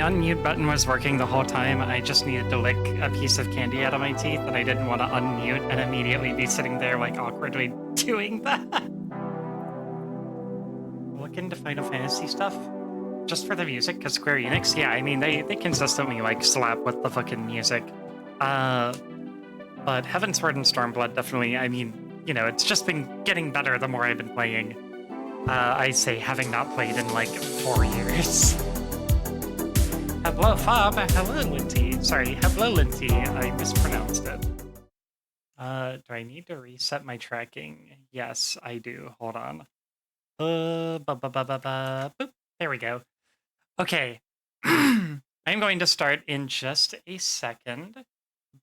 unmute button was working the whole time. I just needed to lick a piece of candy out of my teeth, and I didn't want to unmute and immediately be sitting there, like, awkwardly doing that. Look into Final Fantasy stuff? Just for the music, because Square Enix, yeah, I mean, they consistently, like, slap with the fucking music. But Heaven Sword and Stormblood definitely, I mean, you know, it's just been getting better the more I've been playing. I say having not played in, like, 4 years. Hello, Fob. Hello, Lindsay. Sorry, hello, Lindsay. I mispronounced it. Do I need to reset my tracking? Yes, I do. Hold on. Boop. There we go. Okay. I'm going to start in just a second.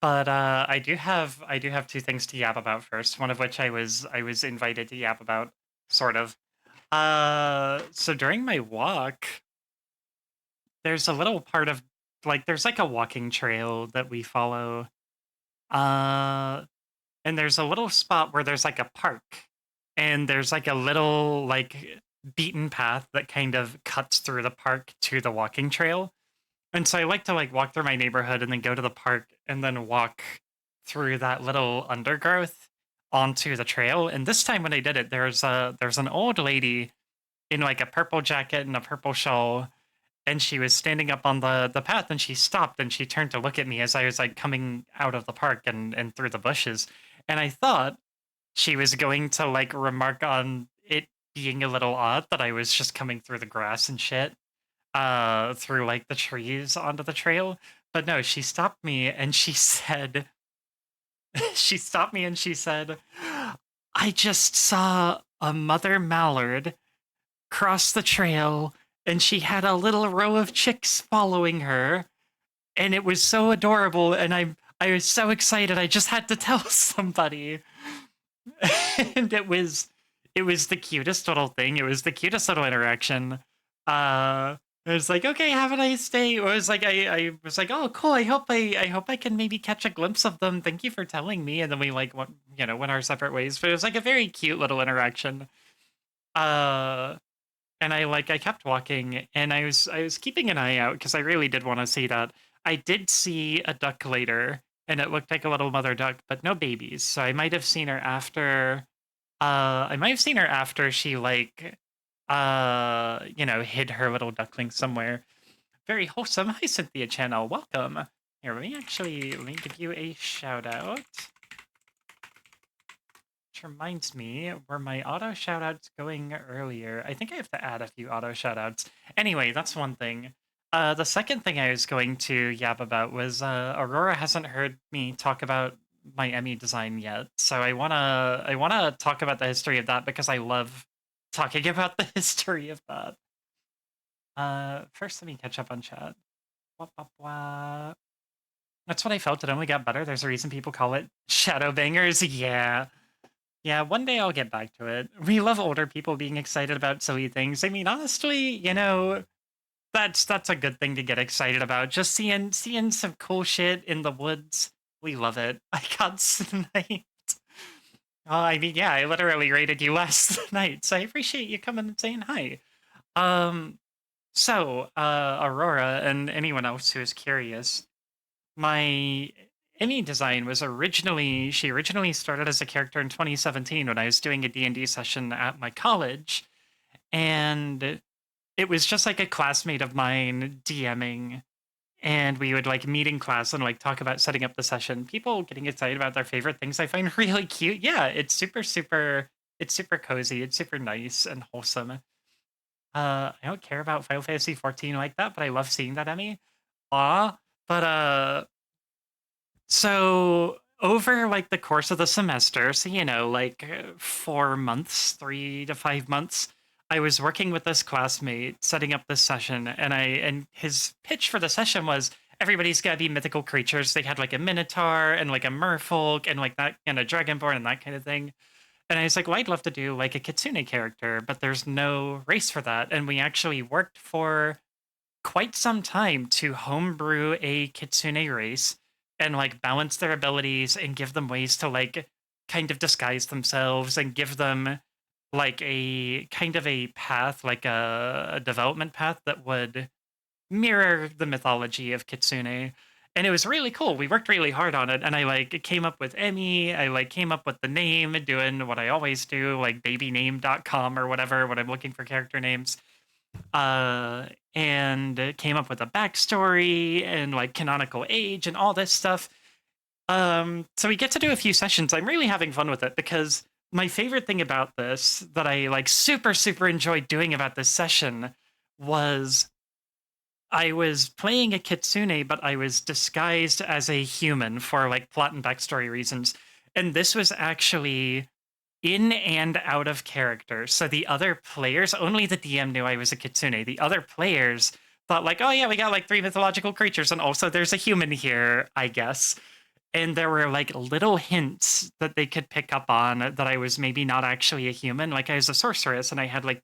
But I do have two things to yap about first. One of which I was invited to yap about, sort of. So during my walk, there's a little part of there's like a walking trail that we follow. And there's a little spot where there's like a park, and there's like a little like beaten path that kind of cuts through the park to the walking trail. And so I like to like walk through my neighborhood and then go to the park and then walk through that little undergrowth onto the trail. And this time when I did it, there's an old lady in like a purple jacket and a purple shawl, and she was standing up on the path, and she stopped and she turned to look at me as I was like coming out of the park and through the bushes. And I thought she was going to like remark on it being a little odd that I was just coming through the grass and shit through like the trees onto the trail. But no, she stopped me and she said, she stopped me and she said, I just saw a mother mallard cross the trail, and she had a little row of chicks following her, and it was so adorable, and I was so excited I just had to tell somebody. And it was the cutest little thing. It was the cutest little interaction. It was like, okay, have a nice day. It was like I was like, oh, cool. I hope I can maybe catch a glimpse of them. Thank you for telling me. And then we like went our separate ways. But it was like a very cute little interaction. And I kept walking, and I was keeping an eye out because I really did want to see that. I did see a duck later, and it looked like a little mother duck, but no babies. So I might have seen her after. I might have seen her after she hid her little duckling somewhere. Very wholesome. Hi, Cynthia Channel. Welcome. Here, let me give you a shout out. Which reminds me, were my auto shoutouts going earlier? I think I have to add a few auto shoutouts. Anyway, that's one thing. The second thing I was going to yap about was Aurora hasn't heard me talk about my Emmy design yet, so I wanna talk about the history of that because I love talking about the history of that. First, let me catch up on chat. Wah, wah, wah. That's what I felt. It only got better. There's a reason people call it shadow bangers. Yeah. Yeah, one day I'll get back to it. We love older people being excited about silly things. I mean, honestly, that's a good thing to get excited about. Just seeing some cool shit in the woods. We love it. I got sniped. Oh, I mean, yeah, I literally rated you last night, so I appreciate you coming and saying hi. So, Aurora and anyone else who is curious, my Emmy design was originally started as a character in 2017 when I was doing a D&D session at my college, and it was just like a classmate of mine DMing, and we would like meet in class and like talk about setting up the session. People getting excited about their favorite things I find really cute. Yeah, it's super cozy, it's super nice and wholesome. I don't care about Final Fantasy 14 like that, but I love seeing that Emmy. Aw. But so over like the course of the semester, so 4 months, 3 to 5 months, I was working with this classmate setting up this session, and his pitch for the session was everybody's gotta be mythical creatures. They had like a minotaur and like a merfolk and like that and a dragonborn and that kind of thing. And I was like, well, I'd love to do like a kitsune character, but there's no race for that. And we actually worked for quite some time to homebrew a kitsune race and like balance their abilities and give them ways to like kind of disguise themselves and give them like a kind of a path, like a development path that would mirror the mythology of Kitsune. And it was really cool. We worked really hard on it, and I like came up with Emmy. I like came up with the name, doing what I always do, like babyname.com or whatever when I'm looking for character names. Uh, and came up with a backstory and like canonical age and all this stuff. So we get to do a few sessions. I'm really having fun with it because my favorite thing about this that I like super enjoyed doing about this session was I was playing a kitsune, but I was disguised as a human for like plot and backstory reasons. And this was actually in and out of character. So the other players, only the DM knew I was a kitsune. The other players thought like, oh yeah, we got like 3 mythological creatures and also there's a human here, I guess. And there were like little hints that they could pick up on that I was maybe not actually a human. Like I was a sorceress and I had like,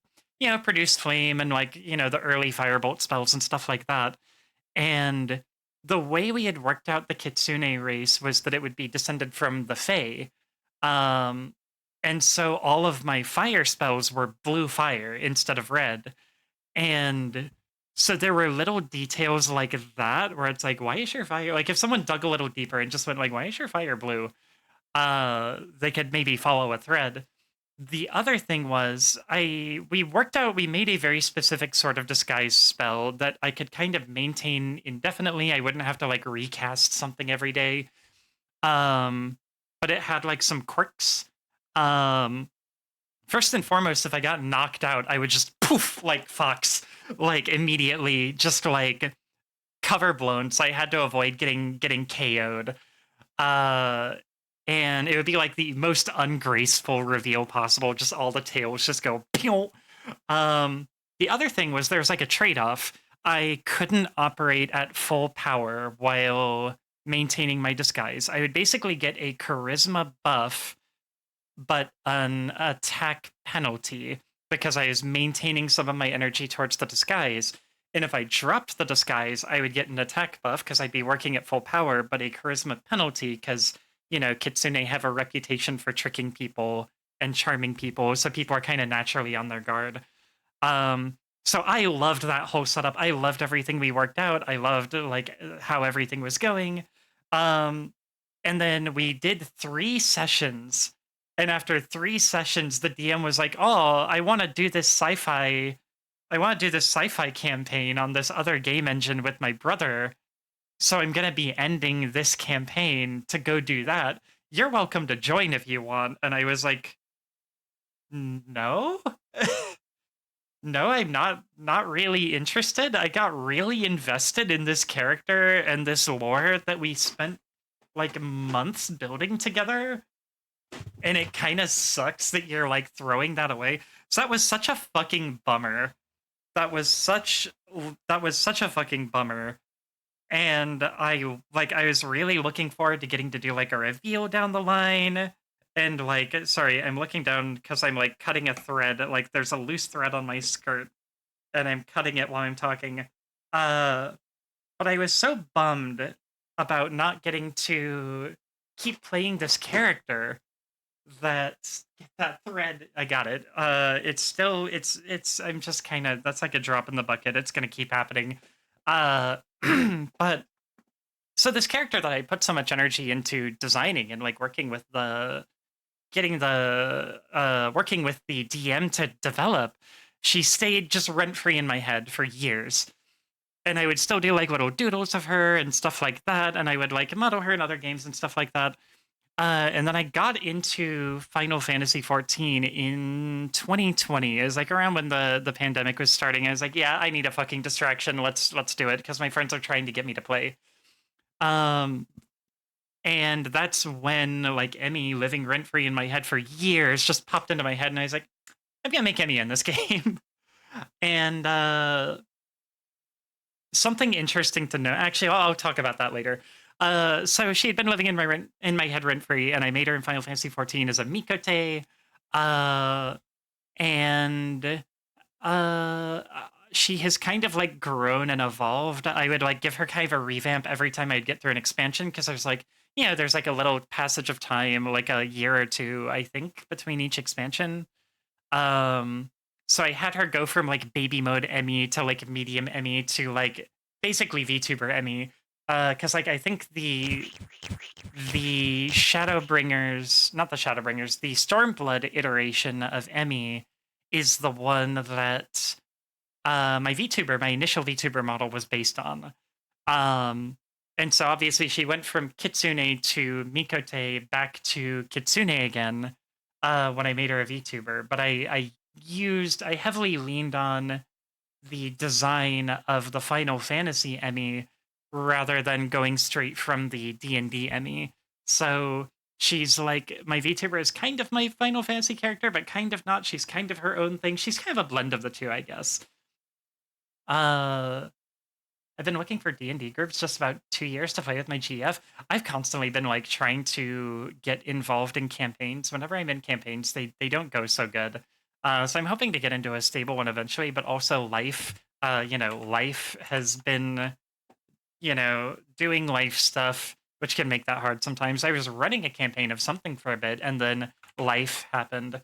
produced flame and like, the early firebolt spells and stuff like that. And the way we had worked out the kitsune race was that it would be descended from the Fae. Um, and so all of my fire spells were blue fire instead of red. And so there were little details like that where it's like, why is your fire like if someone dug a little deeper and just went like, why is your fire blue? They could maybe follow a thread. The other thing was we made a very specific sort of disguise spell that I could kind of maintain indefinitely. I wouldn't have to like recast something every day. But it had like some quirks. Um First and foremost, if I got knocked out, I would just poof like Fox, like immediately, just like cover blown. So I had to avoid getting KO'd. Uh, and it would be like the most ungraceful reveal possible. Just all the tails just go pew. The other thing was there's like a trade off. I couldn't operate at full power while maintaining my disguise. I would basically get a charisma buff but an attack penalty because I was maintaining some of my energy towards the disguise. And if I dropped the disguise, I would get an attack buff because I'd be working at full power, but a charisma penalty because, Kitsune have a reputation for tricking people and charming people. So people are kind of naturally on their guard. So I loved that whole setup. I loved everything we worked out. I loved like how everything was going. Um, and then we did 3 sessions. And after 3 sessions, the DM was like, "Oh, I want to do this sci-fi. I want to do this sci-fi campaign on this other game engine with my brother. So I'm gonna be ending this campaign to go do that. You're welcome to join if you want." And I was like, "No." No, I'm not really interested. I got really invested in this character and this lore that we spent like months building together. And it kind of sucks that you're like throwing that away. So that was such a fucking bummer. That was such a fucking bummer. And I was really looking forward to getting to do like a reveal down the line. And like, sorry, I'm looking down because I'm like cutting a thread. Like there's a loose thread on my skirt and I'm cutting it while I'm talking. Uh, but I was so bummed about not getting to keep playing this character that that thread. I got it. It's still it's I'm just kind of that's like a drop in the bucket. It's gonna keep happening. Uh, but so this character that I put so much energy into designing and like working with the DM to develop, she stayed just rent free in my head for years. And I would still do like little doodles of her and stuff like that. And I would like model her in other games and stuff like that. And then I got into Final Fantasy 14 in 2020. It was like around when the pandemic was starting. I was like, yeah, I need a fucking distraction. Let's do it because my friends are trying to get me to play. Um, and that's when like Emmy living rent free in my head for years just popped into my head, and I was like, I'm gonna make Emmy in this game. And something interesting to know. Actually, I'll talk about that later. So she had been living in my head rent free, and I made her in Final Fantasy 14 as a Mikote, uh, and uh, she has kind of like grown and evolved. I would like give her kind of a revamp every time I'd get through an expansion because there's like there's like a little passage of time, like a year or two, I think, between each expansion. Um, So I had her go from like baby mode Emmy to like medium Emmy to like basically VTuber Emmy. Because like I think the Shadowbringers, not the Shadowbringers, the Stormblood iteration of Emmy is the one that my VTuber, my initial VTuber model was based on. Um, and so obviously she went from Kitsune to Mikote back to Kitsune again when I made her a VTuber. But I heavily leaned on the design of the Final Fantasy Emmy rather than going straight from the D&D Emmy. So she's like, my VTuber is kind of my Final Fantasy character, but kind of not. She's kind of her own thing. She's kind of a blend of the two, I guess. I've been looking for D&D groups just about 2 years to play with my GF. I've constantly been like trying to get involved in campaigns. Whenever I'm in campaigns, they don't go so good. So I'm hoping to get into a stable one eventually, but also life, life has been, doing life stuff, which can make that hard sometimes. I was running a campaign of something for a bit, and then life happened.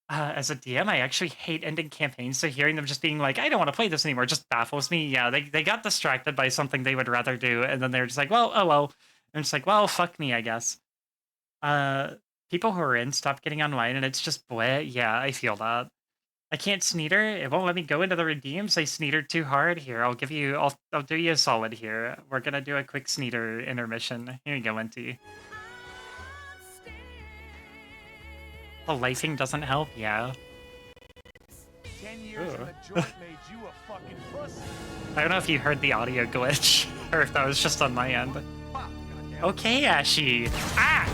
As a DM, I actually hate ending campaigns, so hearing them just being like, I don't want to play this anymore, just baffles me. Yeah, they got distracted by something they would rather do, and then they're just like, well, oh well. And it's like, well, fuck me, I guess. People who are in stop getting online, and it's just bleh. Yeah, I feel that. I can't sneeter. It won't let me go into the redeems. I sneetered too hard. Here, I'll do you a solid here. We're gonna do a quick sneeter intermission. Here you go, NT. The lifing doesn't help, yeah. 10 years in the joint made you a fucking pussy. I don't know if you heard the audio glitch, or if that was just on my end. Okay, Ashy. Ah!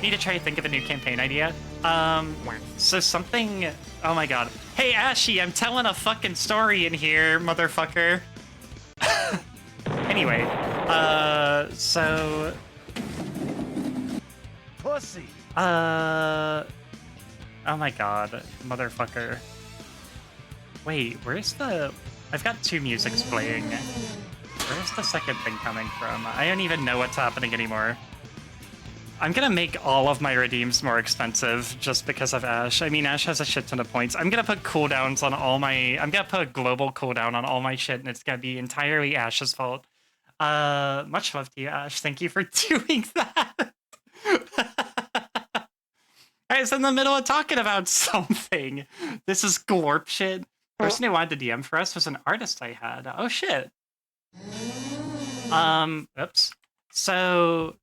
Need to try to think of a new campaign idea. So something... Oh my god. Hey, Ashy, I'm telling a fucking story in here, motherfucker. Anyway, so... Pussy. Oh my god, motherfucker. Wait, where's the... I've got two musics playing. Where's the second thing coming from? I don't even know what's happening anymore. I'm gonna make all of my redeems more expensive just because of Ash. I mean, Ash has a shit ton of points. I'm gonna put cooldowns on all my... I'm gonna put a global cooldown on all my shit, and it's gonna be entirely Ash's fault. Much love to you, Ash. Thank you for doing that. I was in the middle of talking about something. This is glorp shit. Person who wanted to DM for us was an artist I had. Oh shit. Oops. So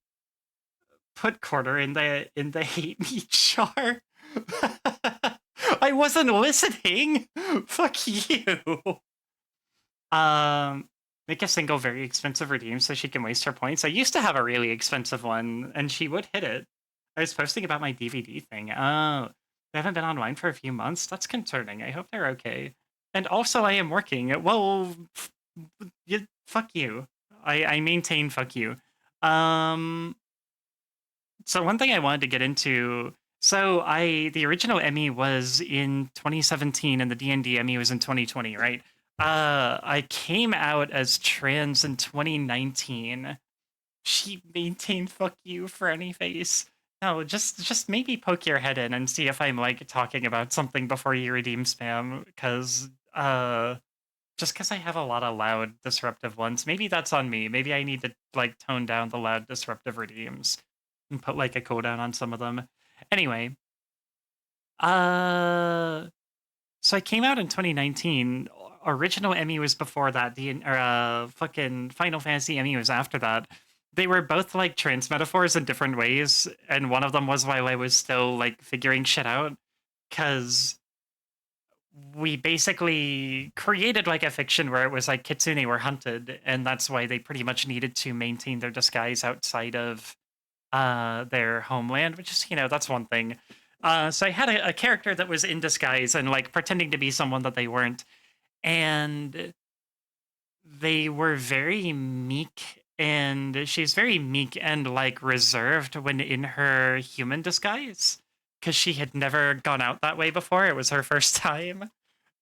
put quarter in the hate me jar. I wasn't listening. Fuck you. Make a single very expensive redeem so she can waste her points. I used to have a really expensive one, and she would hit it. I was posting about my DVD thing. Oh, they haven't been online for a few months? That's concerning. I hope they're okay. And also, I am working. Well, fuck you. I maintain fuck you. So one thing I wanted to get into... So the original Emmy was in 2017, and the D&D Emmy was in 2020, right? I came out as trans in 2019. She maintained fuck you for any face. No, just maybe poke your head in and see if I'm like talking about something before you redeem spam, because just because I have a lot of loud disruptive ones. Maybe that's on me. Maybe I need to like tone down the loud disruptive redeems and put like a cooldown on some of them. Anyway, so I came out in 2019. Original Emmy was before that. Fucking Final Fantasy Emmy was after that. They were both like trans metaphors in different ways, and one of them was while I was still like figuring shit out, because we basically created like a fiction where it was like Kitsune were hunted, and that's why they pretty much needed to maintain their disguise outside of their homeland, which is, that's one thing. So I had a character that was in disguise and like pretending to be someone that they weren't, and they were very meek, and she's very meek and like reserved when in her human disguise, because she had never gone out that way before. It was her first time,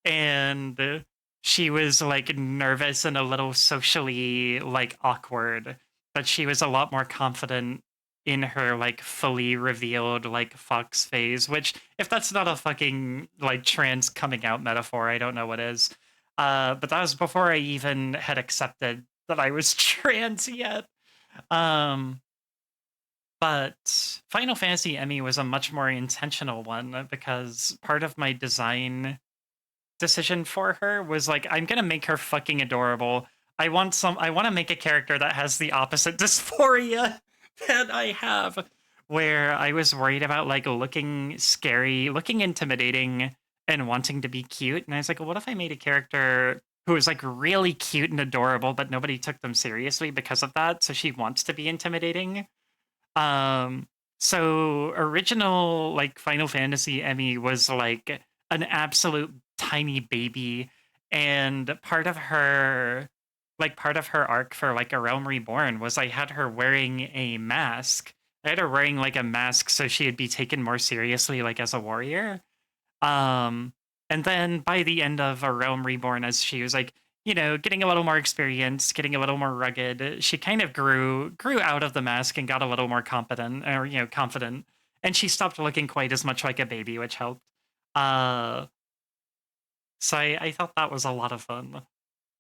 and she was like nervous and a little socially like awkward, but she was a lot more confident in her like fully revealed like fox phase, which if that's not a fucking like trans coming out metaphor, I don't know what is. But that was before I even had accepted that I was trans yet. Um, but Final Fantasy Emmy was a much more intentional one because part of my design decision for her was like, I'm gonna make her fucking adorable. I want to make a character that has the opposite dysphoria that I have, where I was worried about like looking scary, looking intimidating, and wanting to be cute. And I was like, well, what if I made a character who was like really cute and adorable, but nobody took them seriously because of that? So she wants to be intimidating. Um, so original like Final Fantasy Emmy was like an absolute tiny baby, and part of her arc for like A Realm Reborn was I had her wearing a mask. I had her wearing like a mask so she'd be taken more seriously like as a warrior. Um, and then by the end of A Realm Reborn, as she was like, you know, getting a little more experience, getting a little more rugged, she kind of grew out of the mask and got a little more competent, or you know, confident, and she stopped looking quite as much like a baby, which helped. Uh, so I thought that was a lot of fun,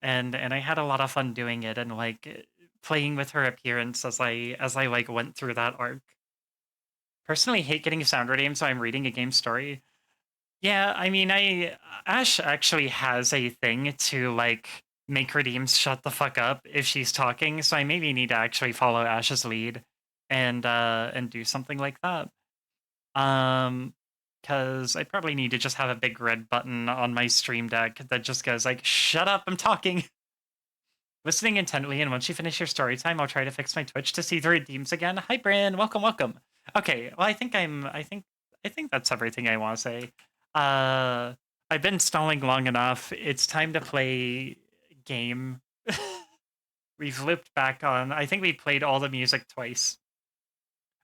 and I had a lot of fun doing it and like playing with her appearance as I like went through that arc. Personally, hate getting sound redeemed, so I'm reading a game story. Yeah, I mean, I Ash actually has a thing to like make redeems shut the fuck up if she's talking, so I maybe need to actually follow Ash's lead and do something like that. Um because I probably need to just have a big red button on my stream deck that just goes like, "Shut up, I'm talking." Listening intently, and once you finish your story time, I'll try to fix my Twitch to see the redeems again. Hi, Bran. Welcome, welcome. Okay, well, I think that's everything I want to say. Uh, I've been stalling long enough. It's time to play game. We've looped back on. I think we played all the music twice.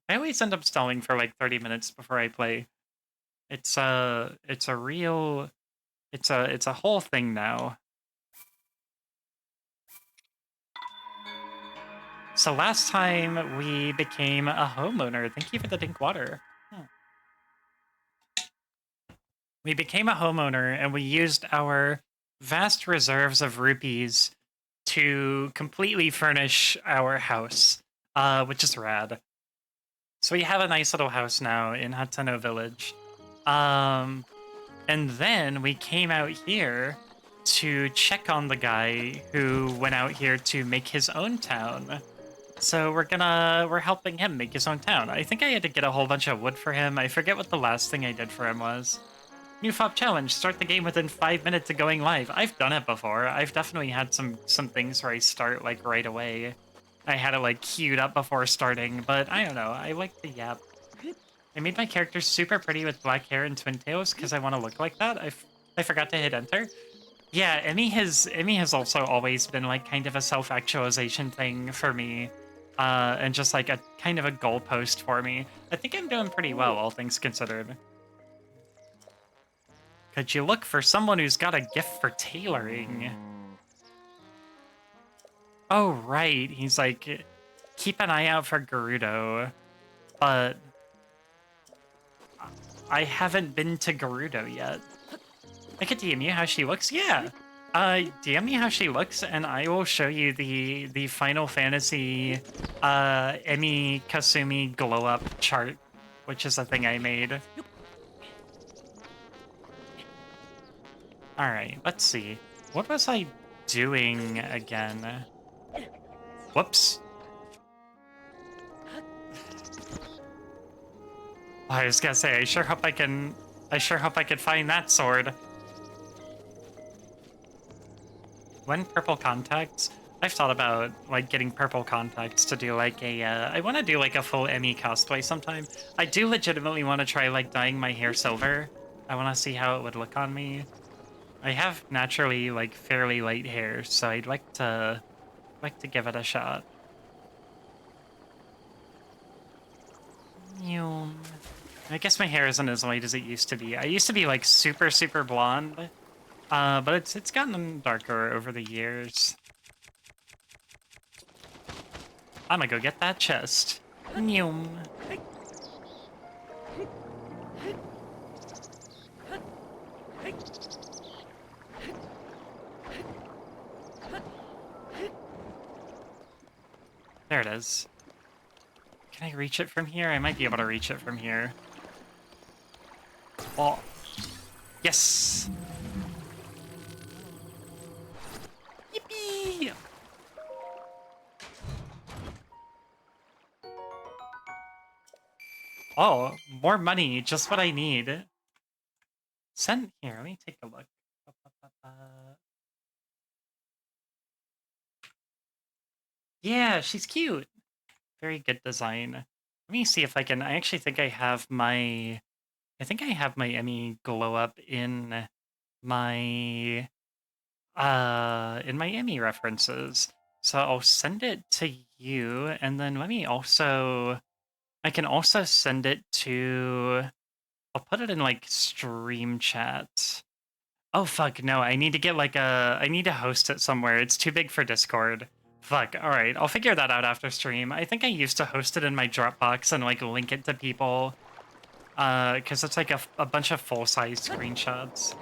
I always end up stalling for like 30 minutes before I play. It's a real, it's a whole thing now. So last time we became a homeowner. Thank you for the dink water. We became a homeowner and we used our vast reserves of rupees to completely furnish our house, which is rad. So we have a nice little house now in Hateno Village. And then we came out here to check on the guy who went out here to make his own town. So we're helping him make his own town. I think I had to get a whole bunch of wood for him. I forget what the last thing I did for him was. New FOB challenge, start the game within 5 minutes of going live. I've done it before. I've definitely had some things where I start like right away. I had it like queued up before starting, but I don't know. I like the yap. I made my character super pretty with black hair and twin tails because I want to look like that. I forgot to hit enter. Yeah, Emmy has also always been like kind of a self-actualization thing for me. And just like a kind of a goalpost for me. I think I'm doing pretty well, all things considered. Could you look for someone who's got a gift for tailoring? Oh, right. He's like, keep an eye out for Gerudo. But I haven't been to Gerudo yet. I could DM you how she looks? Yeah. DM me how she looks, and I will show you the Final Fantasy Emi Kasumi glow up chart, which is a thing I made. All right, let's see. What was I doing again? Whoops. I was gonna say, I sure hope I can find that sword. When purple contacts? I've thought about like getting purple contacts to do like a I want to do like a full Emmy cosplay sometime. I do legitimately want to try like dyeing my hair silver. I want to see how it would look on me. I have naturally like fairly light hair, so I'd like to give it a shot. I guess my hair isn't as light as it used to be. I used to be like super super blonde, but it's gotten darker over the years. I'm gonna go get that chest. Nyum. There it is. Can I reach it from here? I might be able to reach it from here. Oh. Yes! Yippee! Oh, more money, just what I need. Send here, let me take a look. Yeah, she's cute. Very good design. Let me see if I can. I actually think I have my. I think I have my Emmy glow up in my Emmy references. So I'll send it to you, and then let me also. I can also send it to. I'll put it in like stream chat. Oh fuck, no, I need to get like a I need to host it somewhere. It's too big for Discord. Fuck, alright, I'll figure that out after stream. I think I used to host it in my Dropbox and like link it to people. Because it's like a bunch of full-size screenshots.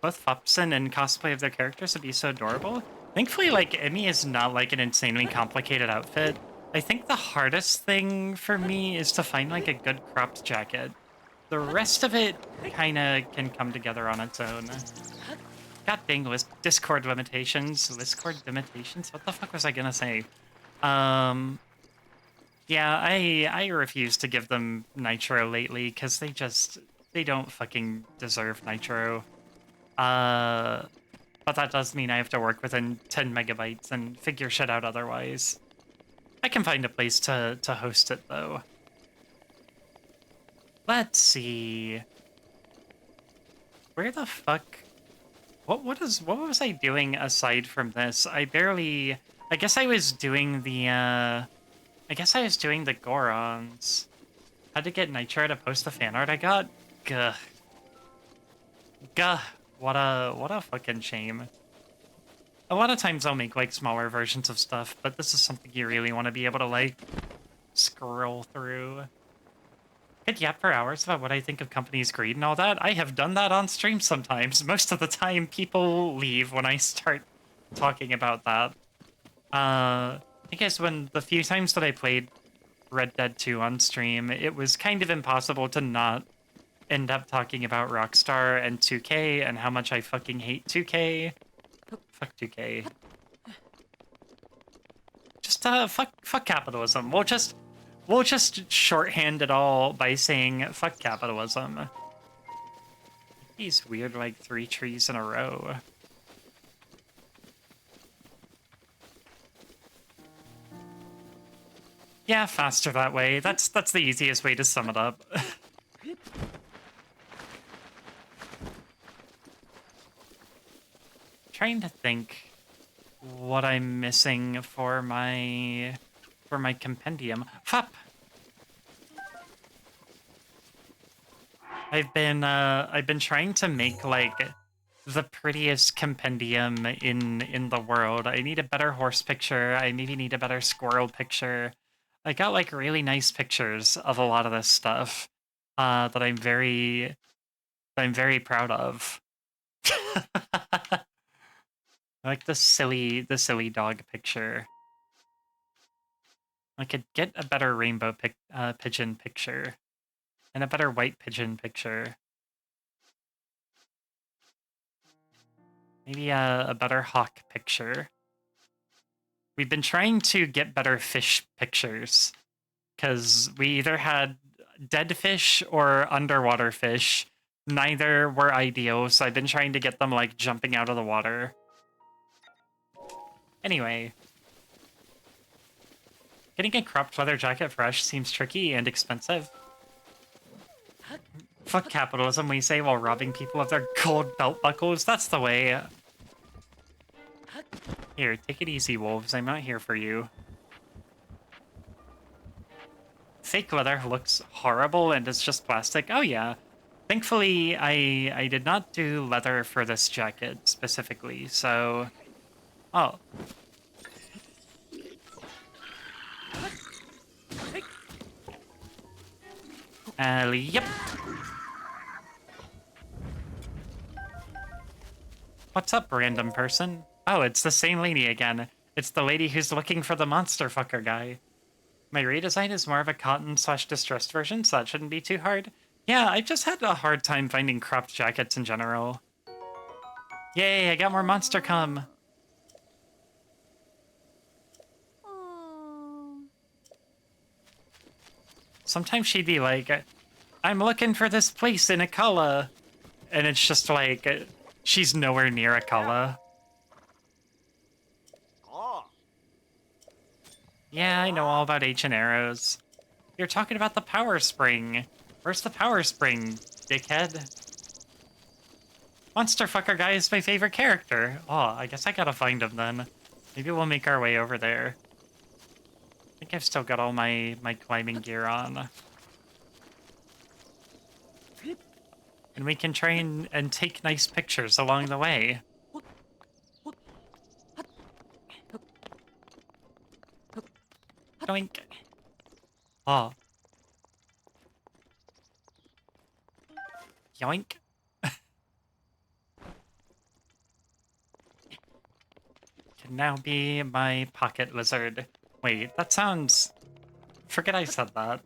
Both Fupson and cosplay of their characters would be so adorable. Thankfully, like, Emmy is not like an insanely complicated outfit. I think the hardest thing for me is to find like a good cropped jacket. The rest of it kind of can come together on its own. God dang, Discord limitations. Discord limitations? What the fuck was I gonna say? Yeah, I refuse to give them Nitro lately, because they don't fucking deserve Nitro. But that does mean I have to work within 10 megabytes and figure shit out otherwise. I can find a place to host it, though. Let's see. Where the fuck? What was I doing aside from this? I guess I was doing the Gorons. Had to get Nitro to post the fan art I got? Gah. Gah. What a fucking shame. A lot of times I'll make like smaller versions of stuff, but this is something you really want to be able to like scroll through. Could yap for hours about what I think of companies' greed and all that. I have done that on stream sometimes. Most of the time, people leave when I start talking about that. I guess when the few times that I played Red Dead 2 on stream, it was kind of impossible to not end up talking about Rockstar and 2K and how much I fucking hate 2K. Fuck 2K. Just, fuck capitalism. We'll just shorthand it all by saying, fuck capitalism. These weird, like, 3 trees in a row. Yeah, faster that way. That's the easiest way to sum it up. Trying to think what I'm missing for my compendium. Fup! I've been trying to make like the prettiest compendium in the world. I need a better horse picture. I maybe need a better squirrel picture. I got like really nice pictures of a lot of this stuff that I'm very proud of. I like the silly dog picture. I could get a better rainbow pigeon picture. And a better white pigeon picture. Maybe a better hawk picture. We've been trying to get better fish pictures. Because we either had dead fish or underwater fish. Neither were ideal, so I've been trying to get them, like, jumping out of the water. Anyway. Getting a cropped leather jacket fresh seems tricky and expensive. Fuck capitalism, we say, while robbing people of their gold belt buckles. That's the way. Here, take it easy, wolves. I'm not here for you. Fake leather looks horrible and it's just plastic. Oh, yeah. Thankfully, I did not do leather for this jacket specifically, so... Oh. Yep. What's up, random person? Oh, it's the same lady again. It's the lady who's looking for the monster fucker guy. My redesign is more of a cotton/distressed version, so that shouldn't be too hard. Yeah, I've just had a hard time finding cropped jackets in general. Yay, I got more monster cum. Sometimes she'd be like, I'm looking for this place in Akala. And it's just like, she's nowhere near Akala. Oh. Yeah, I know all about ancient arrows. You're talking about the power spring. Where's the power spring, dickhead? Monster fucker guy is my favorite character. Oh, I guess I gotta find him then. Maybe we'll make our way over there. I think I've still got all my climbing gear on. And we can try and take nice pictures along the way. Doink. Oh. Yoink. Can now be my pocket lizard. Wait, that sounds... Forget I said that.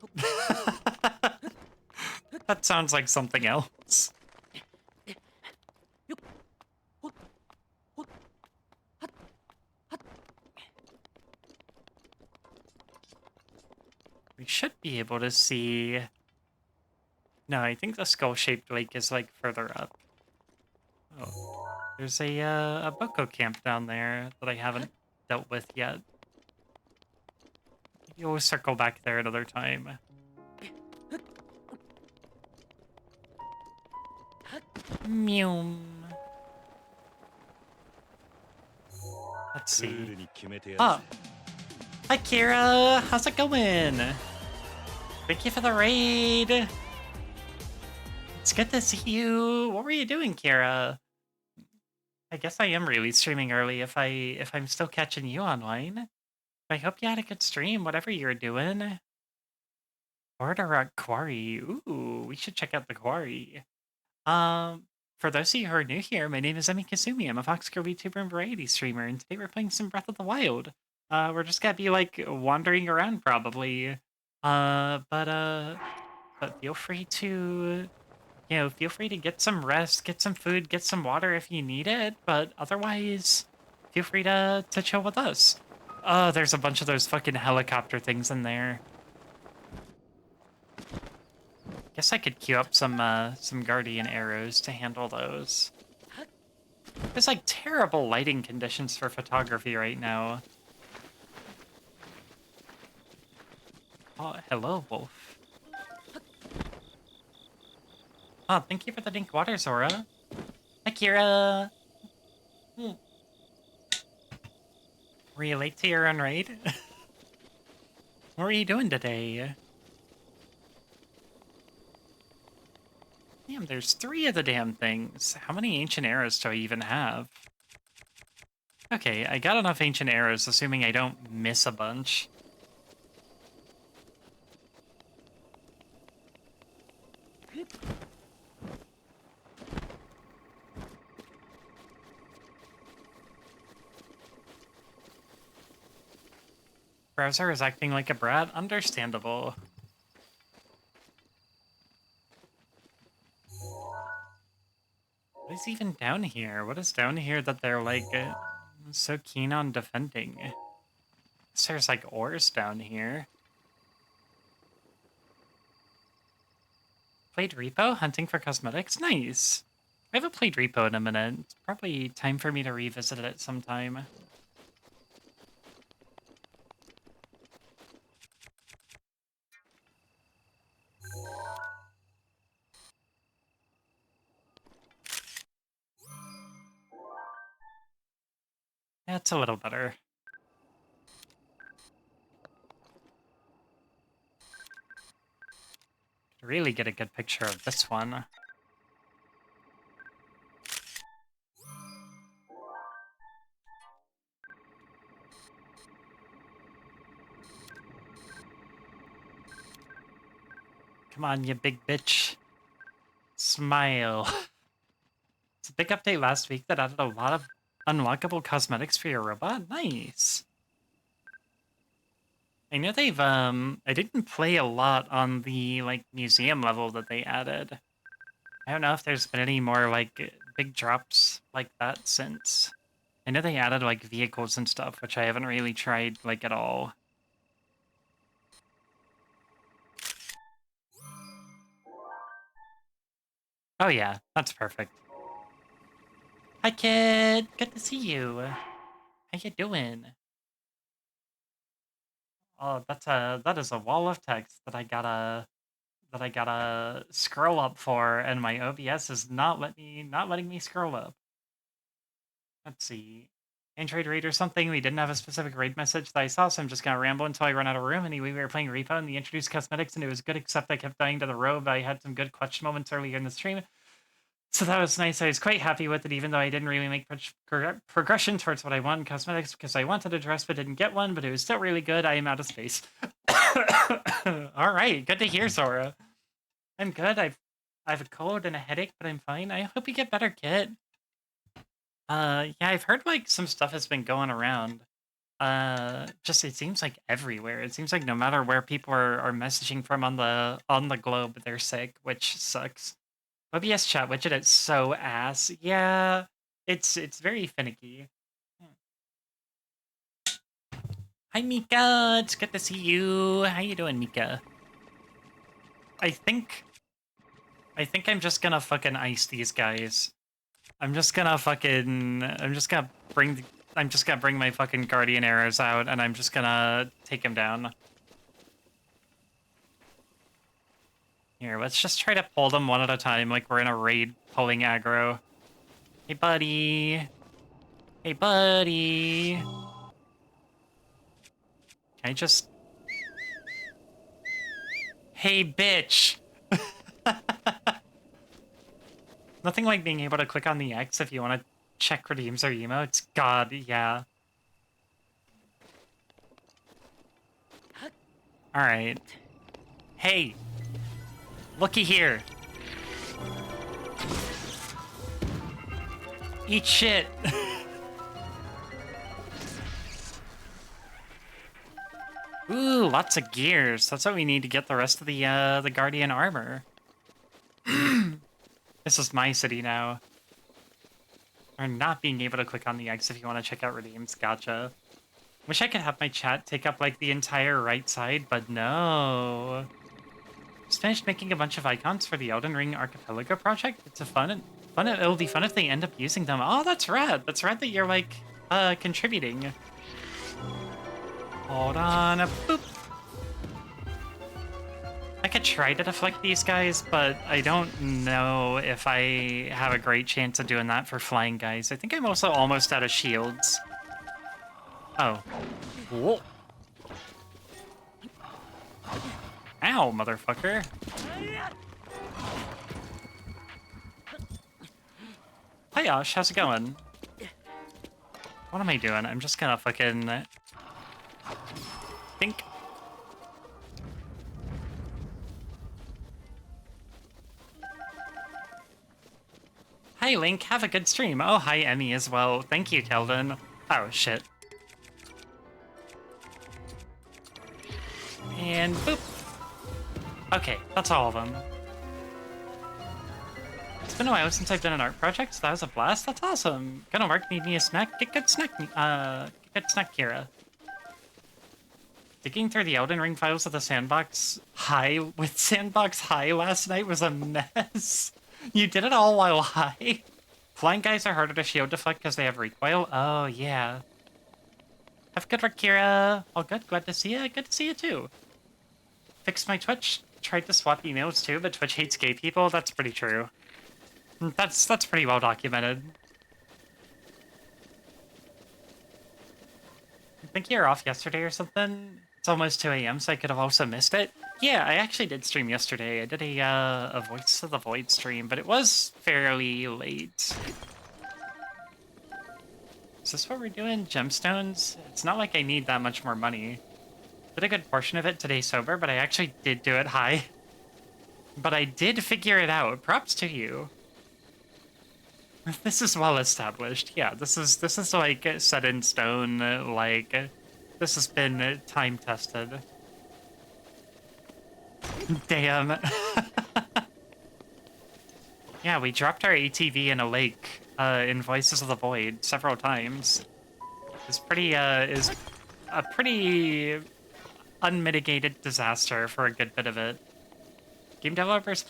That sounds like something else. We should be able to see... No, I think the skull-shaped lake is, like, further up. Oh. There's a Boko camp down there that I haven't dealt with yet. Maybe we'll circle back there another time. Mew. Let's see. Oh! Hi, Kira! How's it going? Thank you for the raid! It's good to see you! What were you doing, Kira? I guess I am really streaming early if I'm still catching you online. I hope you had a good stream, whatever you were doing. Order Quarry. Ooh, we should check out the Quarry. For those of you who are new here, my name is Emi Kasumi. I'm a Fox Girl VTuber and variety streamer, and today we're playing some Breath of the Wild. We're just gonna be like wandering around probably. But feel free to, feel free to get some rest, get some food, get some water if you need it. But otherwise, feel free to chill with us. Oh, there's a bunch of those fucking helicopter things in there. Guess I could queue up some guardian arrows to handle those. There's like terrible lighting conditions for photography right now. Oh, hello, wolf. Oh, thank you for the dink water, Zora. Hi, Kira. Were you late to your own raid? What were you doing today? Damn, there's 3 of the damn things. How many ancient arrows do I even have? Okay, I got enough ancient arrows, assuming I don't miss a bunch. Browser is acting like a brat? Understandable. What is even down here? What is down here that they're, like, so keen on defending? There's, like, ores down here. Played Repo? Hunting for cosmetics? Nice! I haven't played Repo in a minute. It's probably time for me to revisit it sometime. That's a little better. Could really get a good picture of this one. Come on, you big bitch. Smile. It's a big update last week that added a lot of unlockable cosmetics for your robot. Nice. I know they've, I didn't play a lot on the, like, museum level that they added. I don't know if there's been any more, like, big drops like that since. I know they added, like, vehicles and stuff, which I haven't really tried, like, at all. Oh yeah, that's perfect. Hi, kid! Good to see you. How you doing? Oh, that is a wall of text that I gotta scroll up for, and my OBS is not letting me scroll up. Let's see. Android raid or something. We didn't have a specific raid message that I saw, so I'm just gonna ramble until I run out of room. Anyway, we were playing Repo and they introduced cosmetics and it was good, except I kept dying to the robe. I had some good clutch moments earlier in the stream. So that was nice. I was quite happy with it, even though I didn't really make much progression towards what I want in cosmetics because I wanted a dress but didn't get one, but it was still really good. I am out of space. All right, good to hear, Sora. I'm good. I have a cold and a headache, but I'm fine. I hope you get better, Kit. Yeah, I've heard like some stuff has been going around. Just it seems like everywhere. It seems like no matter where people are messaging from on the globe, they're sick, which sucks. OBS chat widget, it's so ass. Yeah, it's very finicky. Hi Mika, it's good to see you. How you doing, Mika? I think I'm just gonna fucking ice these guys. I'm just gonna bring my fucking guardian arrows out and I'm just gonna take him down. Here, let's just try to pull them one at a time like we're in a raid pulling aggro. Hey, buddy. Hey, buddy. Can I just... Hey, bitch! Nothing like being able to click on the X if you want to check redeems or emotes. God, yeah. Alright. Hey! Looky here! Eat shit! Ooh, lots of gears. That's what we need to get the rest of the Guardian armor. This is my city now. Or not being able to click on the X if you want to check out redeems. Gotcha. Wish I could have my chat take up, like, the entire right side, but no. Just finished making a bunch of icons for the Elden Ring Archipelago project. It's it'll be fun if they end up using them. Oh, that's rad. That's rad that you're, like, contributing. Hold on, boop. I could try to deflect these guys, but I don't know if I have a great chance of doing that for flying guys. I think I'm also almost out of shields. Oh. Whoa. Ow, motherfucker. Hi, Josh. How's it going? What am I doing? I'm just gonna fucking... think. Hi, Link. Have a good stream. Oh, hi, Emmy, as well. Thank you, Kelvin. Oh, shit. And boop. Okay, that's all of them. It's been a while since I've done an art project, so that was a blast. That's awesome. Gonna work, need me a snack? Get good snack, Kira. Digging through the Elden Ring files of the Sandbox High with Sandbox High last night was a mess. You did it all while high? Flying guys are harder to shield deflect because they have recoil? Oh, yeah. Have a good work, Kira. All good. Glad to see you. Good to see you, too. Fixed my Twitch. Tried to swap emails, too, but Twitch hates gay people. That's pretty true. That's pretty well documented. I think you were off yesterday or something. It's almost 2 a.m., so I could have also missed it. Yeah, I actually did stream yesterday. I did a Voice of the Void stream, but it was fairly late. Is this what we're doing? Gemstones? It's not like I need that much more money. Did a good portion of it today sober, but I actually did do it high. But I did figure it out. Props to you. This is well established. Yeah, this is like set in stone. Like this has been time tested. Damn. Yeah, we dropped our ATV in a lake in Voices of the Void several times. It's is a pretty unmitigated disaster for a good bit of it. Game developers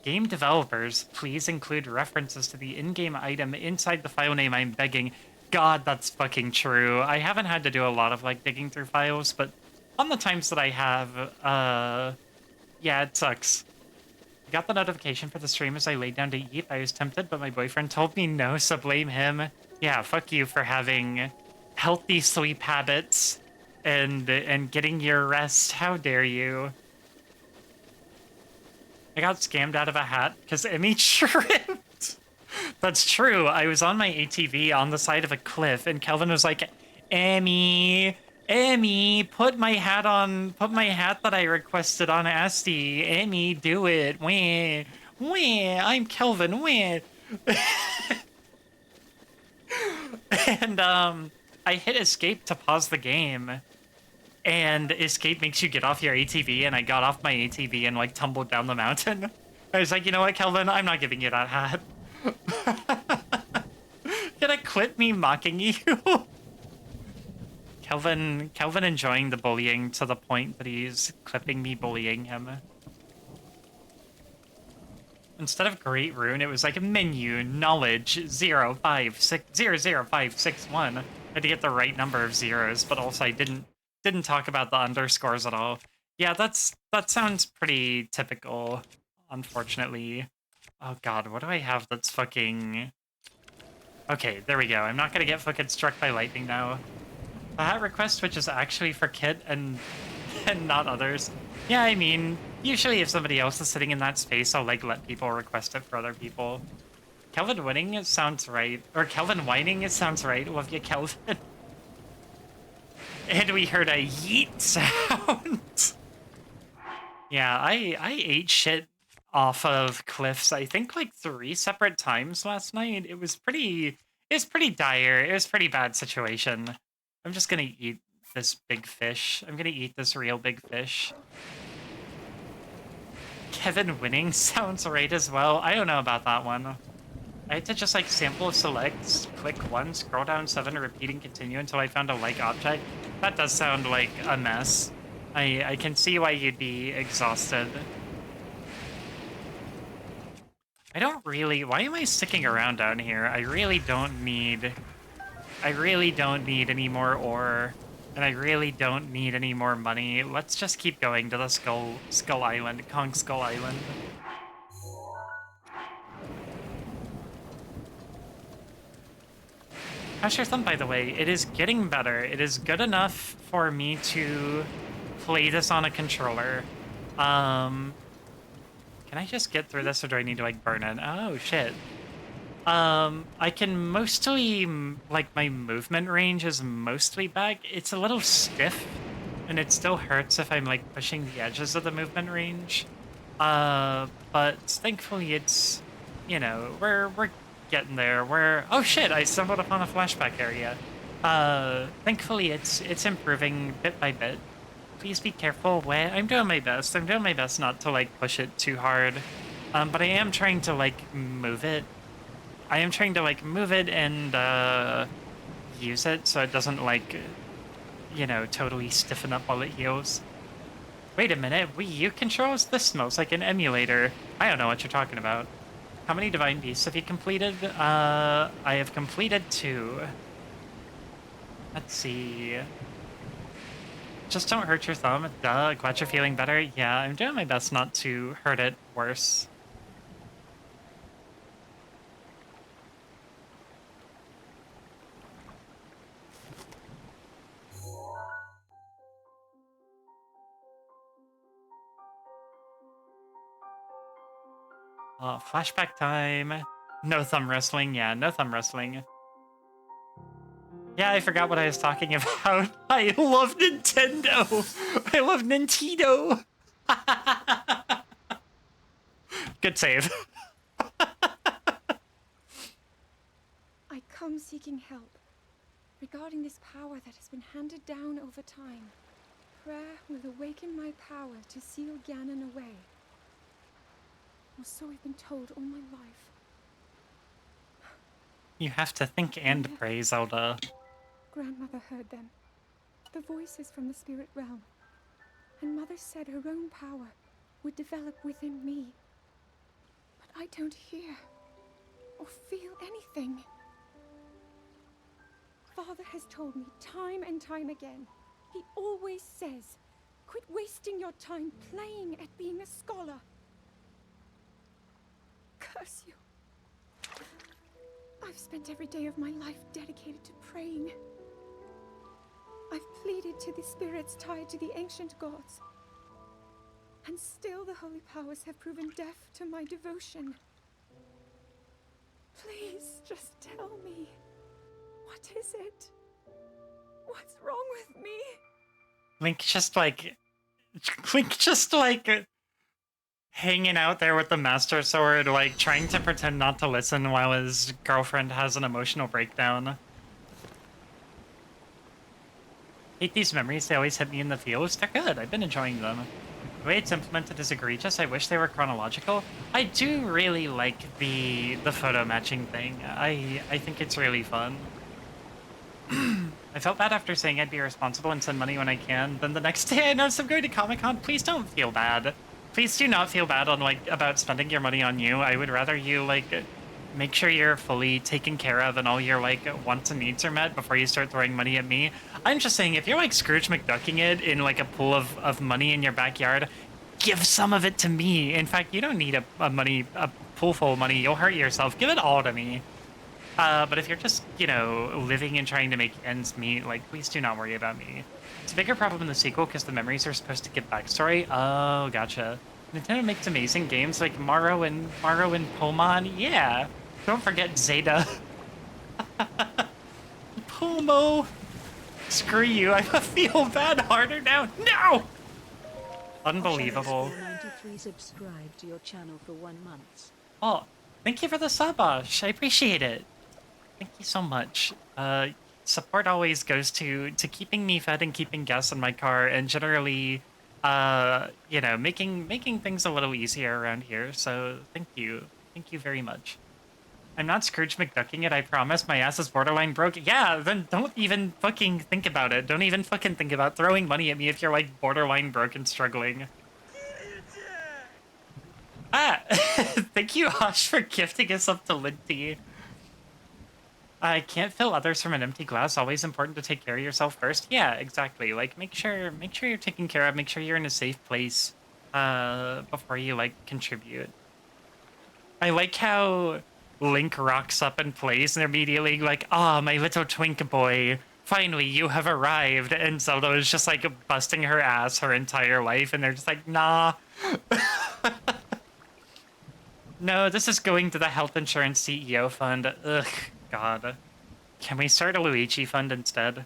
Game developers, please include references to the in-game item inside the file name. I'm begging. God, that's fucking true. I haven't had to do a lot of like digging through files, but on the times that I have, yeah, it sucks. I got the notification for the stream as I laid down to eat. I was tempted, but my boyfriend told me no, so blame him. Yeah, fuck you for having healthy sleep habits and getting your rest. How dare you? I got scammed out of a hat because Emmy tripped. That's true. I was on my ATV on the side of a cliff, and Kelvin was like, Emmy, Emmy, put my hat that I requested on Asti. Emmy, do it. Wah, wah, I'm Kelvin, wah. And, I hit escape to pause the game. And escape makes you get off your ATV, and I got off my ATV and, like, tumbled down the mountain. I was like, you know what, Kelvin? I'm not giving you that hat. Gonna quit me mocking you? Kelvin enjoying the bullying to the point that he's clipping me bullying him. Instead of Great Rune, it was like menu, knowledge, 00561. I had to get the right number of zeros, but also I didn't talk about the underscores at all. Yeah, that sounds pretty typical, unfortunately. Oh god, what do I have that's fucking... Okay, there we go. I'm not gonna get fucking struck by lightning now. The hat request, which is actually for Kit and not others. Yeah, I mean, usually if somebody else is sitting in that space, I'll like let people request it for other people. Kelvin winning, it sounds right. Or Kelvin whining, it sounds right. Love you, Kelvin. And we heard a yeet sound. Yeah, I ate shit off of cliffs, I think like 3 separate times last night. It was pretty dire. It was a pretty bad situation. I'm just gonna eat this big fish. I'm gonna eat this real big fish. Kevin winning sounds right as well. I don't know about that one. I had to just like sample select, click 1, scroll down 7, repeat and continue until I found a like object. That does sound like a mess. I can see why you'd be exhausted. Why am I sticking around down here? I really don't need any more ore, and I really don't need any more money. Let's just keep going to the Skull Island, Kong Skull Island. How's your thumb, by the way? It is getting better. It is good enough for me to play this on a controller. Can I just get through this, or do I need to, like, burn it? Oh, shit. I can mostly, like, my movement range is mostly back. It's a little stiff, and it still hurts if I'm, like, pushing the edges of the movement range. But thankfully it's, you know, we're getting there. Oh shit, I stumbled upon a flashback area. Thankfully it's improving bit by bit. Please be careful. I'm doing my best. I'm doing my best not to, like, push it too hard. But I am trying to, like, move it. I am trying to, like, move it and, use it so it doesn't, like, you know, totally stiffen up while it heals. Wait a minute, Wii U controls? This smells like an emulator. I don't know what you're talking about. How many Divine Beasts have you completed? I have completed 2. Let's see. Just don't hurt your thumb. Duh, glad you're feeling better. Yeah, I'm doing my best not to hurt it worse. Flashback time. No thumb wrestling. Yeah, no thumb wrestling. Yeah, I forgot what I was talking about. I love Nintendo. I love Nintendo. Good save. I come seeking help regarding this power that has been handed down over time. Prayer will awaken my power to seal Ganon away. Or so I've been told all my life. You have to think and pray, Zelda. Grandmother heard them. The voices from the spirit realm. And Mother said her own power would develop within me. But I don't hear or feel anything. Father has told me time and time again. He always says, quit wasting your time playing at being a scholar. Curse you. I've spent every day of my life dedicated to praying. I've pleaded to the spirits tied to the ancient gods. And still the holy powers have proven deaf to my devotion. Please, just tell me. What is it? What's wrong with me? Link just like hanging out there with the Master Sword, like trying to pretend not to listen while his girlfriend has an emotional breakdown. Hate these memories, they always hit me in the feels. They're good, I've been enjoying them. The way it's implemented is egregious. I wish they were chronological. I do really like the photo matching thing. I think it's really fun. I felt bad after saying I'd be responsible and send money when I can. Then the next day I announced I'm going to Comic-Con. Please don't feel bad. Please do not feel bad on about spending your money on you. I would rather you make sure you're fully taken care of and all your wants and needs are met before you start throwing money at me. I'm just saying, if you're Scrooge McDucking it in a pool of money in your backyard, give some of it to me. In fact, you don't need a pool full of money. You'll hurt yourself. Give it all to me. But if you're just, living and trying to make ends meet, please do not worry about me. It's a bigger problem in the sequel because the memories are supposed to give backstory. Oh, gotcha. Nintendo makes amazing games like Mario and Pomon. Yeah. Don't forget Zeta. Pomo. Screw you. I feel bad harder now. No! Unbelievable. 93 subscribed to your channel for 1 month. Oh, thank you for the sub, Osh. I appreciate it. Thank you so much. Support always goes to keeping me fed and keeping gas in my car, and generally, making things a little easier around here. So thank you very much. I'm not Scrooge McDucking it, I promise. My ass is borderline broke. Yeah, then don't even fucking think about it. Don't even fucking think about throwing money at me if you're borderline broke and struggling. Ah, thank you, Osh, for gifting us up to Linty. I can't fill others from an empty glass. Always important to take care of yourself first. Yeah, exactly. Make sure you're taken care of. Make sure you're in a safe place before you contribute. I like how Link rocks up and plays and immediately "Ah, my little twink boy, finally you have arrived." And Zelda is just busting her ass her entire life, and they're just nah. No, this is going to the health insurance CEO fund. Ugh, God. Can we start a Luigi fund instead?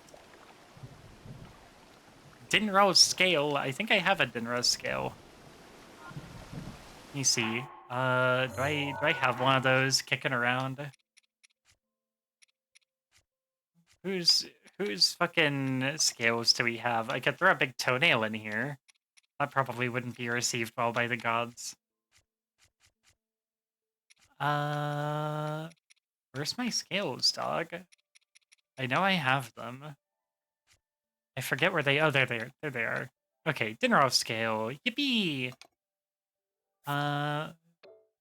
Dinro scale. I think I have a Dinro scale. Let me see. Do I have one of those kicking around? Whose fucking scales do we have? I could throw a big toenail in here. That probably wouldn't be received well by the gods. Where's my scales, dog? I know I have them. I forget where they... Oh, there they are. Okay, dinner off scale. Yippee!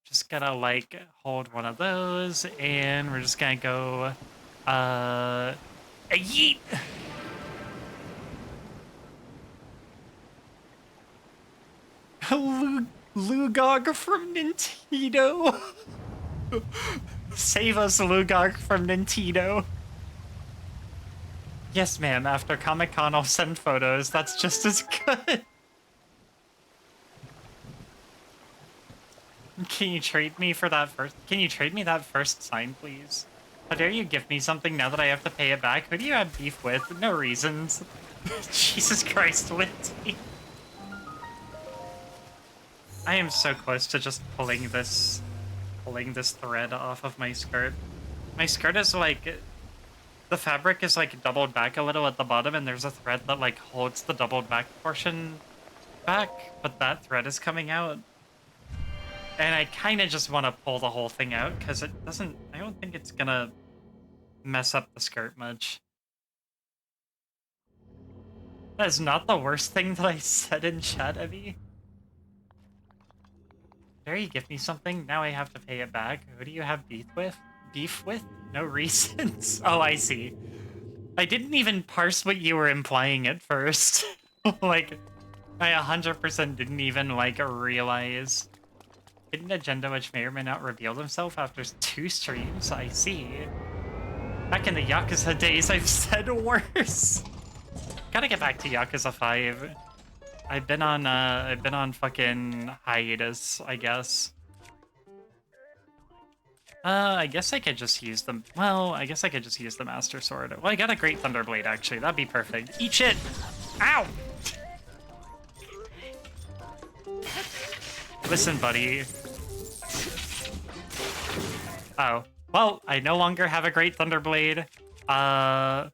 Just gotta, hold one of those, and we're just gonna go, yeet! Lugog from Nintendo! Save us, Lugog from Nintendo. Yes, ma'am, after Comic-Con I'll send photos. That's just as good. Can you trade me for that first? Can you trade me that first sign, please? How dare you give me something now that I have to pay it back? Who do you have beef with? No reasons. Jesus Christ, Lindsay. I am so close to just pulling this thread off of my skirt. My skirt is like, the fabric is like doubled back a little at the bottom, and there's a thread that like holds the doubled back portion back, but that thread is coming out. And I kind of just want to pull the whole thing out because it doesn't, I don't think it's gonna mess up the skirt much. That is not the worst thing that I said in chat, Evie. Dare you give me something? Now I have to pay it back. Who do you have beef with? Beef with? No reasons. Oh, I see. I didn't even parse what you were implying at first. Like, I 100% didn't even, like, realize. Hidden agenda which may or may not reveal himself after 2 streams? I see. Back in the Yakuza days, I've said worse. Gotta get back to Yakuza 5. I've been on fucking hiatus, I guess. I guess I could just use them. Well, I guess I could just use the Master Sword. Well, I got a Great Thunderblade, actually. That'd be perfect. Eat shit! Ow! Listen, buddy. Oh. Well, I no longer have a Great Thunderblade. Time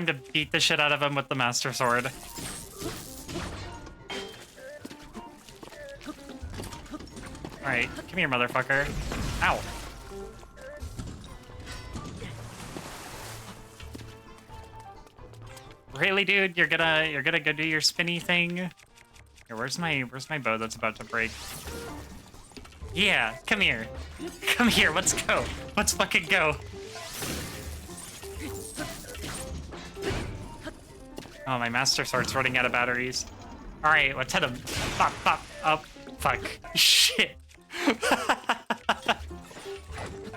to beat the shit out of him with the Master Sword. Alright, come here, motherfucker. Ow. Really, dude? You're gonna go do your spinny thing? Here, where's my bow that's about to break? Yeah, come here. Come here, let's go. Let's fucking go. Oh, my Master Sword's running out of batteries. Alright, let's hit him. Pop, pop, up. Fuck. Shit.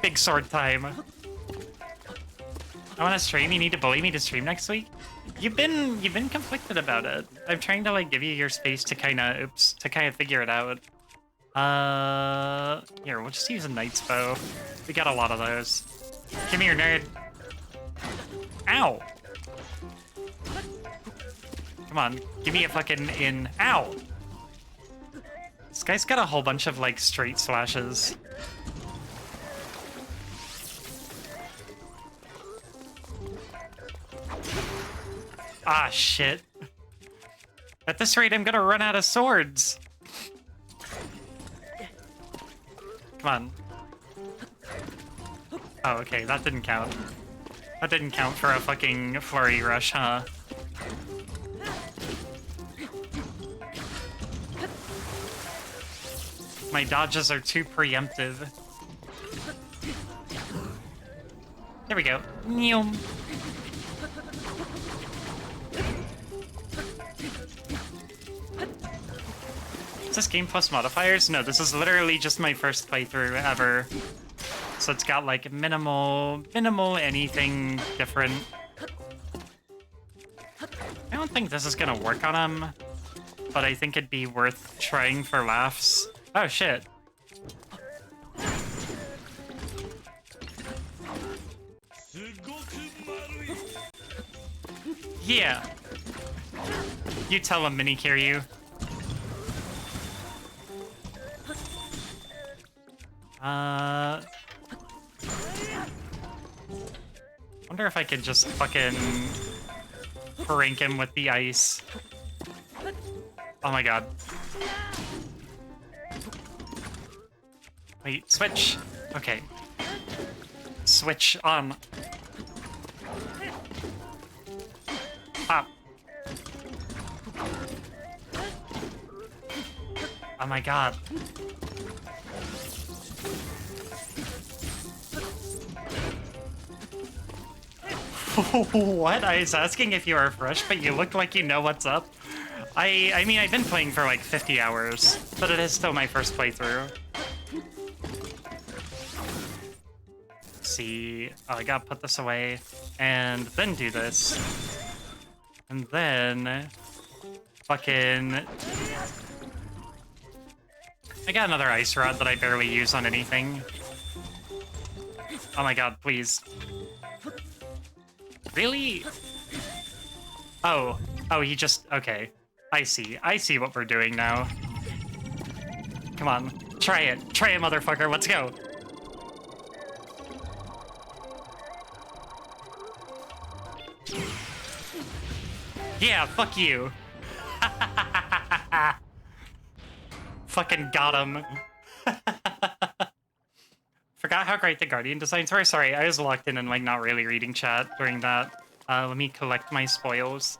Big sword time. I want to stream. You need to bully me to stream next week? You've been conflicted about it. I'm trying to, like, give you your space to kind of figure it out. Here, we'll just use a knight's bow. We got a lot of those. Come here, nerd. Ow! Come on, give me a fucking in. Ow! This guy's got a whole bunch of, like, straight slashes. Ah, shit. At this rate, I'm gonna run out of swords. Come on. Oh, okay, that didn't count. That didn't count for a fucking flurry rush, huh? My dodges are too preemptive. There we go. Neum. Is this game plus modifiers? No, this is literally just my first playthrough ever. So it's got like minimal anything different. I don't think this is gonna work on him, but I think it'd be worth trying for laughs. Oh shit. Yeah. You tell him, Mini Kiryu. Wonder if I could just fucking prank him with the ice. Oh my god. Wait, switch. Okay. Switch on. Pop. Oh my god. What? I was asking if you are fresh, but you look like you know what's up. I mean, I've been playing for like 50 hours, but it is still my first playthrough. Let's see. Oh, I gotta put this away, and then do this. And then... fucking... I got another ice rod that I barely use on anything. Oh my god, please. Really? Oh. Oh, he just... okay. I see what we're doing now. Come on. Try it. Try it, motherfucker. Let's go. Yeah, fuck you. Fucking got him. Forgot how great the Guardian designs were. Sorry, I was locked in and like not really reading chat during that. Let me collect my spoils.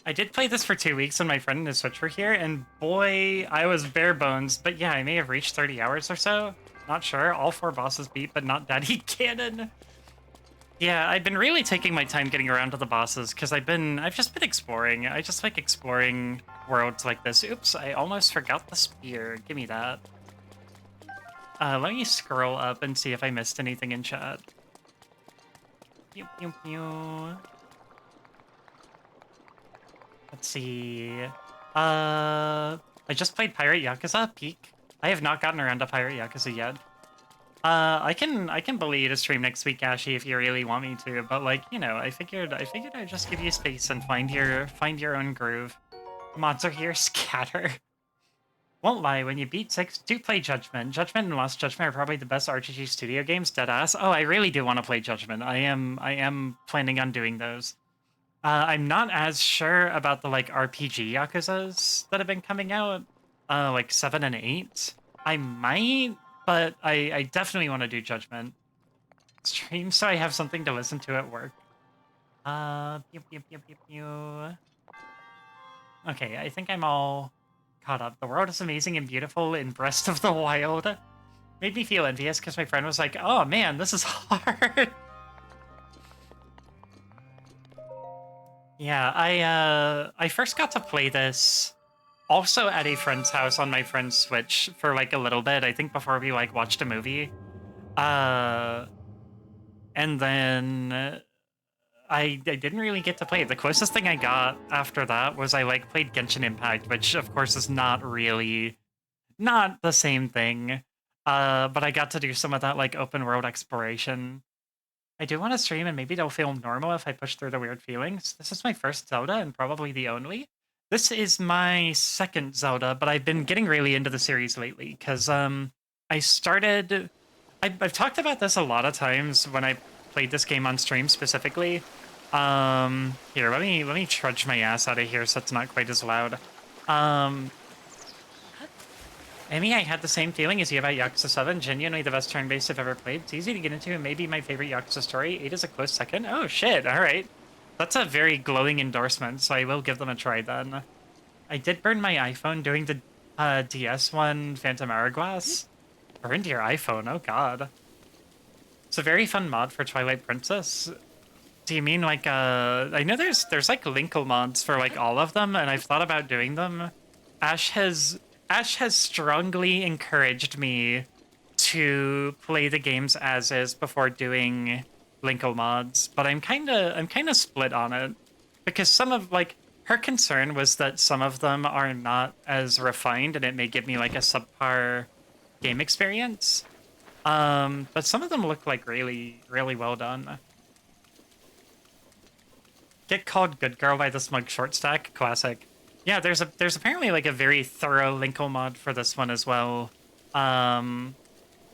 I did play this for 2 weeks when my friend and his Switch were here, and boy, I was bare bones. But yeah, I may have reached 30 hours or so. Not sure. All 4 bosses beat, but not Daddy Cannon. Yeah, I've been really taking my time getting around to the bosses because I've just been exploring. I just like exploring worlds like this. Oops, I almost forgot the spear. Give me that. Let me scroll up and see if I missed anything in chat. Pew, pew, pew. Let's see. I just played Pirate Yakuza Peak. I have not gotten around to Pirate Yakuza yet. I can bully you to stream next week, Ashy, if you really want me to. But like, you know, I figured I'd just give you space and find your own groove. Mods are here, scatter. Won't lie, when you beat 6, do play Judgment. Judgment and Lost Judgment are probably the best RPG Studio games, deadass. Oh, I really do want to play Judgment. I am planning on doing those. I'm not as sure about the like RPG Yakuzas that have been coming out, like 7 and 8. I might, but I definitely want to do Judgment. Stream so I have something to listen to at work. Pew, pew, pew, pew, pew. Okay, I think I'm all caught up. The world is amazing and beautiful in Breath of the Wild. Made me feel envious because my friend was like, oh man, this is hard. Yeah, I first got to play this also at a friend's house on my friend's Switch for like a little bit, I think before we like watched a movie. And then I didn't really get to play it. The closest thing I got after that was I like played Genshin Impact, which of course is not the same thing. But I got to do some of that like open world exploration. I do want to stream, and maybe it'll feel normal if I push through the weird feelings. This is my first Zelda, and probably the only. This is my second Zelda, but I've been getting really into the series lately, because I started... I've talked about this a lot of times when I played this game on stream specifically. Here, let me trudge my ass out of here so it's not quite as loud. Amy, I had the same feeling as you about Yakuza 7. Genuinely the best turn-based I've ever played. It's easy to get into and maybe my favorite Yakuza story. 8 is a close second. Oh, shit. All right. That's a very glowing endorsement, so I will give them a try then. I did burn my iPhone doing the DS one, Phantom Hourglass. Burned your iPhone? Oh, God. It's a very fun mod for Twilight Princess. Do you mean like, I know there's like Linkle mods for like all of them, and I've thought about doing them. Ash has strongly encouraged me to play the games as is before doing Linkle mods, but I'm kind of split on it because some of like her concern was that some of them are not as refined and it may give me like a subpar game experience. But some of them look like really, really well done. Get called good girl by the smug short stack, classic. Yeah, there's apparently like a very thorough Linkle mod for this one as well. And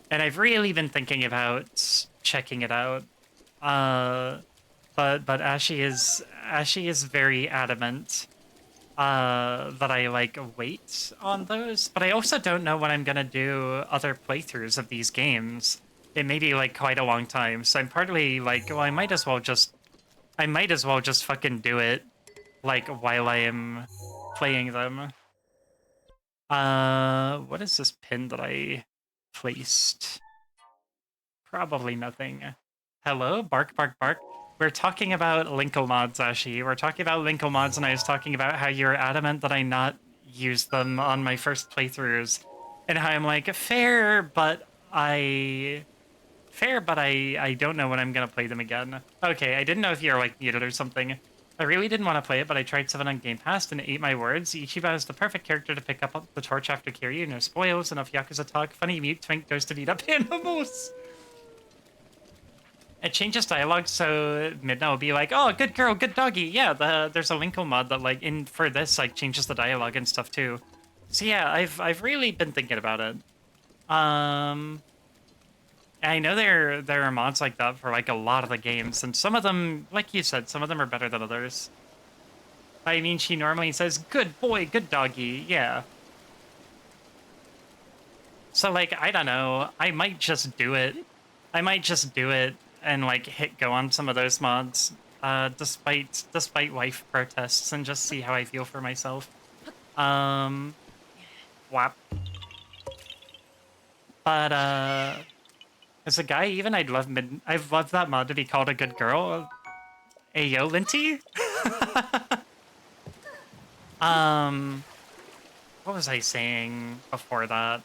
I've really been thinking about checking it out. But Ashy is very adamant that I like wait on those. But I also don't know when I'm gonna do other playthroughs of these games. It may be like quite a long time. So I'm partly like, well, I might as well just fucking do it like while I am playing them. What is this pin that I placed? Probably nothing. Hello? Bark, bark, bark. We're talking about Linkle mods, Ashi. We're talking about Linkle mods, and I was talking about how you're adamant that I not use them on my first playthroughs. And how I'm like, fair, but I don't know when I'm gonna play them again. Okay, I didn't know if you were like muted or something. I really didn't want to play it, but I tried 7 on Game Pass and ate my words. Ichiba is the perfect character to pick up the torch after Kiryu. No spoils, enough Yakuza talk. Funny mute twink goes to beat up animals. It changes dialogue, so Midna will be like, oh, good girl, good doggy. Yeah, there's a Linkle mod that, like, for this, like, changes the dialogue and stuff, too. So yeah, I've really been thinking about it. Um, I know there are mods like that for like a lot of the games, and some of them, like you said, some of them are better than others. I mean, she normally says, "Good boy, good doggy." Yeah. So like, I don't know. I might just do it. I might just do it and like hit go on some of those mods, despite wife protests, and just see how I feel for myself. Um, whap. But as a guy, even I'd love that mod to be called a good girl. Ayo, Linty. um, what was I saying before that?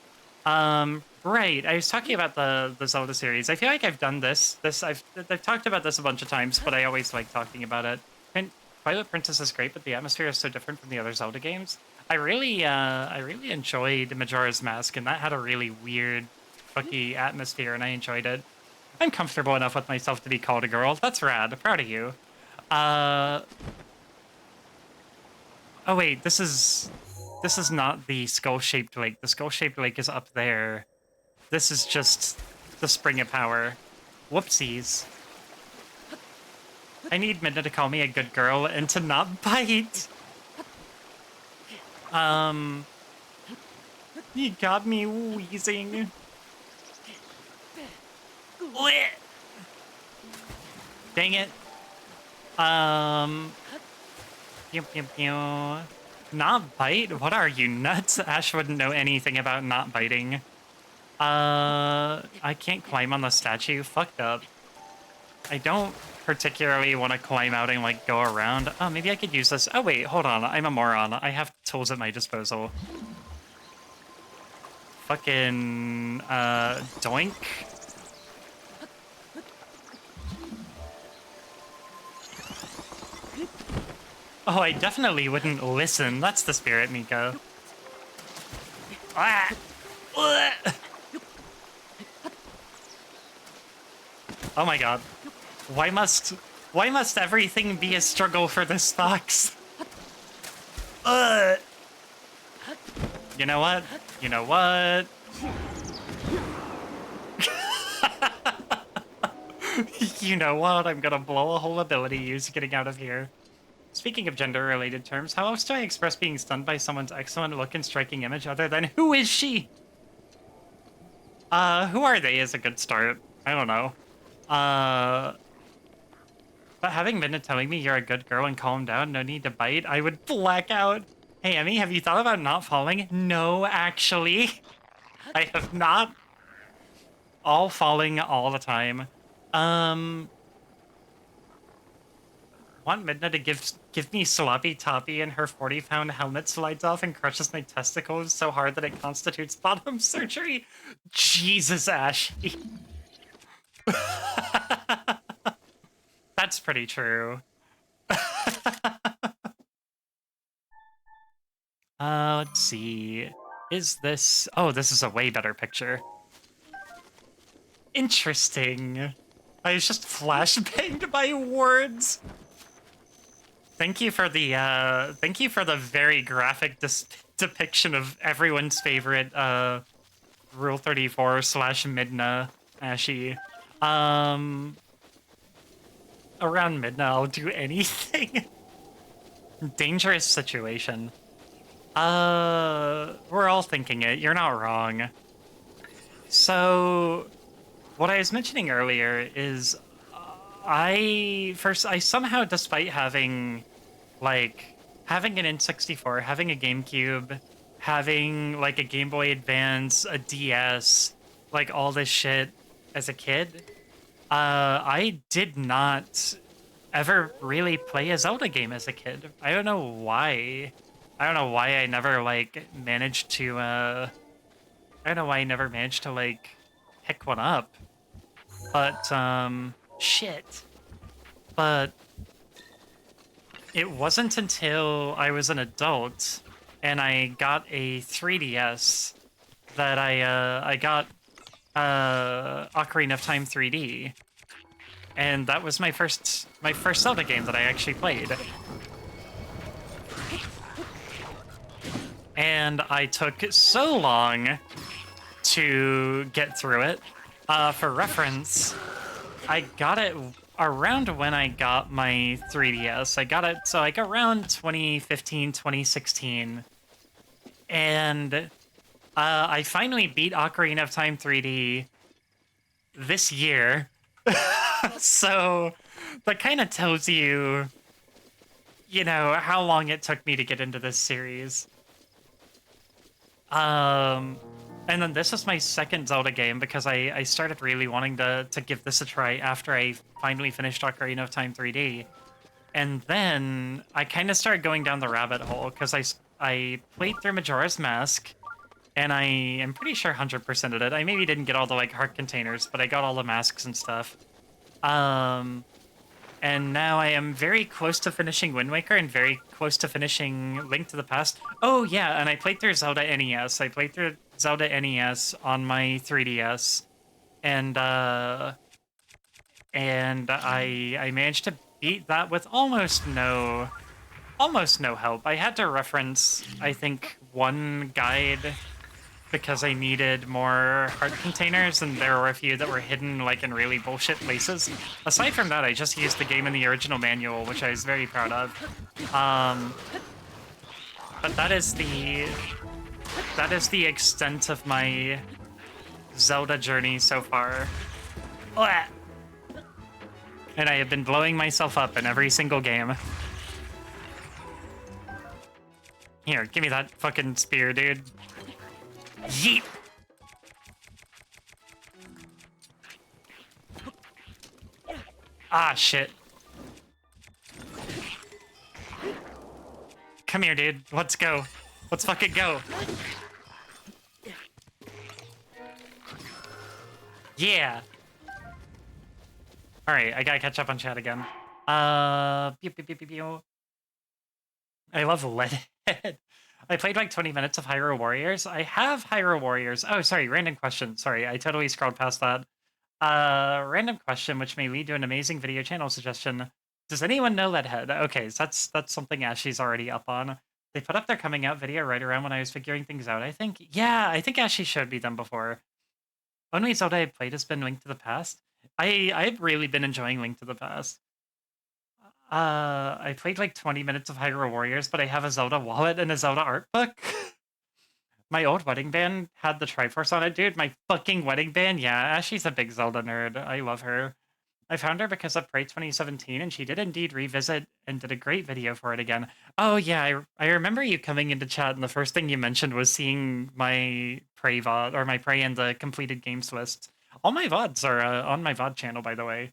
Right. I was talking about the Zelda series. I feel like I've done this. I've talked about this a bunch of times, but I always like talking about it. And Twilight Princess is great, but the atmosphere is so different from the other Zelda games. I really enjoyed Majora's Mask, and that had a really weird, fucky atmosphere, and I enjoyed it. I'm comfortable enough with myself to be called a girl. That's rad. Proud of you. Uh, oh wait, this is not the skull-shaped lake. The skull-shaped lake is up there. This is just the spring of power. Whoopsies. I need Midna to call me a good girl and to not bite. You got me wheezing. Blech. Dang it. Pew, pew, pew. Not bite? What are you, nuts? Ash wouldn't know anything about not biting. I can't climb on the statue. Fucked up. I don't particularly want to climb out and, like, go around. Oh, maybe I could use this. Oh, wait, hold on. I'm a moron. I have tools at my disposal. Fucking, doink. Oh, I definitely wouldn't listen. That's the spirit, Miko. Ah! Oh my god. Why must everything be a struggle for this fox? You know what? You know what? You know what? I'm gonna blow a whole ability use getting out of here. Speaking of gender-related terms, how else do I express being stunned by someone's excellent look and striking image other than who is she? Who are they is a good start. I don't know. But having Midna telling me you're a good girl and calm down, no need to bite, I would black out. Hey, Emmy, have you thought about not falling? No, actually. I have not. All falling all the time. Want Midna to give me sloppy toppy and her 40-pound helmet slides off and crushes my testicles so hard that it constitutes bottom surgery? Jesus, Ashy. That's pretty true. Let's see. Is this... Oh, this is a way better picture. Interesting. I was just flashbanged by words. Thank you for the very graphic depiction of everyone's favorite Rule 34 / Midna Ashy. Around Midna, I'll do anything. Dangerous situation. We're all thinking it. You're not wrong. So, what I was mentioning earlier is I somehow, despite having, like, having an N64, having a GameCube, having, like, a Game Boy Advance, a DS, like, all this shit as a kid, I did not ever really play a Zelda game as a kid. I don't know why. I don't know why I never, like, managed to, I don't know why I never managed to, like, pick one up. But, shit. But it wasn't until I was an adult and I got a 3DS that I got Ocarina of Time 3D. And that was my first Zelda game that I actually played. and I took so long to get through it. For reference, I got it around when I got my 3DS. I got it, so like around 2015, 2016. And I finally beat Ocarina of Time 3D this year. So that kind of tells you, you know, how long it took me to get into this series. And then this is my second Zelda game because I started really wanting to give this a try after I finally finished Ocarina of Time 3D. And then I kind of started going down the rabbit hole because I played through Majora's Mask, and I am pretty sure 100%ed it. I maybe didn't get all the like heart containers, but I got all the masks and stuff. And now I am very close to finishing Wind Waker and very close to finishing Link to the Past. Oh yeah, and I played through Zelda NES. I played through Zelda NES on my 3DS, and I managed to beat that with almost no help. I had to reference, I think, one guide because I needed more heart containers, and there were a few that were hidden like in really bullshit places. Aside from that, I just used the game in the original manual, which I was very proud of. But that is the extent of my Zelda journey so far. Blah. And I have been blowing myself up in every single game. Here, give me that fucking spear, dude. Yeet! Ah, shit. Come here, dude. Let's go. Let's fucking go. Yeah. Alright, I gotta catch up on chat again. Pew, pew, pew, pew, pew. I love Leadhead. I played like 20 minutes of Hyrule Warriors. I have Hyrule Warriors. Oh, sorry, random question. Sorry, I totally scrolled past that. Random question, which may lead to an amazing video channel suggestion. Does anyone know Leadhead? Okay, so that's something Ashley's already up on. They put up their coming out video right around when I was figuring things out, I think. Yeah, I think Ashley showed me them before. Only Zelda I've played has been Link to the Past. I've really been enjoying Link to the Past. I played like 20 minutes of Hyrule Warriors, but I have a Zelda wallet and a Zelda art book. My old wedding band had the Triforce on it, dude. My fucking wedding band? Yeah, Ashley's a big Zelda nerd. I love her. I found her because of Prey 2017, and she did indeed revisit and did a great video for it again. Oh yeah, I remember you coming into chat, and the first thing you mentioned was seeing my Prey VOD, or my Prey and the completed games list. All my VODs are on my VOD channel, by the way.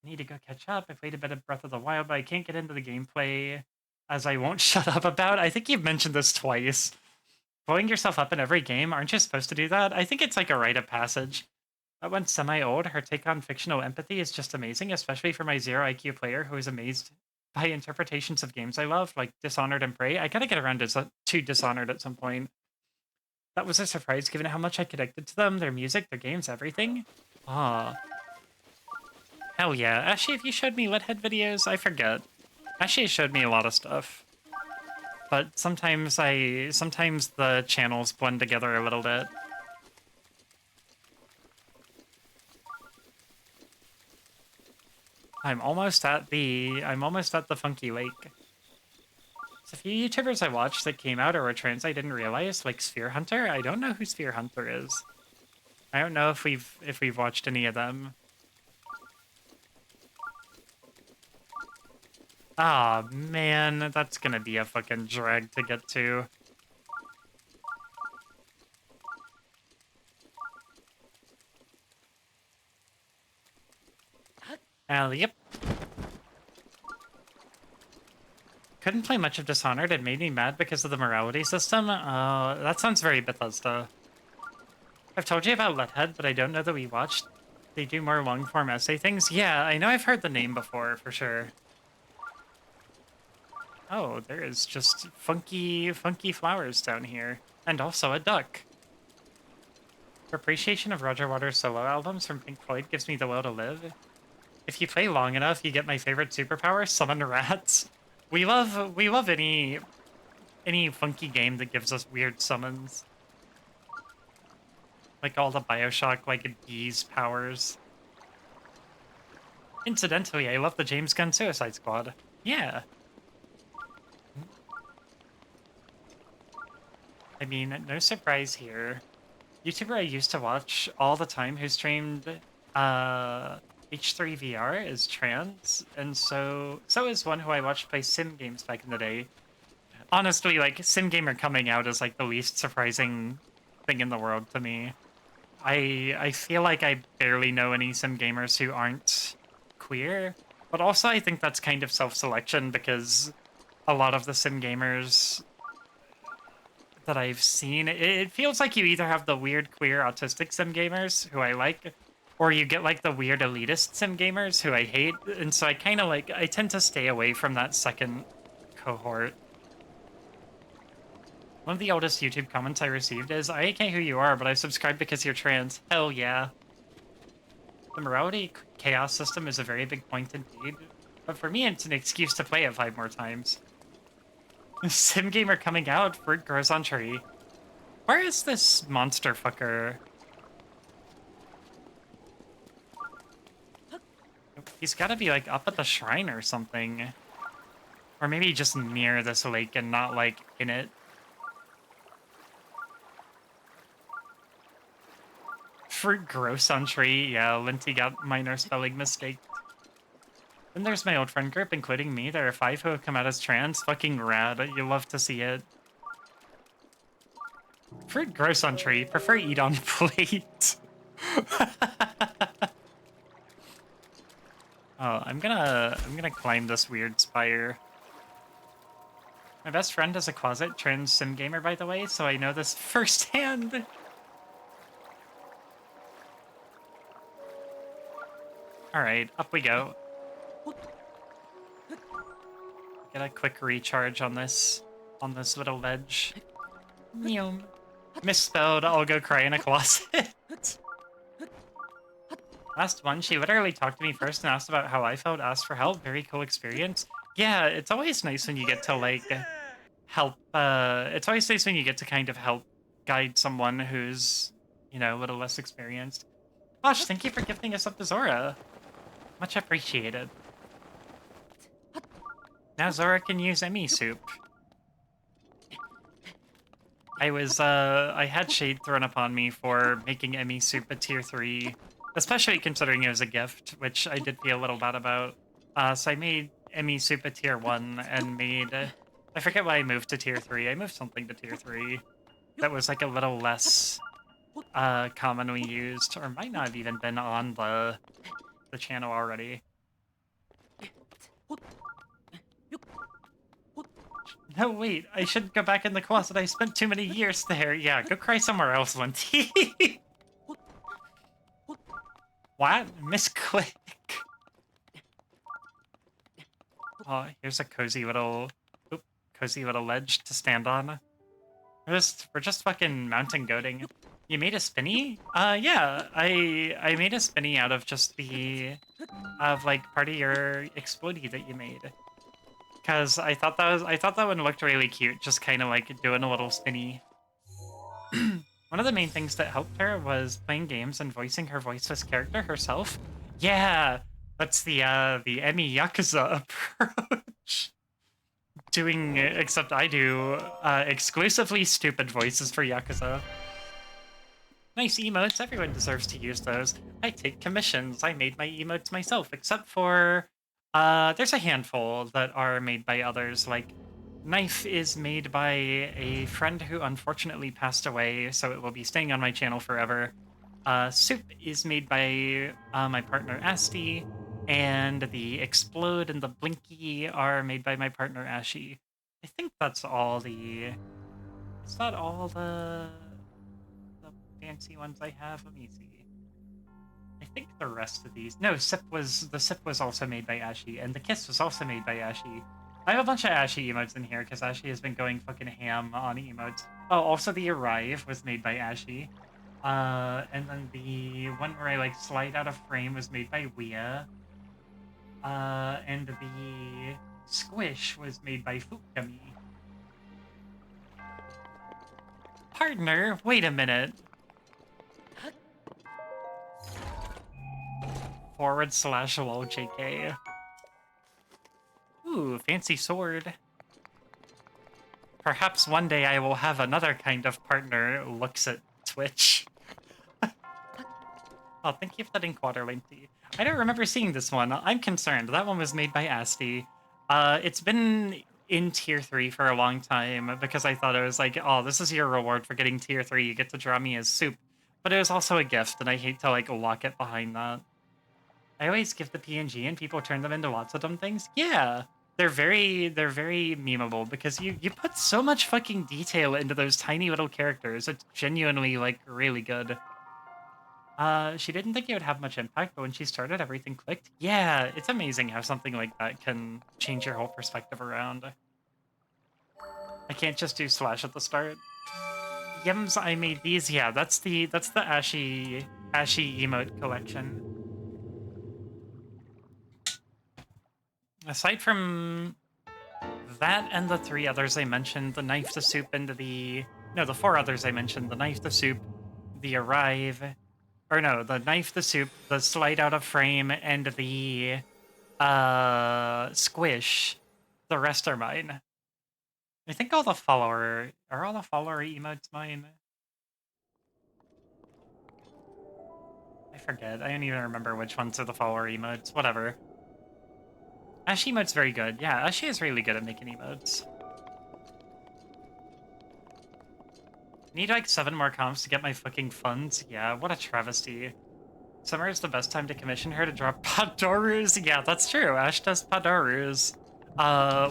Need to go catch up. I played a bit of Breath of the Wild, but I can't get into the gameplay as I won't shut up about. I think you've mentioned this twice. Blowing yourself up in every game, aren't you supposed to do that? I think it's like a rite of passage. That one's semi-old. Her take on fictional empathy is just amazing, especially for my zero IQ player who is amazed by interpretations of games I love, like Dishonored and Prey. I gotta get around to Dishonored at some point. That was a surprise given how much I connected to them, their music, their games, everything. Ah. Hell yeah. Actually, if you showed me Leadhead videos, I forget. Actually, showed me a lot of stuff. But sometimes the channels blend together a little bit. I'm almost at the Funky Lake. There's a few YouTubers I watched that came out or were trans I didn't realize, like Sphere Hunter. I don't know who Sphere Hunter is. I don't know if we've watched any of them. Ah, oh, man, that's gonna be a fucking drag to get to. Yep. Couldn't play much of Dishonored. It made me mad because of the morality system. That sounds very Bethesda. I've told you about Leadhead, but I don't know that we watched. They do more long-form essay things. Yeah, I know I've heard the name before, for sure. Oh, there is just funky flowers down here. And also a duck. Appreciation of Roger Waters' solo albums from Pink Floyd gives me the will to live. If you play long enough, you get my favorite superpower, summon rats. We love any any funky game that gives us weird summons. Like all the Bioshock, like, bees powers. Incidentally, I love the James Gunn Suicide Squad. Yeah. I mean, no surprise here. YouTuber I used to watch all the time who streamed H3VR is trans, and so is one who I watched play sim games back in the day. Honestly, like, sim gamer coming out is like the least surprising thing in the world to me. I feel like I barely know any sim gamers who aren't queer, but also I think that's kind of self-selection because a lot of the sim gamers that I've seen, it feels like you either have the weird queer autistic sim gamers who I like, or you get like the weird elitist sim gamers who I hate, and so I kind of like, I tend to stay away from that second cohort. One of the oldest YouTube comments I received is, I hate who you are, but I subscribe because you're trans. Hell yeah. The morality chaos system is a very big point indeed, but for me it's an excuse to play it 5 more times. Sim gamer coming out, fruit grows on tree. Where is this monster fucker? He's gotta be like up at the shrine or something. Or maybe just near this lake and not like in it. Fruit grows on tree. Yeah, Linty got minor spelling mistake. Then there's my old friend group, including me. There are 5 who have come out as trans. Fucking rad. You love to see it. Fruit grows on tree. Prefer eat on plate. Oh, I'm gonna climb this weird spire. My best friend is a closet trans sim gamer, by the way, so I know this firsthand. All right, up we go. Get a quick recharge on this little ledge. Meow. Misspelled. I'll go cry in a closet. Last one, she literally talked to me first and asked about how I felt, asked for help. Very cool experience. Yeah, it's always nice when you get to, like, help. It's always nice when you get to kind of help guide someone who's, you know, a little less experienced. Gosh, thank you for gifting us up to Zora. Much appreciated. Now Zora can use Emmy soup. I had shade thrown upon me for making Emmy soup a tier 3, especially considering it was a gift, which I did feel a little bad about. So I made Emmy soup a tier 1 and made, I forget why I moved to tier 3. I moved something to tier 3 that was like a little less commonly used, or might not have even been on the channel already. No, wait, I should go back in the closet. I spent too many years there. Yeah, go cry somewhere else, Linty. What? Misclick. Oh, here's a cozy little ledge to stand on. We're just fucking mountain goating. You made a spinny? Yeah, I made a spinny out of just like part of your explodey that you made. Cause I thought that one looked really cute, just kind of like doing a little spinny. One of the main things that helped her was playing games and voicing her voiceless character herself. Yeah, that's the Emmy Yakuza approach. Except I do exclusively stupid voices for Yakuza. Nice emotes, everyone deserves to use those. I take commissions, I made my emotes myself, except for, there's a handful that are made by others, like, Knife is made by a friend who unfortunately passed away, so it will be staying on my channel forever. Soup is made by my partner Asti, and the Explode and the Blinky are made by my partner Ashi. I think that's all the... Is that all the fancy ones I have? Let me see. I think the rest of these... No, the Sip was also made by Ashi, and the Kiss was also made by Ashi. I have a bunch of Ashi emotes in here, because Ashi has been going fucking ham on emotes. Oh, also the Arrive was made by Ashi. And then the one where I, like, slide out of frame was made by Wea. And the Squish was made by Fukami. Partner? Wait a minute. /lol JK. Ooh, fancy sword. Perhaps one day I will have another kind of partner looks at Twitch. Oh, thank you for that ink water, Linty. I don't remember seeing this one. I'm concerned. That one was made by Asti. It's been in tier 3 for a long time because I thought it was like, oh, this is your reward for getting tier 3. You get to draw me as soup. But it was also a gift, and I hate to like lock it behind that. I always give the PNG and people turn them into lots of dumb things. Yeah. They're very memeable because you put so much fucking detail into those tiny little characters. It's genuinely like really good. She didn't think it would have much impact, but when she started, everything clicked. Yeah, it's amazing how something like that can change your whole perspective around. I can't just do slash at the start. Yems, I made these. Yeah, that's the Ashy emote collection. Aside from that and the 3 others I mentioned, the knife, the soup, and the 4 others I mentioned, the knife, the soup, the arrive, or no, the knife, the soup, the slide out of frame, and the squish. The rest are mine. I think all the follower emotes mine? I forget. I don't even remember which ones are the follower emotes. Whatever. Ash emote's very good. Yeah, Ashi is really good at making emotes. Need like 7 more comps to get my fucking funds. Yeah, what a travesty. Summer is the best time to commission her to draw Padorus. Yeah, that's true. Ash does Padorus,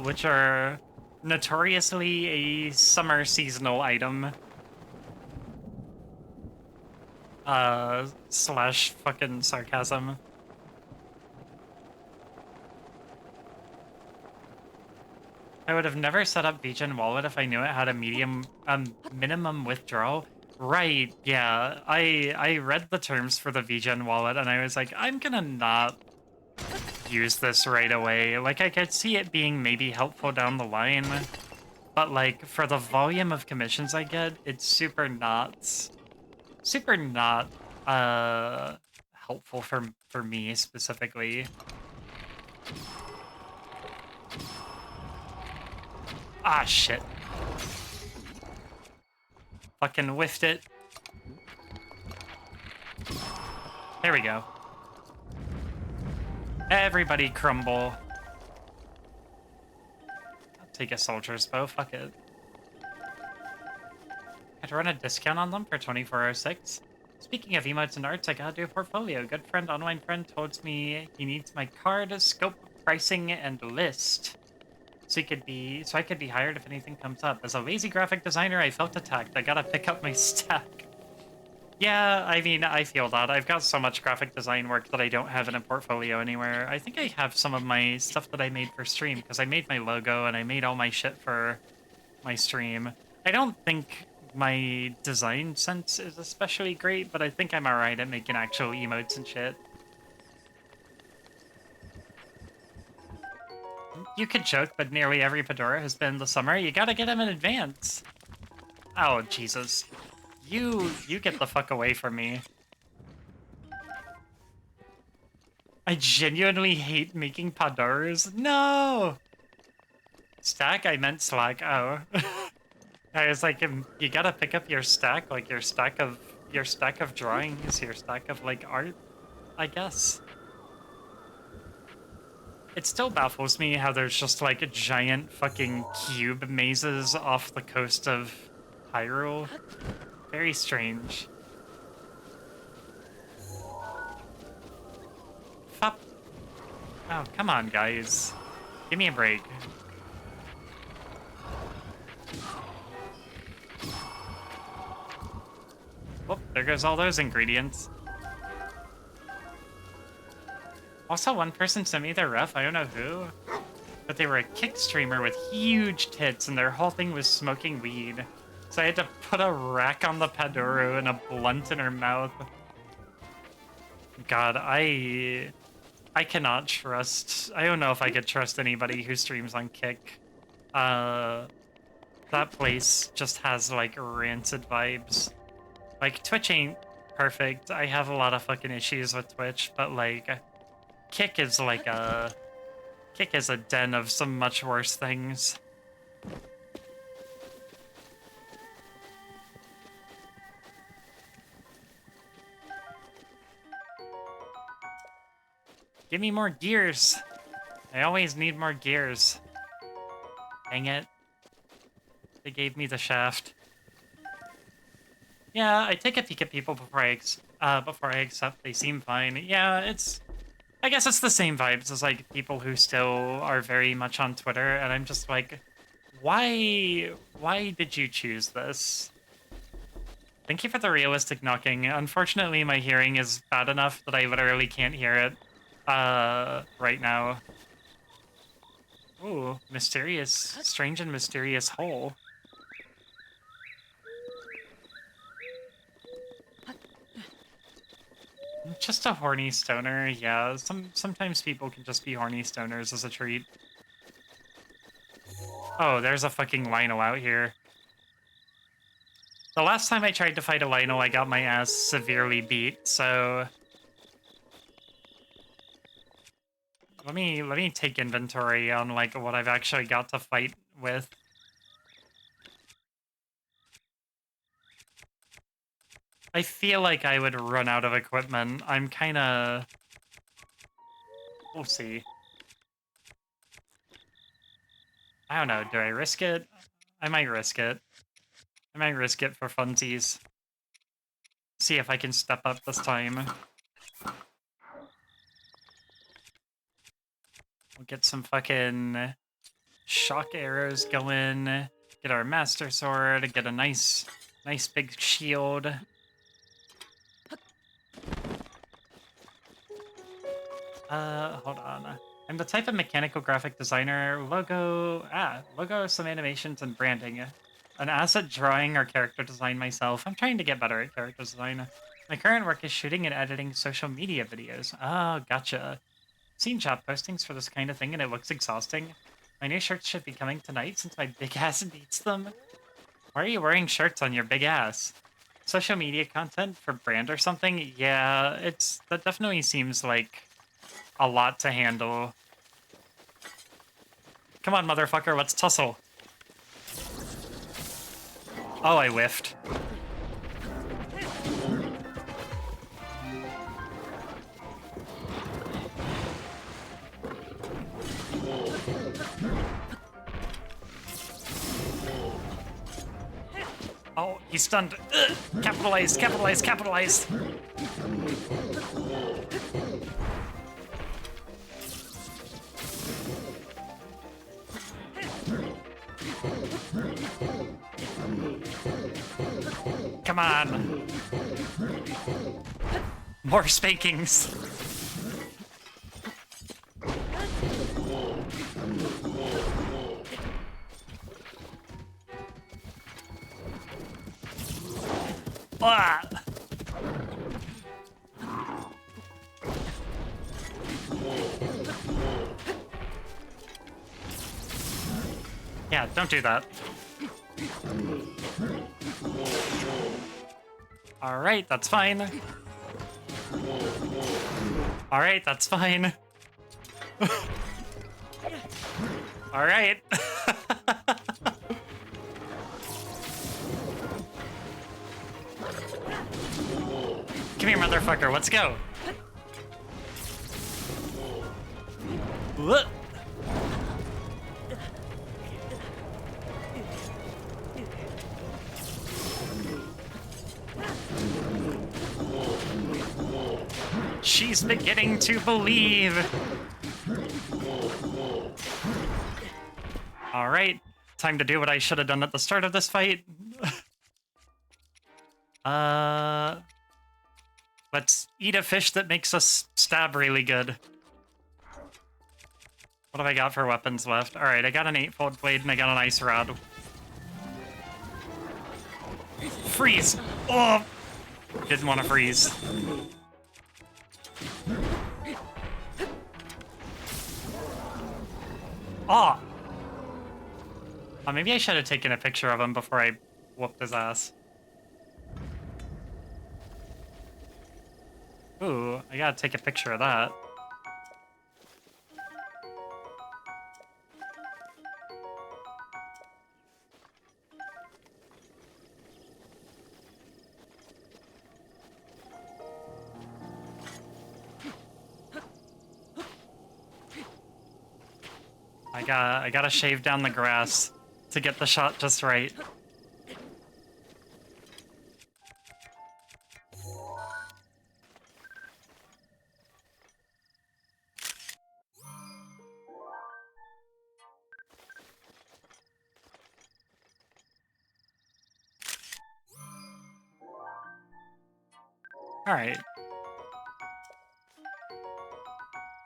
which are notoriously a summer seasonal item. Slash fucking sarcasm. I would have never set up VGen Wallet if I knew it had a minimum withdrawal. Right, yeah. I read the terms for the VGen Wallet and I was like, I'm gonna not use this right away. Like, I could see it being maybe helpful down the line, but like, for the volume of commissions I get, it's super not helpful for me specifically. Ah, shit. Fucking whiffed it. There we go. Everybody crumble. I'll take a soldier's bow, fuck it. I'd run a discount on them for 2406. Speaking of emotes and arts, I gotta do a portfolio. Good friend, online friend, told me he needs my card, scope, pricing, and list. So I could be hired if anything comes up. As a lazy graphic designer, I felt attacked. I gotta pick up my stack. Yeah, I mean, I feel that. I've got so much graphic design work that I don't have in a portfolio anywhere. I think I have some of my stuff that I made for stream, because I made my logo and I made all my shit for my stream. I don't think my design sense is especially great, but I think I'm alright at making actual emotes and shit. You could joke, but nearly every Fedora has been the summer. You gotta get them in advance. Oh, Jesus. You get the fuck away from me. I genuinely hate making Padorus. No! Stack? I meant Slack. Oh. I was like, you gotta pick up your stack, like your stack of drawings, your stack of like art, I guess. It still baffles me how there's just like giant fucking cube mazes off the coast of Hyrule. Very strange. Fuck. Oh, come on, guys. Give me a break. Oh, there goes all those ingredients. Also, one person sent me their ref, I don't know who, but they were a kick streamer with huge tits and their whole thing was smoking weed. So I had to put a rack on the Padoru and a blunt in her mouth. God, I cannot trust... I don't know if I could trust anybody who streams on Kick. that place just has, like, rancid vibes. Like, Twitch ain't perfect. I have a lot of fucking issues with Twitch, but, like, Kick is like a... Kick is a den of some much worse things. Give me more gears. I always need more gears. Dang it. They gave me the shaft. Yeah, I take a peek at people before I accept they seem fine. Yeah, it's... I guess it's the same vibes as, like, people who still are very much on Twitter, and I'm just like, why did you choose this? Thank you for the realistic knocking. Unfortunately, my hearing is bad enough that I literally can't hear it, right now. Ooh, mysterious, strange and mysterious hole. Just a horny stoner, yeah. Sometimes people can just be horny stoners as a treat. Oh, there's a fucking Lino out here. The last time I tried to fight a Lino, I got my ass severely beat, so... Let me take inventory on, like, what I've actually got to fight with. I feel like I would run out of equipment. I'm kinda... We'll see. I don't know, do I risk it? I might risk it. I might risk it for funsies. See if I can step up this time. We'll get some fucking shock arrows going. Get our master sword. Get a nice big shield. Hold on. I'm the type of mechanical graphic designer. Logo, some animations and branding. An asset drawing or character design myself. I'm trying to get better at character design. My current work is shooting and editing social media videos. Oh, gotcha. Seen job postings for this kind of thing and it looks exhausting. My new shirts should be coming tonight since my big ass needs them. Why are you wearing shirts on your big ass? Social media content for brand or something? Yeah, that definitely seems like a lot to handle. Come on, motherfucker, let's tussle. Oh, I whiffed. Oh, he's stunned. Ugh. Capitalize, capitalize, capitalize. Come on. More spankings. Ah! Yeah, don't do that. Alright, that's fine. Alright, that's fine. Alright. Come here, motherfucker, let's go. What? She's beginning to believe. All right, time to do what I should have done at the start of this fight. Let's eat a fish that makes us stab really good. What have I got for weapons left? All right, I got an 8-fold blade and I got an ice rod. Freeze! Oh! Didn't want to freeze. Ah! Maybe I should have taken a picture of him before I whooped his ass. Ooh, I gotta take a picture of that. I gotta shave down the grass to get the shot just right. All right.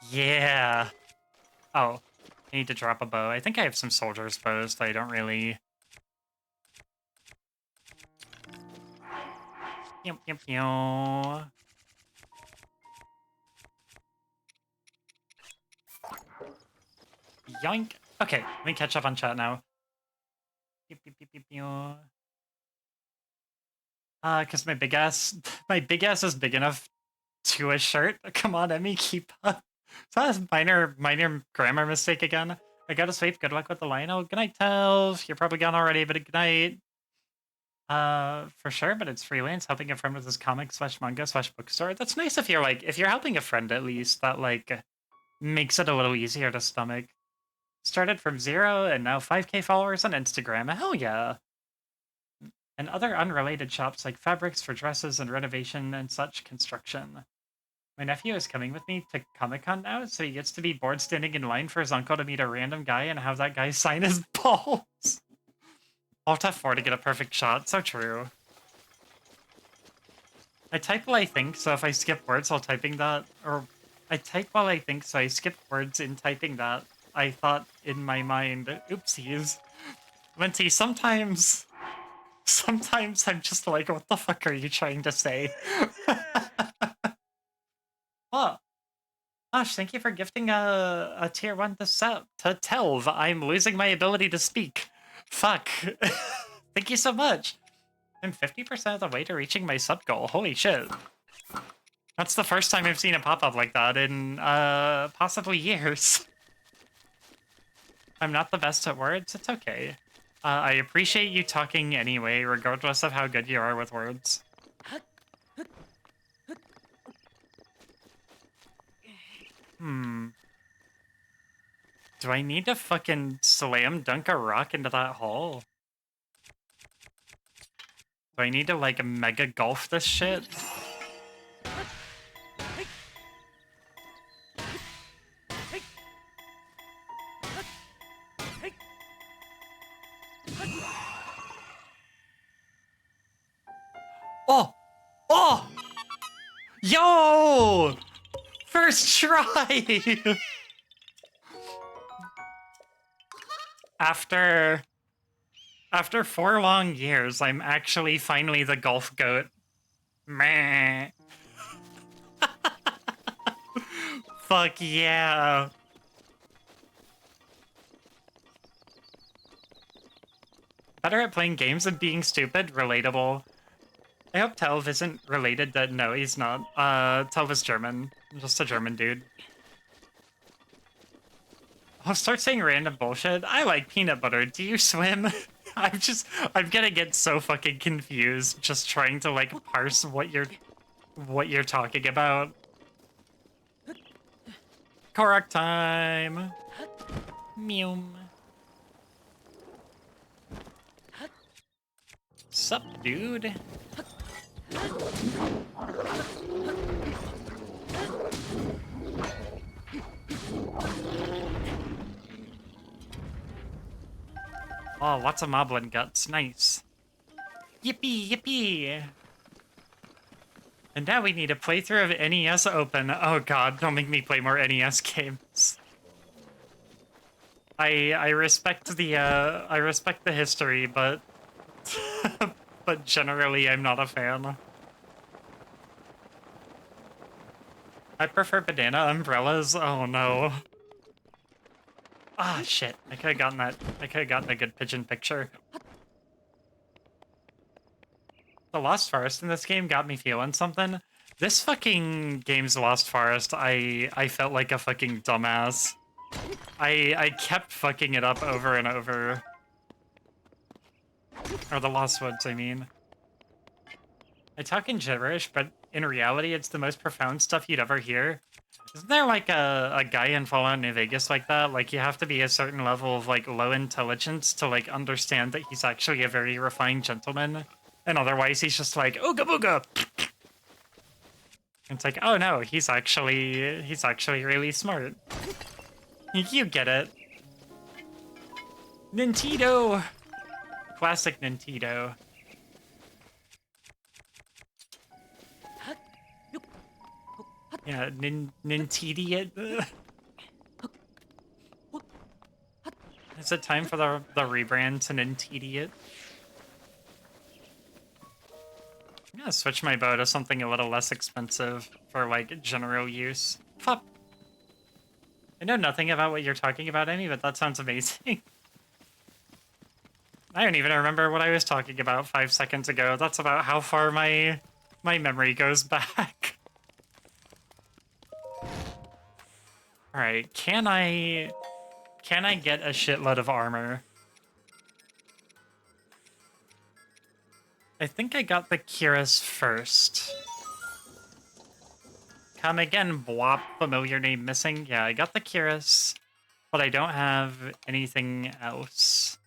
Yeah. Oh, I need to drop a bow. I think I have some soldiers' bows, but I don't really... Pew, pew, pew. Yoink. Okay, let me catch up on chat now. Pew, pew, pew, pew, pew. Because my big ass is big enough to a shirt. Come on, Emmy, keep up. So that's minor grammar mistake again. I gotta sweep. Good luck with the line. Oh, good night, Tells. You're probably gone already, but good night. For sure, but it's freelance, helping a friend with his comic / manga / bookstore. That's nice if you're helping a friend at least. That like makes it a little easier to stomach. Started from 0 and now 5K followers on Instagram. Hell yeah. And other unrelated shops like fabrics for dresses and renovation and such construction. My nephew is coming with me to Comic-Con now, so he gets to be bored standing in line for his uncle to meet a random guy and have that guy sign his balls. I'll have to have 4 to get a perfect shot. So true. I type while I think, so if I skip words while typing that, or I type while I think, so I skip words in typing that. I thought in my mind, oopsies. Venti, sometimes I'm just like, what the fuck are you trying to say? Oh, gosh, thank you for gifting a tier 1 to Telv. I'm losing my ability to speak. Fuck. Thank you so much. I'm 50% of the way to reaching my sub goal. Holy shit. That's the first time I've seen a pop-up like that in, possibly years. I'm not the best at words. It's okay. I appreciate you talking anyway, regardless of how good you are with words. Do I need to fucking slam dunk a rock into that hole? Do I need to, like, mega golf this shit? Oh! Oh! Yo! First try! After 4 long years, I'm actually finally the golf goat. Meh. Fuck yeah. Better at playing games than being stupid? Relatable. I hope Telv isn't related to... No, he's not. Telv is German. Just a German dude. I'll start saying random bullshit. I like peanut butter. Do you swim? I'm gonna get so fucking confused just trying to, like, parse what you're talking about. Korok time. Mew. Sup, dude? Oh, lots of moblin guts. Nice. Yippee, yippee! And now we need a playthrough of NES Open. Oh god, don't make me play more NES games. I respect the history, but but generally I'm not a fan. I prefer banana umbrellas. Oh no. Ah, shit. I could have gotten that. I could have gotten a good pigeon picture. The Lost Forest in this game got me feeling something. This fucking game's Lost Forest, I felt like a fucking dumbass. I kept fucking it up over and over. Or the Lost Woods, I mean. I talk in gibberish, but in reality, it's the most profound stuff you'd ever hear. Isn't there like a guy in Fallout New Vegas like that? Like you have to be a certain level of like low intelligence to like understand that he's actually a very refined gentleman. And otherwise he's just like, ooga booga. It's like, oh no, he's actually really smart. You get it. Nintendo! Classic Nintendo. Yeah, Nintendo. Is it time for the rebrand to Nintendo? I'm gonna switch my bow to something a little less expensive for, like, general use. Fuck. I know nothing about what you're talking about, Amy, but that sounds amazing. I don't even remember what I was talking about 5 seconds ago. That's about how far my memory goes back. Alright, can I get a shitload of armor? I think I got the cuirass first. Come again, Bwop, familiar name missing. Yeah, I got the cuirass, but I don't have anything else.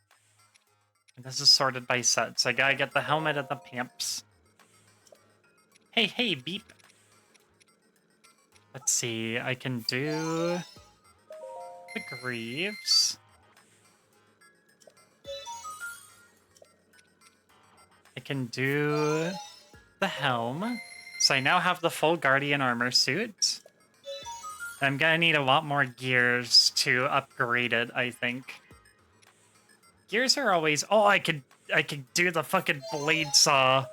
And this is sorted by sets. I gotta get the helmet and the pamps. Hey, hey, beep. Let's see, I can do the greaves. I can do the helm. So I now have the full Guardian armor suit. I'm gonna need a lot more gears to upgrade it, I think. Gears are always... Oh, I could do the fucking blade saw.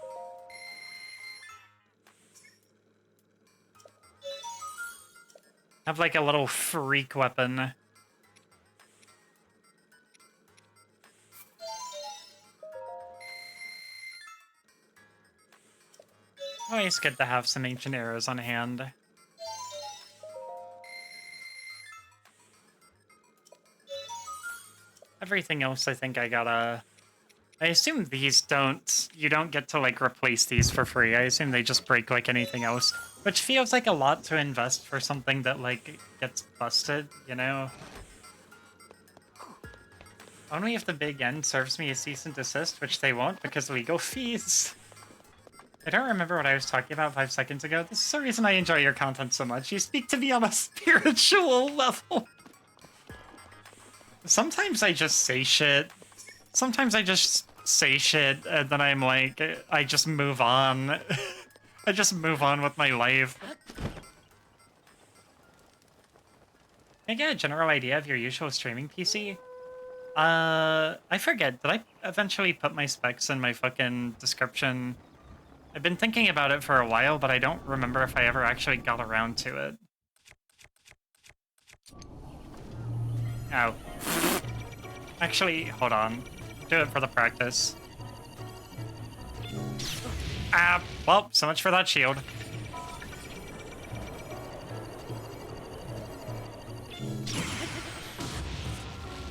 Have like a little freak weapon. Always good to have some ancient arrows on hand. Everything else, I think I gotta... I assume these don't... You don't get to, like, replace these for free. I assume they just break like anything else. Which feels like a lot to invest for something that, like, gets busted, you know? Only if the big N serves me a cease and desist, which they won't because legal fees. I don't remember what I was talking about 5 seconds ago. This is the reason I enjoy your content so much. You speak to me on a spiritual level. Sometimes I just say shit. Sometimes I just say shit, and then I'm like, I just move on. I just move on with my life. Can I get a general idea of your usual streaming PC? I forget. Did I eventually put my specs in my fucking description? I've been thinking about it for a while, but I don't remember if I ever actually got around to it. Oh. Actually, hold on. Do it for the practice. Ah, well, so much for that shield.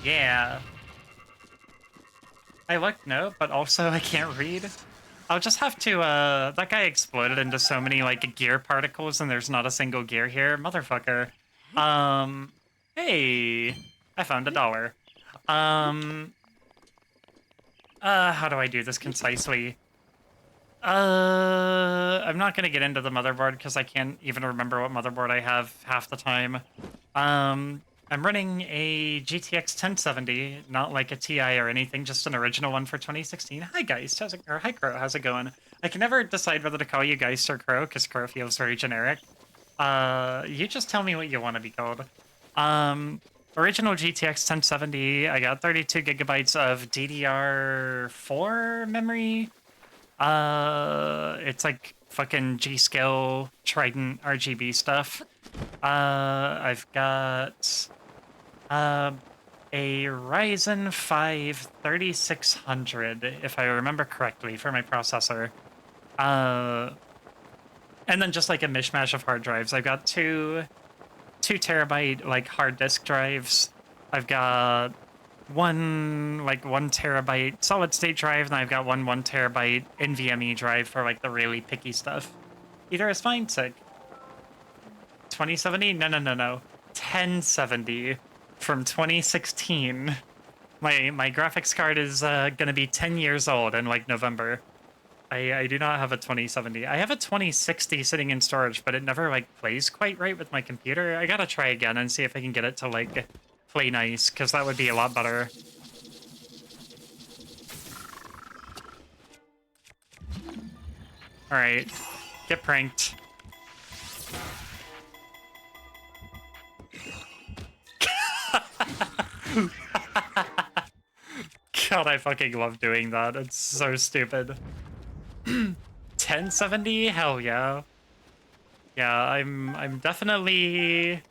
Yeah. I look, no, but also I can't read. I'll just have to, that guy exploded into so many, like, gear particles and there's not a single gear here. Motherfucker. Hey, I found $1. How do I do this concisely? I'm not gonna get into the motherboard because I can't even remember what motherboard I have half the time. I'm running a GTX 1070, not like a TI or anything, just an original one for 2016. Hi, Geist. Hi, Crow. How's it going? I can never decide whether to call you Geist or Crow, because Crow feels very generic. You just tell me what you want to be called. Original GTX 1070, I got 32 gigabytes of DDR4 memory. It's like fucking G-Skill Trident RGB stuff. I've got a Ryzen 5 3600, if I remember correctly, for my processor. And then just like a mishmash of hard drives. I've got two 2 terabyte like hard disk drives. I've got one 1 terabyte solid state drive, and I've got one 1 terabyte NVMe drive for like the really picky stuff. Either is fine, sick. 2070? No. 1070 from 2016. My graphics card is gonna be 10 years old in like November. I do not have a 2070. I have a 2060 sitting in storage, but it never like plays quite right with my computer. I gotta try again and see if I can get it to like play nice, because that would be a lot better. All right, get pranked. God, I fucking love doing that. It's so stupid. 1070? Hell yeah. Yeah, I'm definitely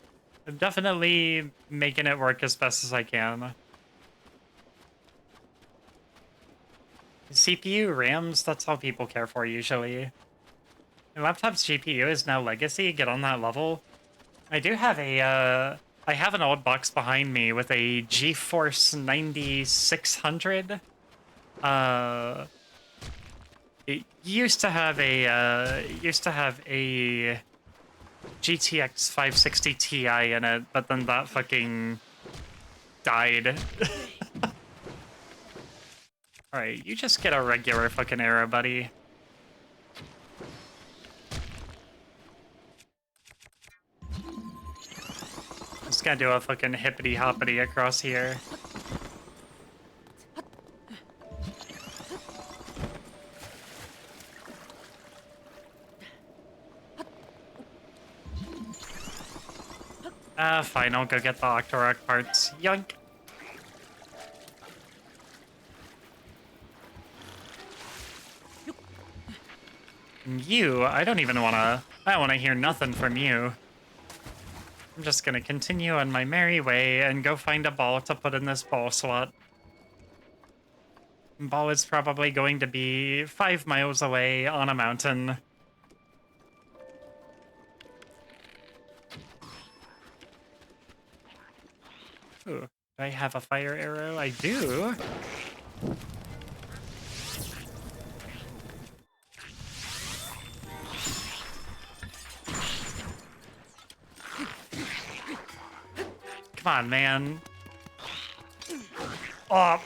making it work as best as I can. CPU, RAMs, that's all people care for usually. My laptop's GPU is now legacy. Get on that level. I do have a I have an old box behind me with a GeForce 9600. It used to have a GTX 560 Ti in it, but then that fucking died. Alright, you just get a regular fucking arrow, buddy. Just gotta do a fucking hippity hoppity across here. Fine, I'll go get the Octorok parts. Yoink! You, I don't wanna hear nothing from you. I'm just gonna continue on my merry way and go find a ball to put in this ball slot. Ball is probably going to be 5 miles away on a mountain. Ooh, do I have a fire arrow? I do. Come on, man. Oh.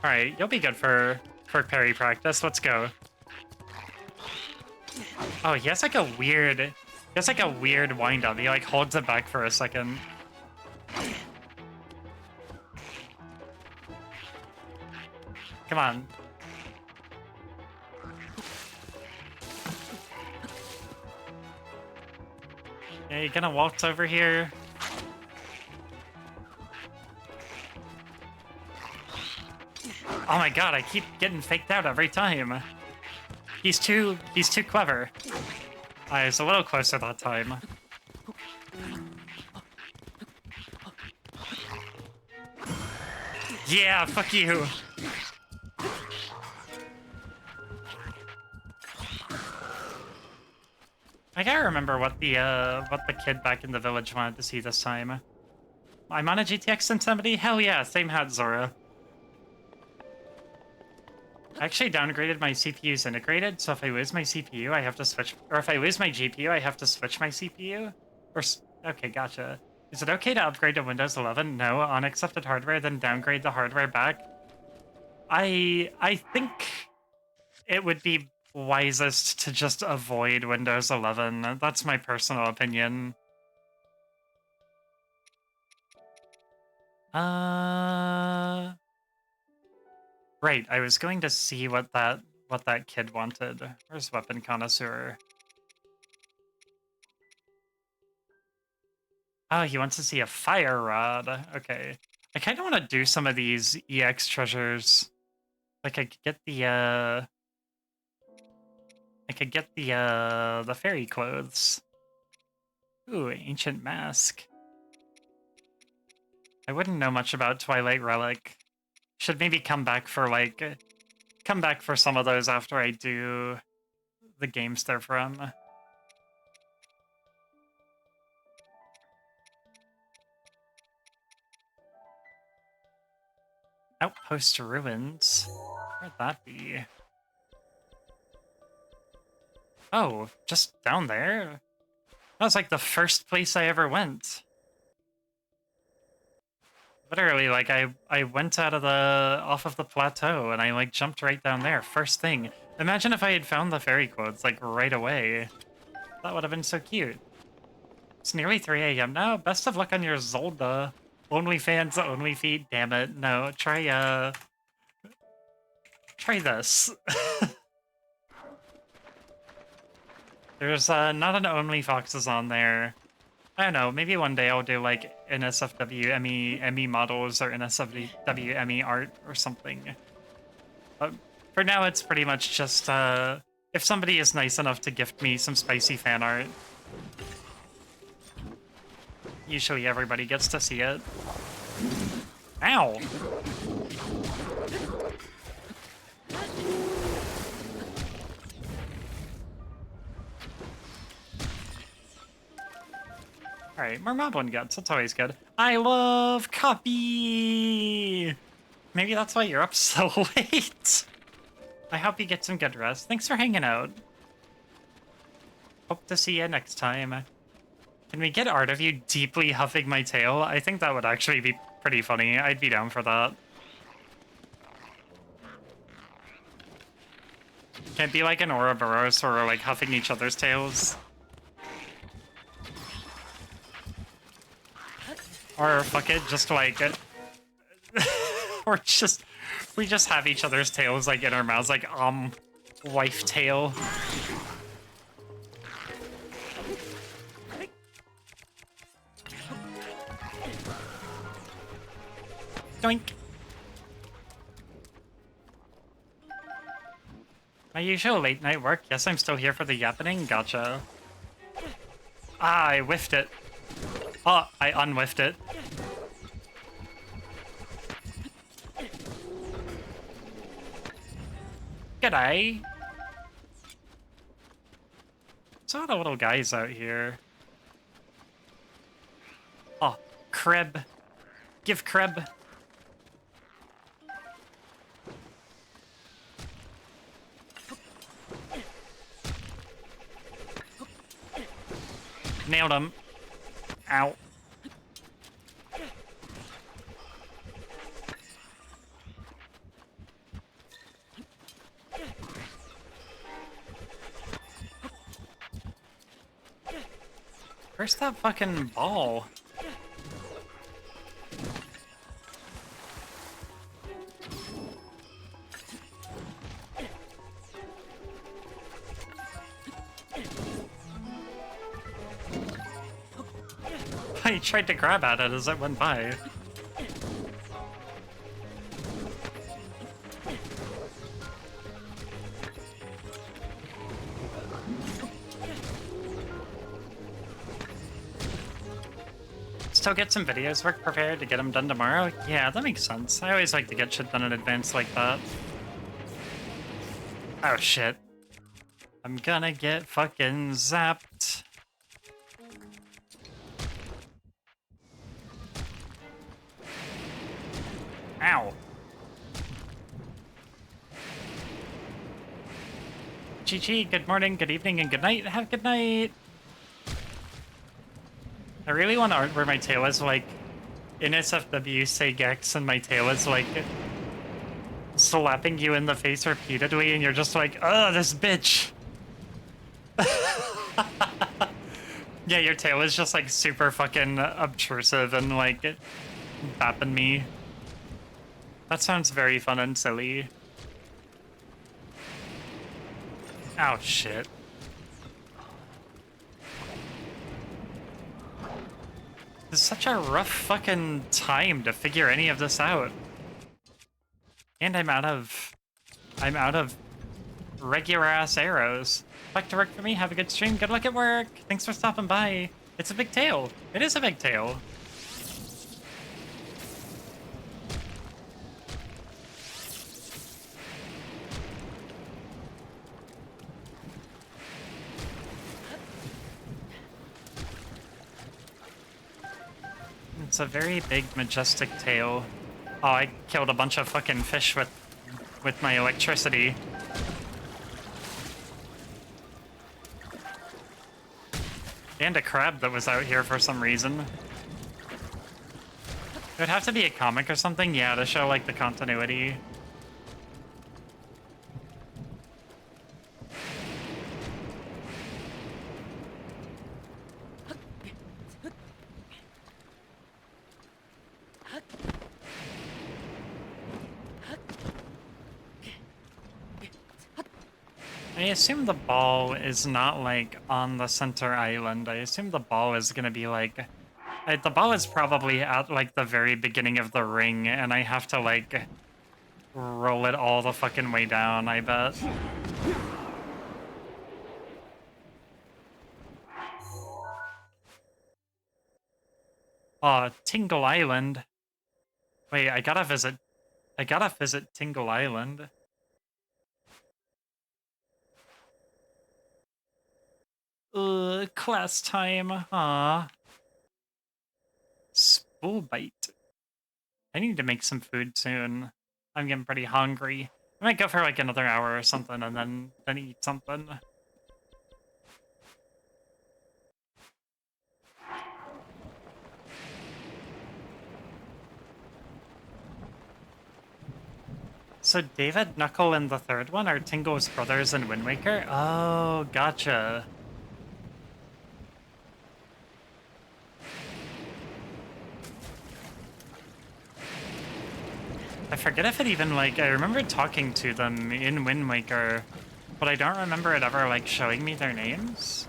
Alright, you'll be good for parry practice. Let's go. Oh, he has like a weird wind up. He like holds it back for a second. Come on. Yeah, you gonna waltz over here? Oh my god, I keep getting faked out every time. He's too clever. I was a little closer that time. Yeah, fuck you. I gotta remember what the kid back in the village wanted to see this time. I'm on a GTX 1070? Hell yeah, same hat, Zora. I actually downgraded my CPU's integrated, so if I lose my CPU, I have to switch... Or if I lose my GPU, I have to switch my CPU? Or... Okay, gotcha. Is it okay to upgrade to Windows 11? No. On accepted hardware, then downgrade the hardware back? I think it would be wisest to just avoid Windows 11. That's my personal opinion. Right, I was going to see what that kid wanted. Where's Weapon Connoisseur? Oh, he wants to see a fire rod. Okay. I kind of want to do some of these EX treasures. Like I could get the fairy clothes. Ooh, ancient mask. I wouldn't know much about Twilight Relic. Should maybe come back for some of those after I do the games they're from. Outpost Ruins. Where'd that be? Oh, just down there? That was like the first place I ever went. Literally, like I went off of the plateau and I like jumped right down there, first thing. Imagine if I had found the fairy quotes like right away. That would have been so cute. It's nearly 3 a.m. now. Best of luck on your Zolda. OnlyFans, OnlyFeed, damn it. No, try this. There's not an OnlyFoxes on there. I don't know, maybe one day I'll do like NSFW ME models or NSFW ME art or something. But for now, it's pretty much just if somebody is nice enough to gift me some spicy fan art. Usually everybody gets to see it. Ow! Alright, more Moblin Guts, that's always good. I love copy! Maybe that's why you're up so late. I hope you get some good rest. Thanks for hanging out. Hope to see you next time. Can we get art of you deeply huffing my tail? I think that would actually be pretty funny. I'd be down for that. Can't be like an Ouroboros or like huffing each other's tails. Or fuck it, just like or we just have each other's tails like in our mouths, like wife tail. Doink. My usual late night work. Yes, I'm still here for the yappening. Gotcha. Ah, I whiffed it. Oh, I unwhiffed it. G'day. There's a lot of little guys out here. Oh, Kreb. Give Kreb. Nailed him. Ow. Where's that fucking ball? I tried to grab at it as it went by. Still get some videos work prepared to get them done tomorrow? Yeah, that makes sense. I always like to get shit done in advance like that. Oh shit. I'm gonna get fucking zapped. Ow. Chi-Chi, good morning, good evening, and good night. Have a good night. I really want art where my tail is like in SFW, say Gex, and my tail is like slapping you in the face repeatedly, and you're just like, oh, this bitch. Yeah, your tail is just like super fucking obtrusive and like bapping me. That sounds very fun and silly. Oh shit. This is such a rough fucking time to figure any of this out. And I'm out of regular ass arrows. Back to work for me, have a good stream, good luck at work. Thanks for stopping by. It's a big tail. It is a big tail. It's a very big, majestic tail. Oh, I killed a bunch of fucking fish with my electricity. And a crab that was out here for some reason. It would have to be a comic or something, yeah, to show, like, the continuity. I assume the ball is not, like, on the center island. I assume the ball is gonna be, like... the ball is probably at, like, the very beginning of the ring, and I have to, like, roll it all the fucking way down, I bet. Oh, Tingle Island. Wait, I gotta visit Tingle Island. Class time. Aw. Spool bite. I need to make some food soon. I'm getting pretty hungry. I might go for like another hour or something and then eat something. So David, Knuckle, and the third one are Tingle's brothers in Wind Waker? Oh, gotcha. I forget if it even, like, I remember talking to them in Wind Waker, but I don't remember it ever, like, showing me their names.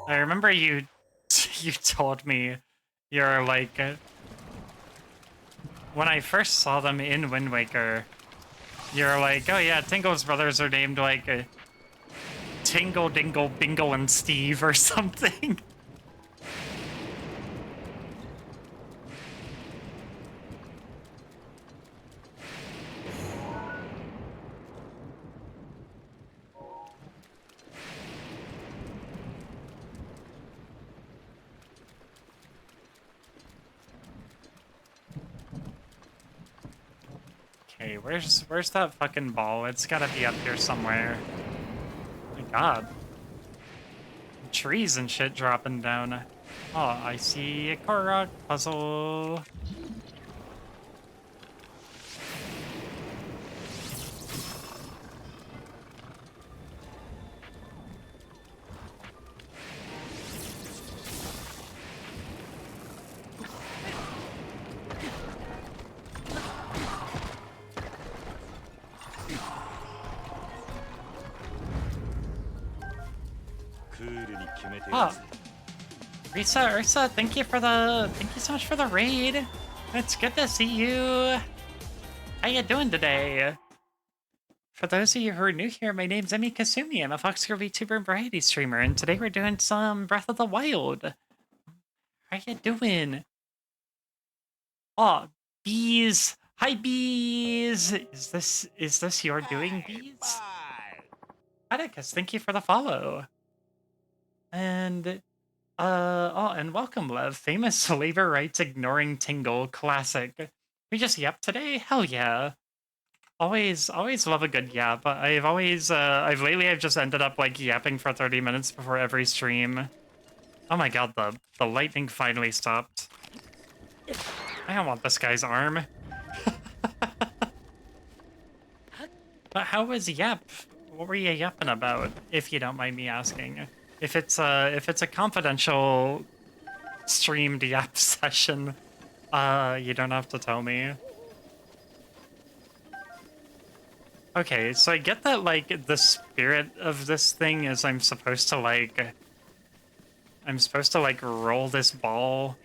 I remember you told me you're, like... when I first saw them in Wind Waker, you're like, oh yeah, Tingle's brothers are named, like, Tingle, Dingle, Bingle, and Steve or something. Okay, where's that fucking ball? It's gotta be up here somewhere. My god. Trees and shit dropping down. Oh, I see a Korok puzzle. Oh, Ursa, thank you so much for the raid. It's good to see you. How you doing today? For those of you who are new here, my name's Emi Kasumi. I'm a Fox Girl VTuber and variety streamer, and today we're doing some Breath of the Wild. How you doing? Oh, bees. Hi, bees. Is this your doing, bees? Atticus, thank you for the follow. And and welcome, Lev. Famous labor rights ignoring Tingle classic. We just yap today? Hell yeah. Always love a good yap. I've lately just ended up like yapping for 30 minutes before every stream. Oh my god, the lightning finally stopped. I don't want this guy's arm. But how was yap? What were you yapping about, if you don't mind me asking? If it's a confidential streamed yap session, you don't have to tell me. Okay, so I get that, like, the spirit of this thing is I'm supposed to, like, roll this ball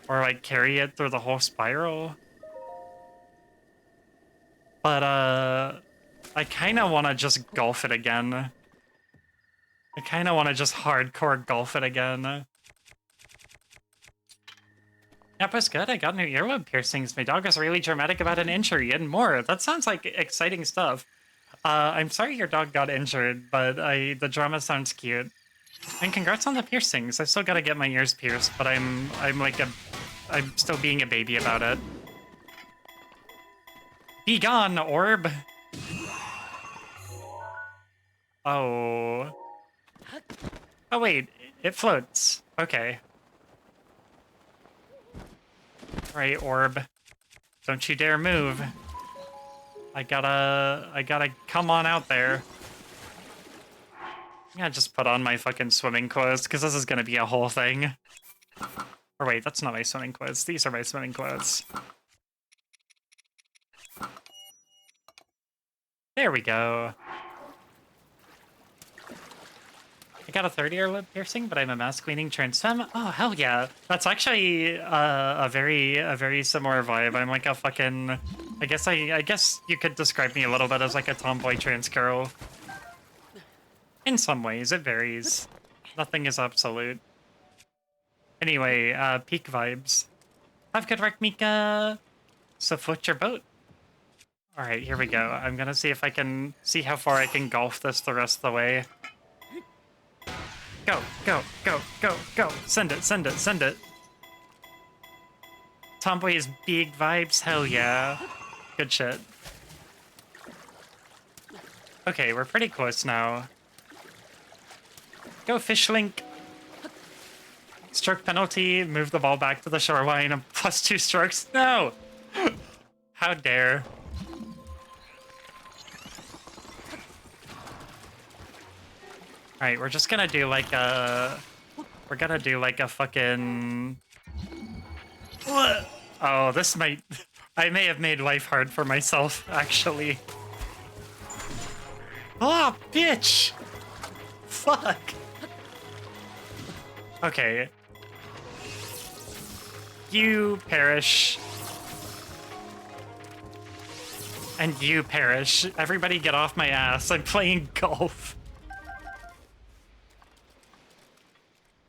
or, like, carry it through the whole spiral. But, I kind of want to just golf it again. I kind of want to just hardcore golf it again. Yep, was good. I got new earlobe piercings. My dog was really dramatic about an injury and more. That sounds like exciting stuff. I'm sorry your dog got injured, but the drama sounds cute. And congrats on the piercings. I still gotta get my ears pierced, but I'm still being a baby about it. Be gone, orb! Oh. Oh wait, it floats. Okay. Right, orb. Don't you dare move. I gotta come on out there. Yeah, just put on my fucking swimming clothes, because this is gonna be a whole thing. Or wait, that's not my swimming clothes. These are my swimming clothes. There we go. I got a third-ear lip piercing, but I'm a mask-leaning trans femme. Oh, hell yeah. That's actually a very similar vibe. I'm like a fucking... I guess you could describe me a little bit as like a tomboy trans girl. In some ways, it varies. Nothing is absolute. Anyway, peak vibes. Have good work, Mika. So float your boat. All right, here we go. I'm gonna see if I can see how far I can golf this the rest of the way. Go, go, go, go, go. Send it, send it, send it. Tomboy is big vibes. Hell yeah. Good shit. Okay, we're pretty close now. Go, fish link. Stroke penalty. Move the ball back to the shoreline. Plus 2 strokes. No! How dare. Alright, we're just gonna do like a... We're gonna do like a fucking... Oh, this might... I may have made life hard for myself, actually. Oh, bitch! Fuck! Okay. You perish. And you perish. Everybody get off my ass. I'm playing golf.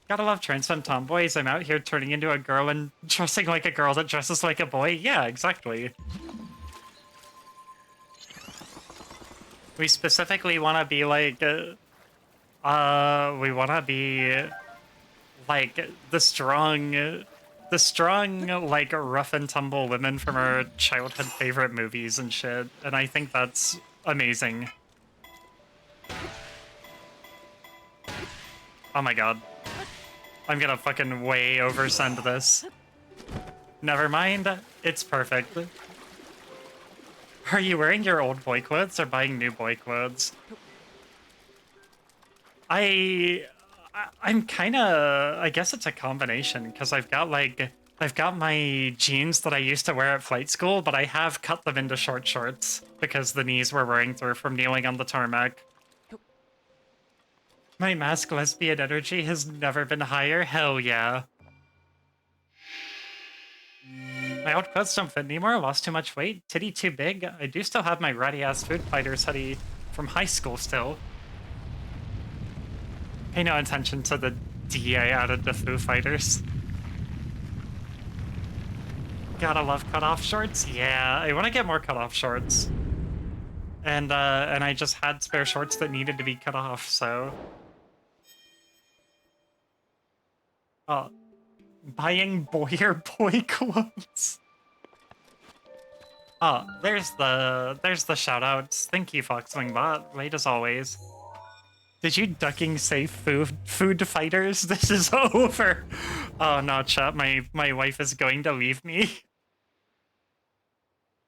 Gotta love trans femme tomboys. I'm out here turning into a girl and dressing like a girl that dresses like a boy. Yeah, exactly. We specifically want to be like... we want to be... like, the strong, like, rough and tumble women from our childhood favorite movies and shit. And I think that's amazing. Oh my god. I'm gonna fucking way oversend this. Never mind, it's perfect. Are you wearing your old boy clothes or buying new boy clothes? I'm kind of... I guess it's a combination, because I've got my jeans that I used to wear at flight school, but I have cut them into short shorts, because the knees were wearing through from kneeling on the tarmac. My mask lesbian energy has never been higher, hell yeah. My old clothes don't fit anymore, lost too much weight, titty too big. I do still have my ratty-ass Food Fighters hoodie from high school still. Pay no attention to the D I added to Foo Fighters. Gotta love cutoff shorts. Yeah, I want to get more cutoff shorts. And I just had spare shorts that needed to be cut off, so... Oh. Buying boy clothes. Oh, there's the shout-outs. Thank you, Foxwingbot. Late as always. Did you ducking say food fighters? This is over. Oh no, chat. My wife is going to leave me.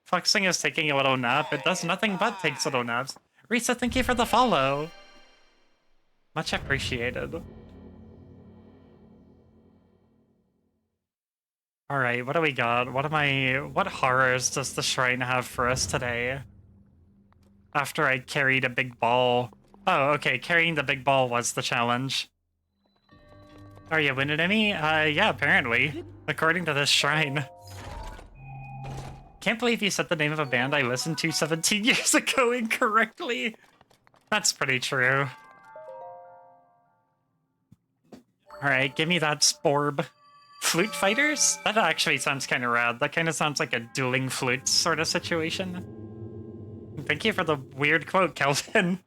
Foxing is taking a little nap. It does nothing but takes little naps. Risa, thank you for the follow. Much appreciated. All right, what do we got? What horrors does the shrine have for us today? After I carried a big ball. Oh, okay, carrying the big ball was the challenge. Are you winning any? Yeah, apparently. According to this shrine. Can't believe you said the name of a band I listened to 17 years ago incorrectly. That's pretty true. Alright, give me that sporb. Flute fighters? That actually sounds kind of rad. That kind of sounds like a dueling flutes sort of situation. Thank you for the weird quote, Kelvin.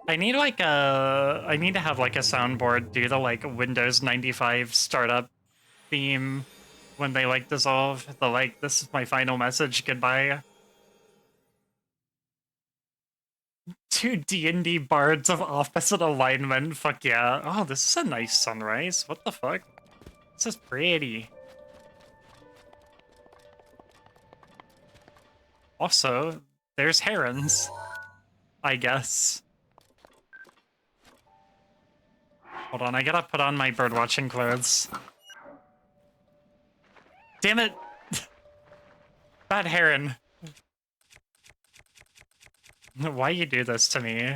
I need like a... I need to have like a soundboard do the like Windows 95 startup theme when they like dissolve. The like, this is my final message, goodbye. Two D&D bards of opposite alignment, fuck yeah. Oh, this is a nice sunrise, what the fuck? This is pretty. Also, there's herons, I guess. Hold on, I gotta put on my birdwatching clothes. Damn it! Bad heron. Why you do this to me?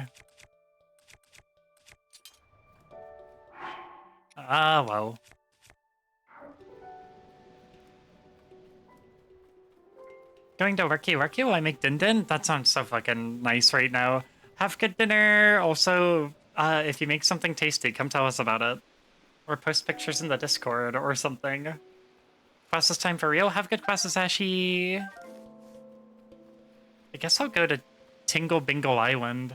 Ah, well. Going to worky while I make din din? That sounds so fucking nice right now. Have good dinner. Also, if you make something tasty, come tell us about it. Or post pictures in the Discord or something. Classes time for real? Have good classes, Ashi. I guess I'll go to Tingle Bingle Island.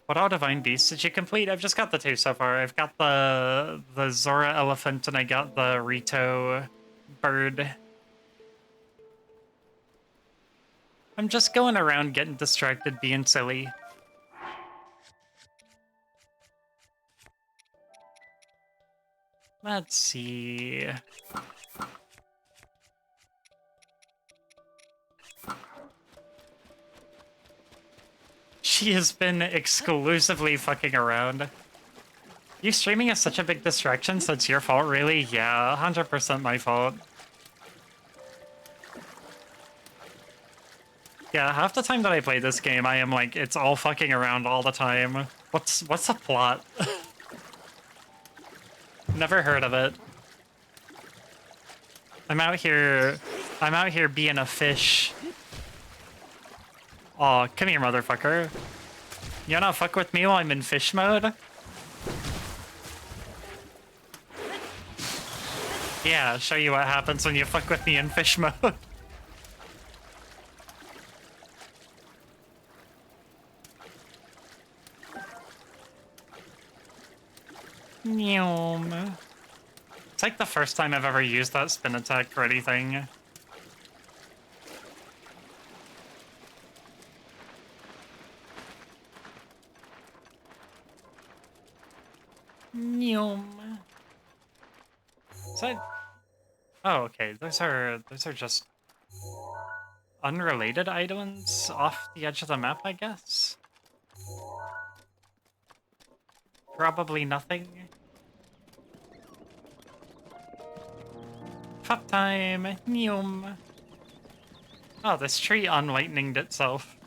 What all Divine Beasts did you complete? I've just got the two so far. I've got the Zora elephant and I got the Rito bird. I'm just going around getting distracted, being silly. Let's see. She has been exclusively fucking around. You streaming is such a big distraction, so it's your fault, really? Yeah, 100% my fault. Yeah, half the time that I play this game, I am like, it's all fucking around all the time. What's the plot? Never heard of it. I'm out here being a fish. Aw, come here, motherfucker. You wanna fuck with me while I'm in fish mode? Yeah, I'll show you what happens when you fuck with me in fish mode. Nyom. It's like the first time I've ever used that spin attack or anything. Nyom. Is that... Oh, okay. Those are just unrelated items off the edge of the map, I guess. Probably nothing. Pop time! Nyom! Oh, this tree unlightninged itself.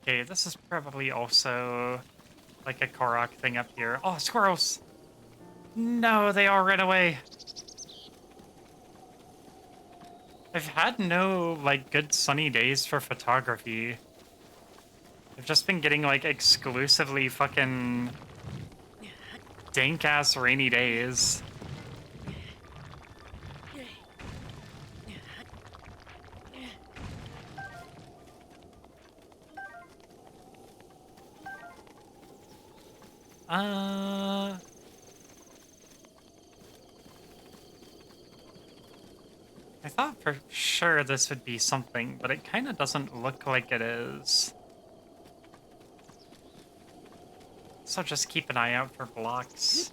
Okay, this is probably also like a Korok thing up here. Oh, squirrels! No, they all ran away. I've had no, like, good sunny days for photography. I've just been getting, like, exclusively fucking dank-ass rainy days. I thought for sure this would be something, but it kind of doesn't look like it is. So just keep an eye out for blocks.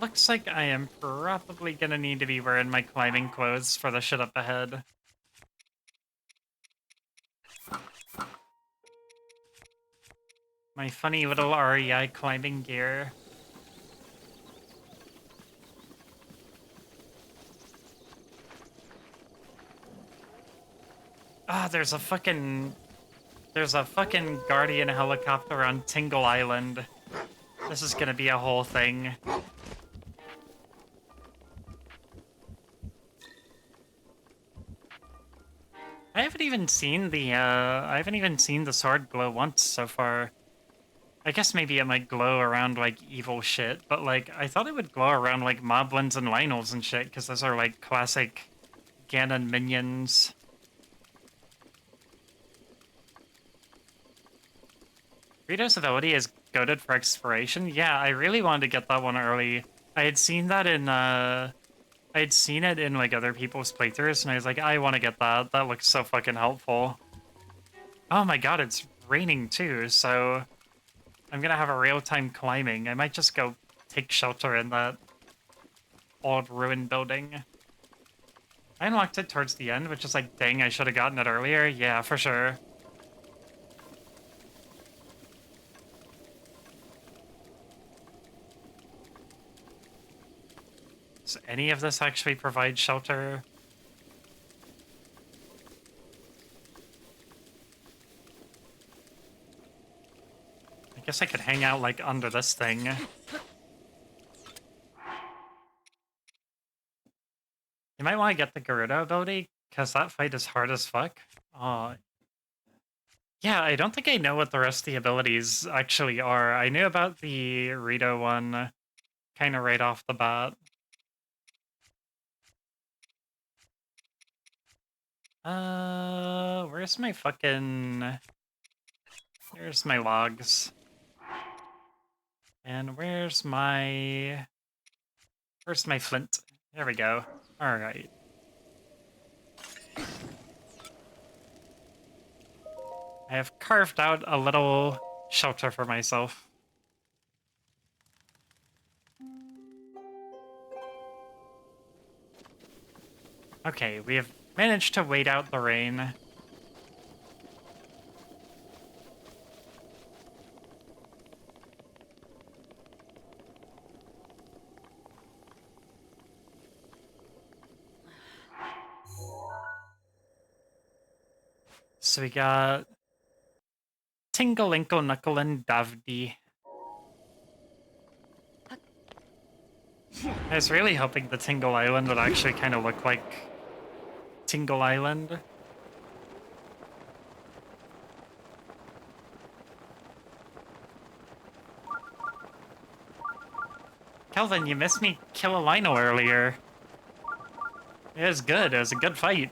Looks like I am probably gonna need to be wearing my climbing clothes for the shit up ahead. My funny little REI climbing gear. Ah, there's a fucking Guardian helicopter on Tingle Island. This is gonna be a whole thing. I haven't even seen the sword glow once so far. I guess maybe it might glow around, like, evil shit, but, like, I thought it would glow around, like, moblins and Lionels and shit, because those are, like, classic Ganon minions. Rito's ability is goaded for exploration. Yeah, I really wanted to get that one early. I had seen that in I had seen it in like other people's playthroughs, and I was like, I want to get that. That looks so fucking helpful. Oh my god, it's raining too, so I'm gonna have a real time climbing. I might just go take shelter in that old ruined building. I unlocked it towards the end, which is like, dang, I should have gotten it earlier. Yeah, for sure. Does any of this actually provide shelter? I guess I could hang out, like, under this thing. You might want to get the Gerudo ability, because that fight is hard as fuck. Yeah, I don't think I know what the rest of the abilities actually are. I knew about the Rito one kind of right off the bat. Where's my fucking... Here's my logs. And where's my flint? There we go. Alright. I have carved out a little shelter for myself. Okay, we have managed to wait out the rain. So we got Tinglinkle Knuckle Davdi. I was really hoping the Tingle Island would actually kind of look like Tingle Island. Kelvin, you missed me kill a Lino earlier. It was good. It was a good fight.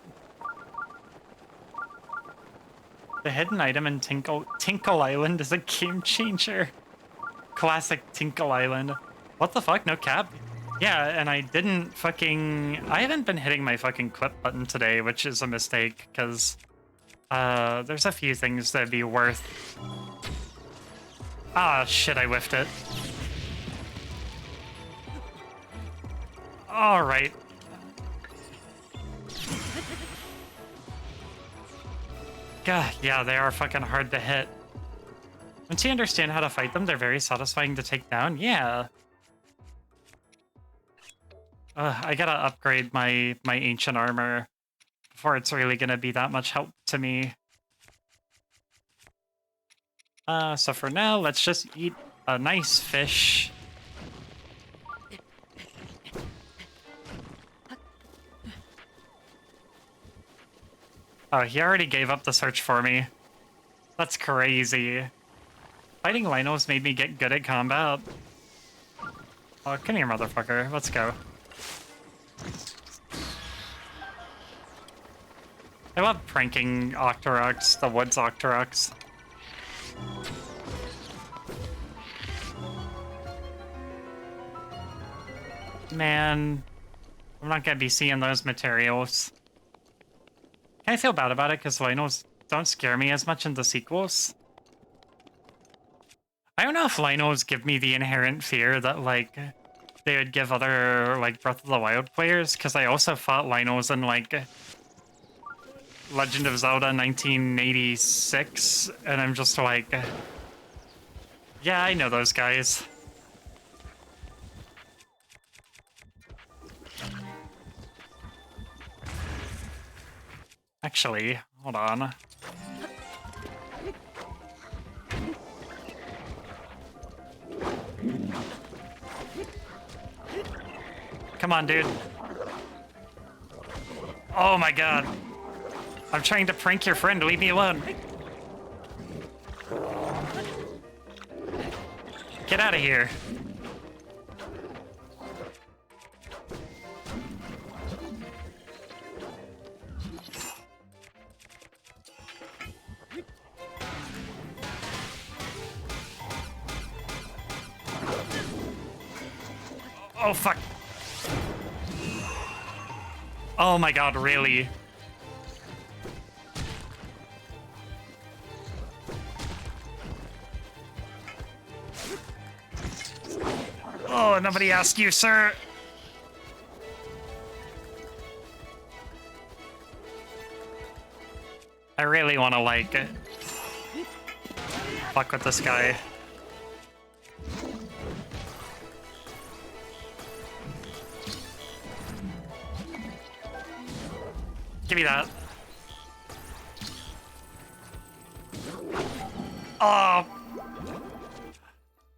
The hidden item in Tinkle Island is a game changer. Classic Tinkle Island. What the fuck? No cap? Yeah, and I didn't fucking... I haven't been hitting my fucking clip button today, which is a mistake, because there's a few things that'd be worth... Ah, shit, I whiffed it. Alright. God, yeah, they are fucking hard to hit. Once you understand how to fight them, they're very satisfying to take down. Yeah. I gotta upgrade my ancient armor before it's really gonna be that much help to me. So for now, let's just eat a nice fish. Oh, he already gave up the search for me. That's crazy. Fighting Linos made me get good at combat. Oh, come here, motherfucker. Let's go. I love pranking Octoroks, the Woods Octoroks. Man, I'm not gonna be seeing those materials. I feel bad about it because Linos don't scare me as much in the sequels. I don't know if Linos give me the inherent fear that, like, they would give other, like, Breath of the Wild players, because I also fought Linos in, like, Legend of Zelda 1986, and I'm just like, yeah, I know those guys. Actually, hold on. Come on, dude. Oh my god. I'm trying to prank your friend. Leave me alone. Get out of here. Oh, fuck. Oh my god, really? Oh, nobody asked you, sir. I really want to, like, fuck with this guy. Give me that. Oh.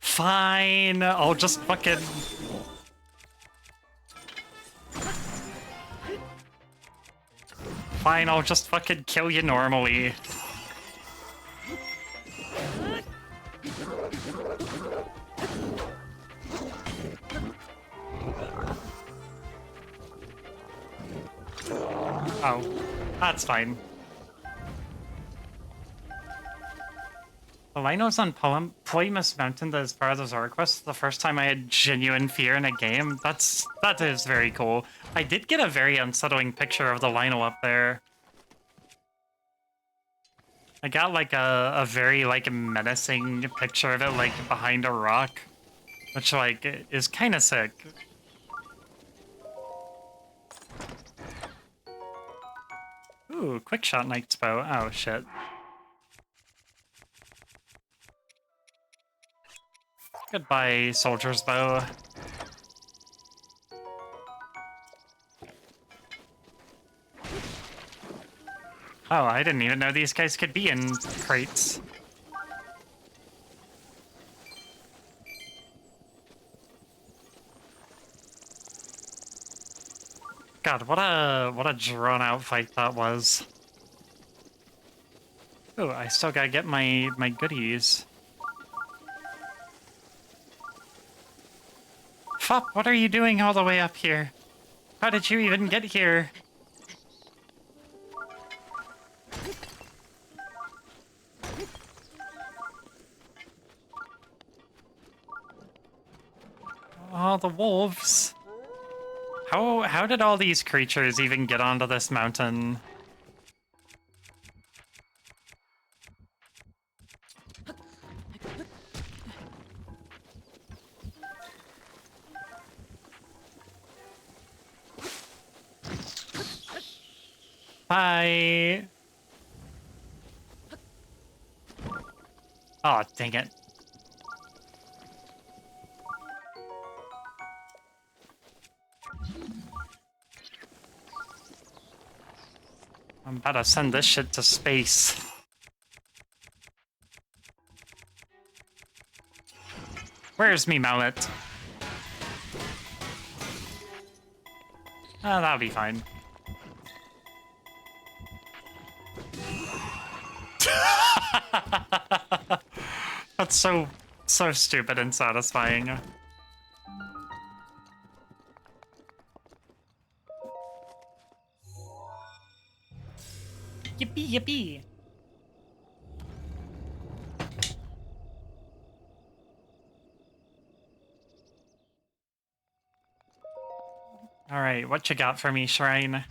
Fine. I'll just fucking... Fine, I'll just fucking kill you normally. Oh, that's fine. The Linos on Polymus Mountain as far as Zorquest, the first time I had genuine fear in a game. That is very cool. I did get a very unsettling picture of the Lino up there. I got like a very like menacing picture of it like behind a rock, which like is kind of sick. Ooh, quick shot knight's bow. Oh shit. Goodbye, soldier's bow. Oh, I didn't even know these guys could be in crates. God, what a drawn out fight that was. Oh, I still gotta get my goodies. Fop, what are you doing all the way up here? How did you even get here? Oh, the wolves. How did all these creatures even get onto this mountain? Bye. Oh, dang it. I'm about to send this shit to space. Where's me mallet? Oh, that'll be fine. That's so stupid and satisfying. Yippee, yippee. All right, what you got for me, Shrine?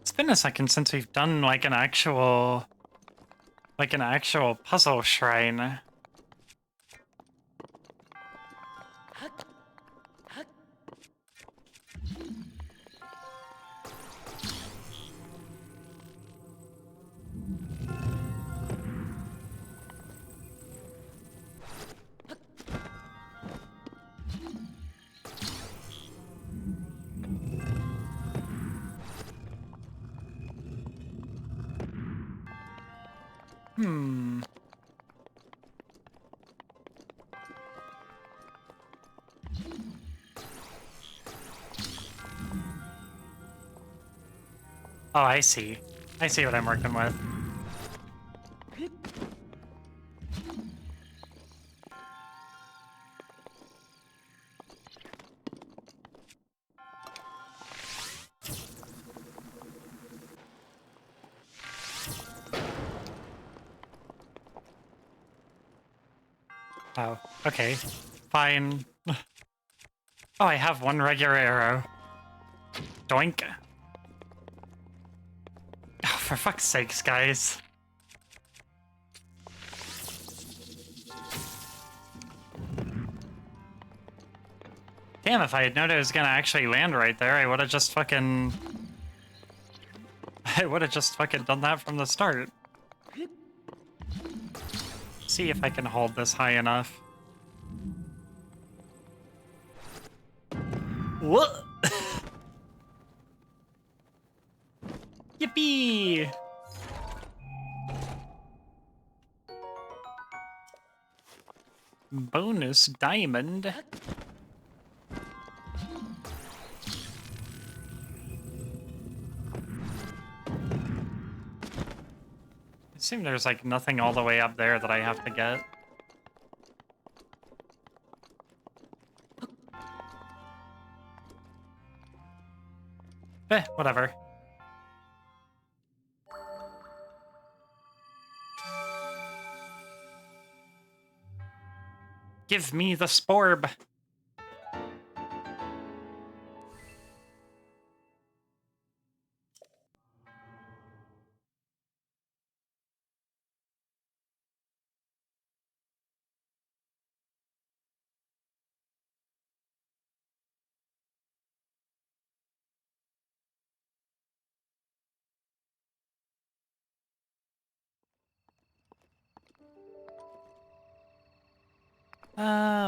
It's been a second since we've done like an actual puzzle shrine. Hmm. Oh, I see. I see what I'm working with. Oh, okay. Fine. Oh, I have one regular arrow. Doink. Oh, for fuck's sakes, guys. Damn, if I had known it was gonna actually land right there, I would have just fucking... I would have just fucking done that from the start. See if I can hold this high enough. What? Yippee! Bonus diamond. I assume there's like nothing all the way up there that I have to get. Whatever. Give me the sporb.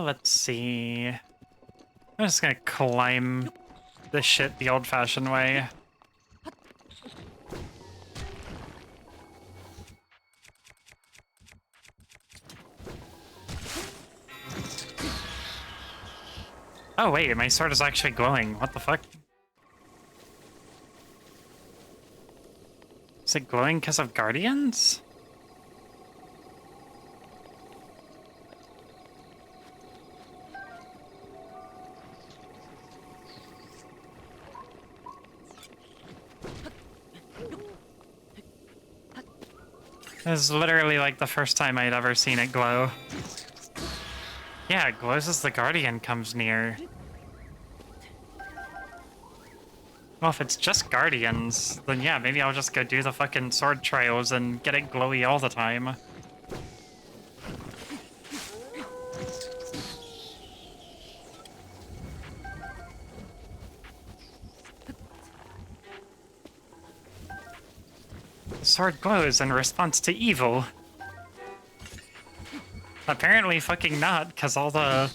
Let's see. I'm just gonna climb this shit the old-fashioned way. Oh wait, my sword is actually glowing. What the fuck? Is it glowing because of guardians? This is literally like the first time I'd ever seen it glow. Yeah, it glows as the guardian comes near. Well, if it's just guardians, then yeah, maybe I'll just go do the fucking sword trials and get it glowy all the time. The sword glows in response to evil. Apparently fucking not, because all the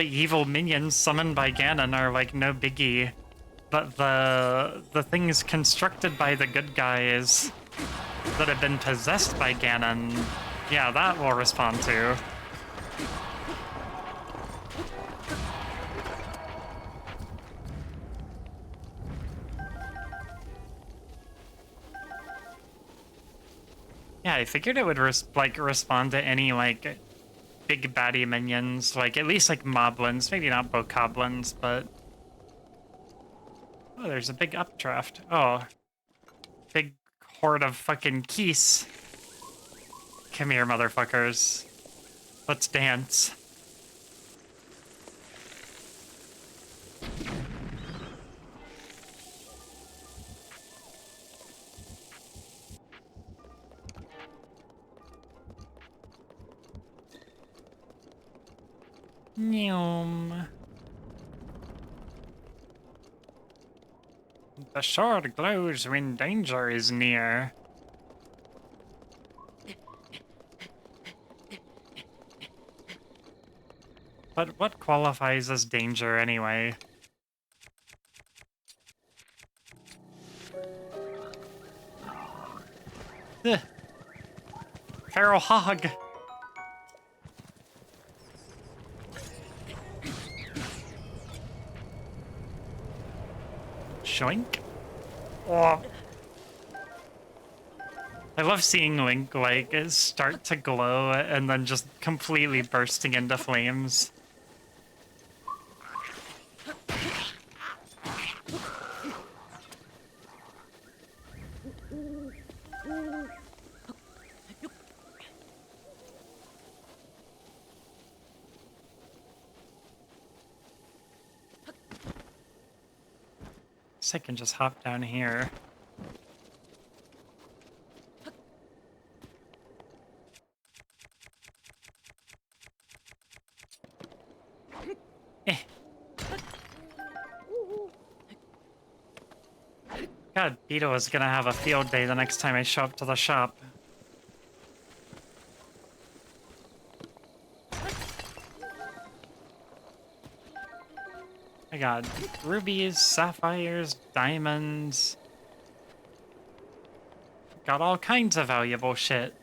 evil minions summoned by Ganon are like no biggie. But the things constructed by the good guys that have been possessed by Ganon, yeah, that we'll respond to. Yeah, I figured it would respond to any like big baddie minions, like at least like moblins, maybe not bokoblins, but oh, there's a big updraft. Oh, big horde of fucking geese. Come here, motherfuckers. Let's dance. Nyum. The sword glows when danger is near. But what qualifies as danger anyway? Ugh. Feral hog. Shoink. Oh. I love seeing Link, like, start to glow and then just completely bursting into flames. Guess I can just hop down here. Eh. God, Beetle is gonna have a field day the next time I show up to the shop. I got rubies, sapphires, diamonds. Got all kinds of valuable shit.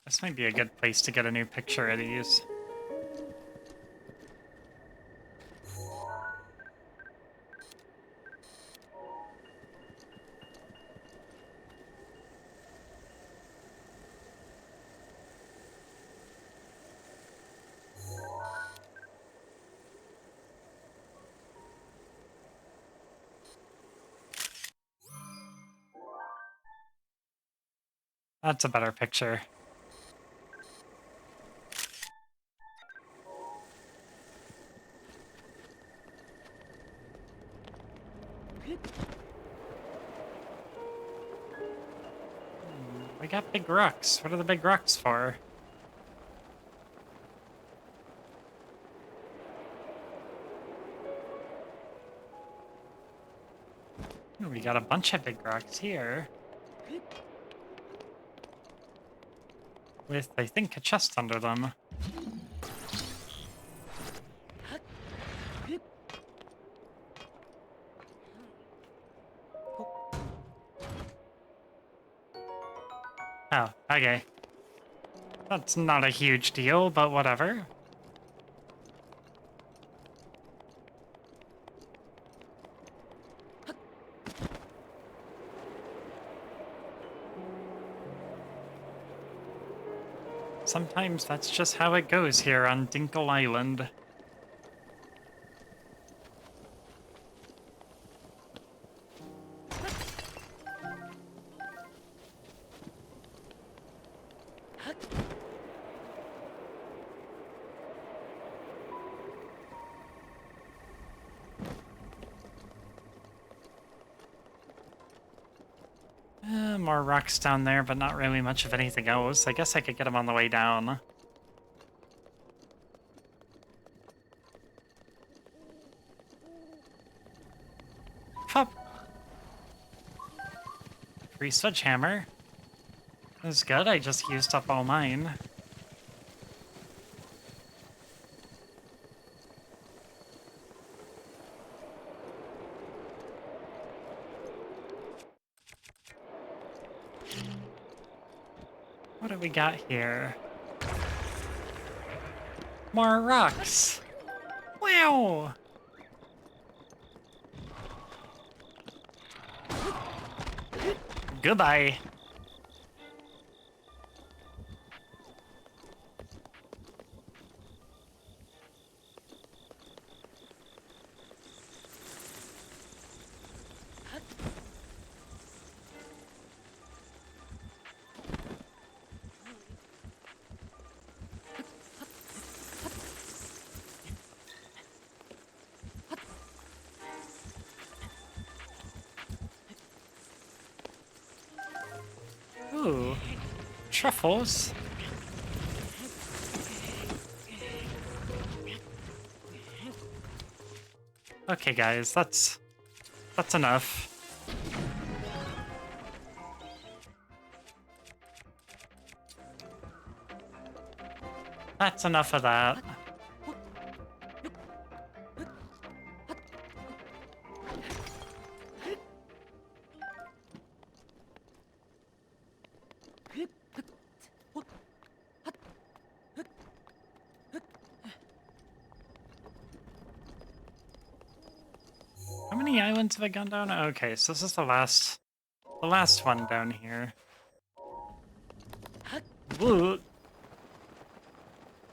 This might be a good place to get a new picture of these. That's a better picture. We got big rocks. What are the big rocks for? Ooh, we got a bunch of big rocks here. With, I think, a chest under them. Oh, okay. That's not a huge deal, but whatever. Sometimes that's just how it goes here on Dinkle Island. More rocks down there, but not really much of anything else. I guess I could get them on the way down. Hop! Free sledgehammer. That's good, I just used up all mine. What do we got here? More rocks! Wow! Goodbye. Ooh, truffles. Okay, guys, that's enough. That's enough of that. How many islands have I gone down? Okay, so this is the last one down here. Woo.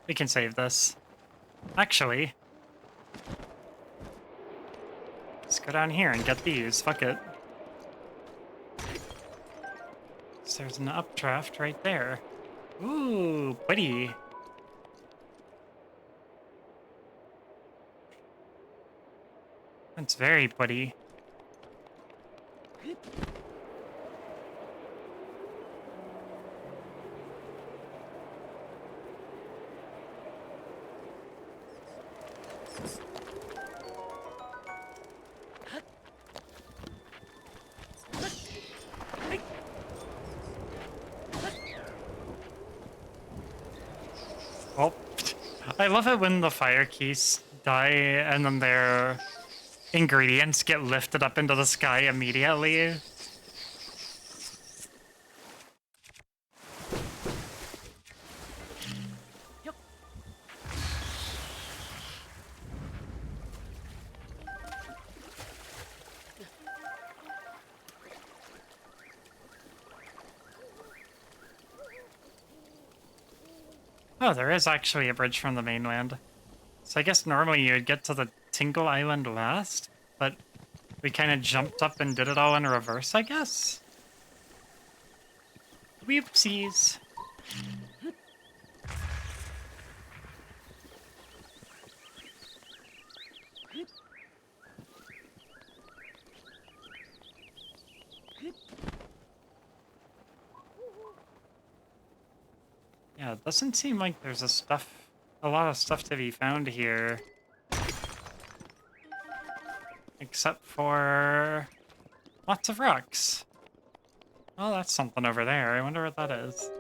We can save this. Actually, let's go down here and get these. Fuck it. So there's an updraft right there. Ooh, pretty. That's very pretty. Oh, I love it when the fire keys die and then their ingredients get lifted up into the sky immediately. Oh, there is actually a bridge from the mainland. So I guess normally you'd get to the Tingle Island last, but we kind of jumped up and did it all in reverse, I guess? Whoopsies. Yeah, it doesn't seem like there's a lot of stuff to be found here. Except for lots of rocks. Oh, that's something over there. I wonder what that is.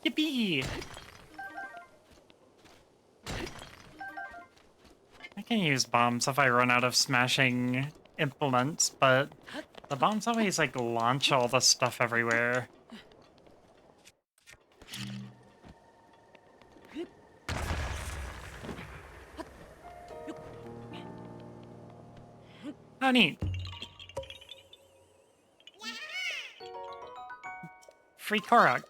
Yippee! I can use bombs if I run out of smashing implements, but the bombs always, like, launch all the stuff everywhere. Oh, neat. Free Korok.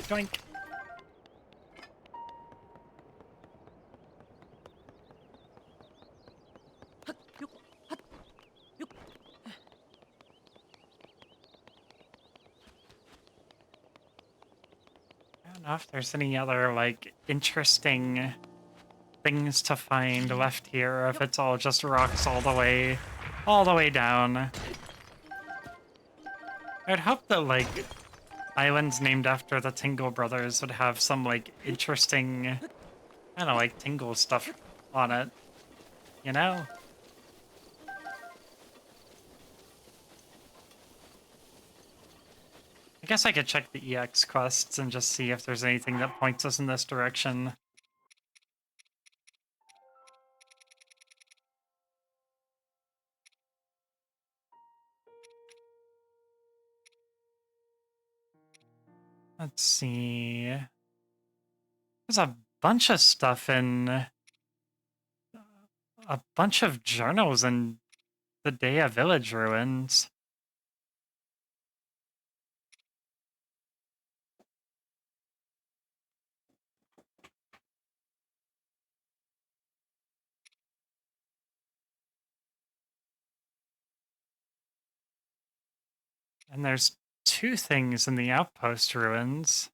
Doink. I don't know if there's any other, like, interesting things to find left here, or if it's all just rocks all the way down. I'd hope that, like, islands named after the Tingle brothers would have some, like, interesting, I don't know, like, Tingle stuff on it, you know? I guess I could check the EX quests and just see if there's anything that points us in this direction. Let's see. There's a bunch of stuff in a bunch of journals in the Dea Village ruins. And there's two things in the outpost ruins.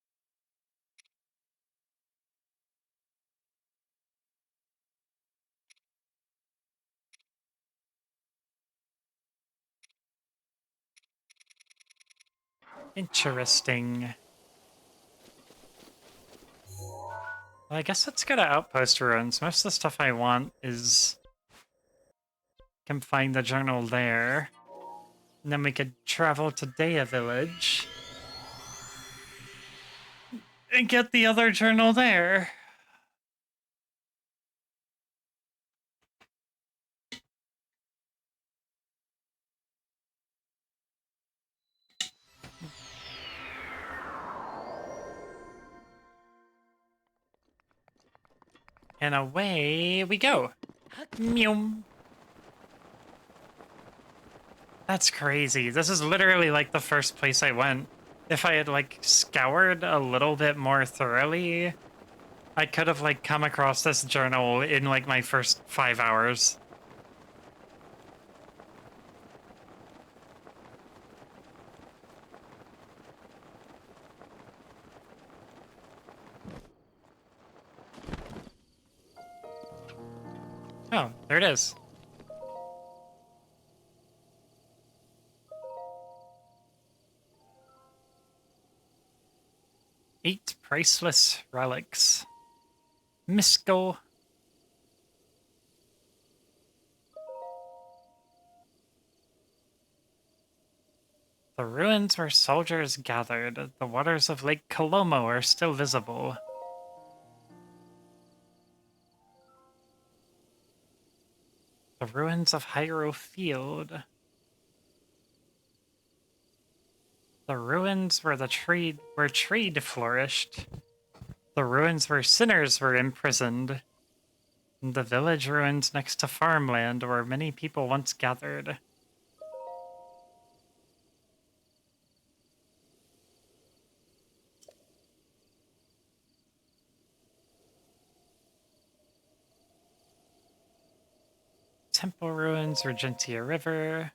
Interesting. Well, I guess let's go to outpost ruins. Most of the stuff I want is... can find the journal there. And then we could travel to Dea Village. And get the other journal there. And away we go. Meow. That's crazy. This is literally like the first place I went. If I had like scoured a little bit more thoroughly, I could have like come across this journal in like my first 5 hours. Oh, there it is. Eight priceless relics. Misco. The ruins where soldiers gathered. The waters of Lake Colomo are still visible. The ruins of Hyrule Field. The ruins where trade flourished. The ruins where sinners were imprisoned. And the village ruins next to farmland where many people once gathered. Temple ruins, Regentia River.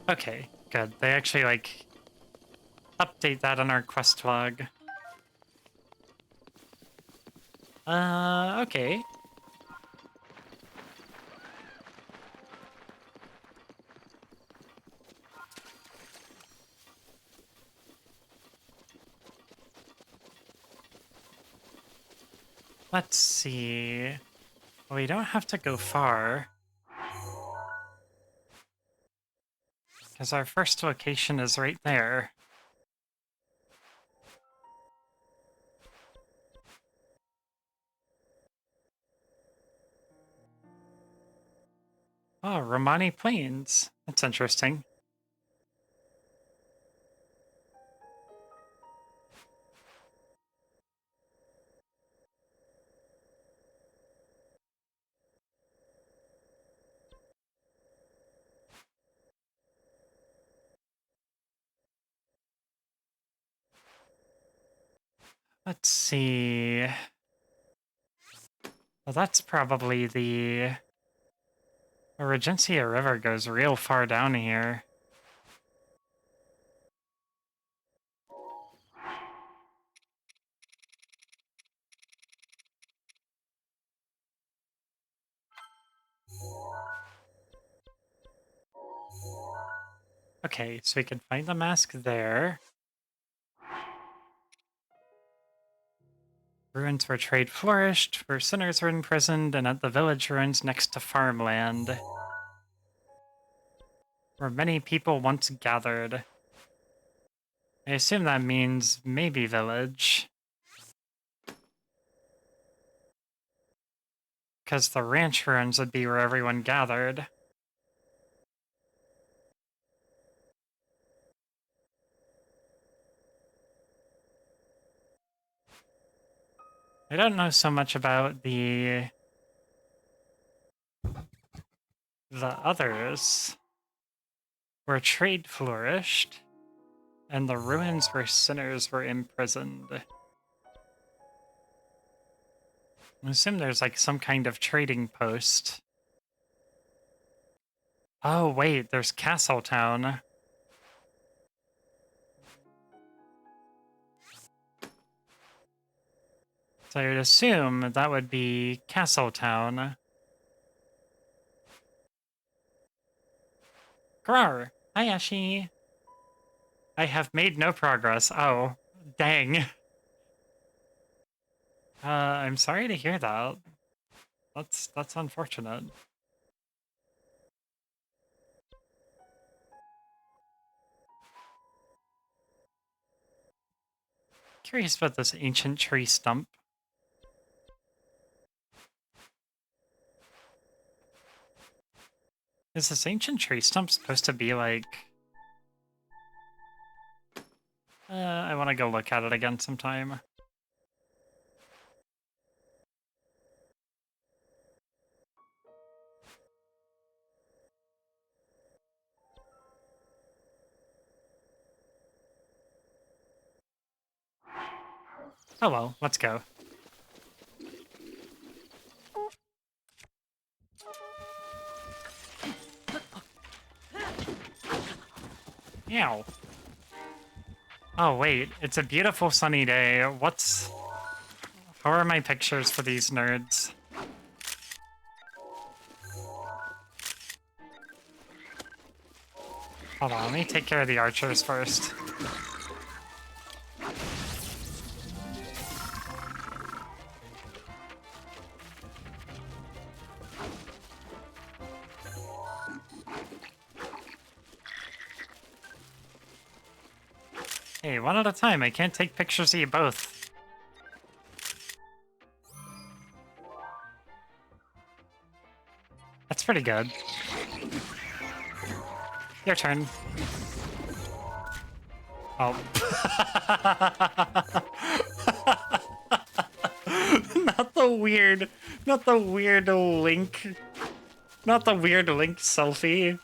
Okay, good. They actually, like, update that on our quest log. Okay. Let's see. Well, we don't have to go far. Because our first location is right there. Oh, Romani Plains. That's interesting. Let's see. Well, that's probably the Regencia River goes real far down here. Okay, so we can find the mask there. Ruins where trade flourished, where sinners were imprisoned, and at the village ruins next to farmland, where many people once gathered. I assume that means maybe village. Because the ranch ruins would be where everyone gathered. I don't know so much about the others, where trade flourished, and the ruins where sinners were imprisoned. I assume there's like some kind of trading post. Oh wait, there's Castletown. So I would assume that would be Castletown. Grar! Hi, Ashi! I have made no progress. Oh, dang. I'm sorry to hear that. That's unfortunate. Curious about this ancient tree stump. Is this ancient tree stump supposed to be like... I want to go look at it again sometime. Oh well, let's go. Ow. Oh wait, it's a beautiful sunny day. How are my pictures for these nerds? Hold on, let me take care of the archers first. Hey, one at a time. I can't take pictures of you both. That's pretty good. Your turn. Oh. Not the weird Link. Not the weird Link selfie.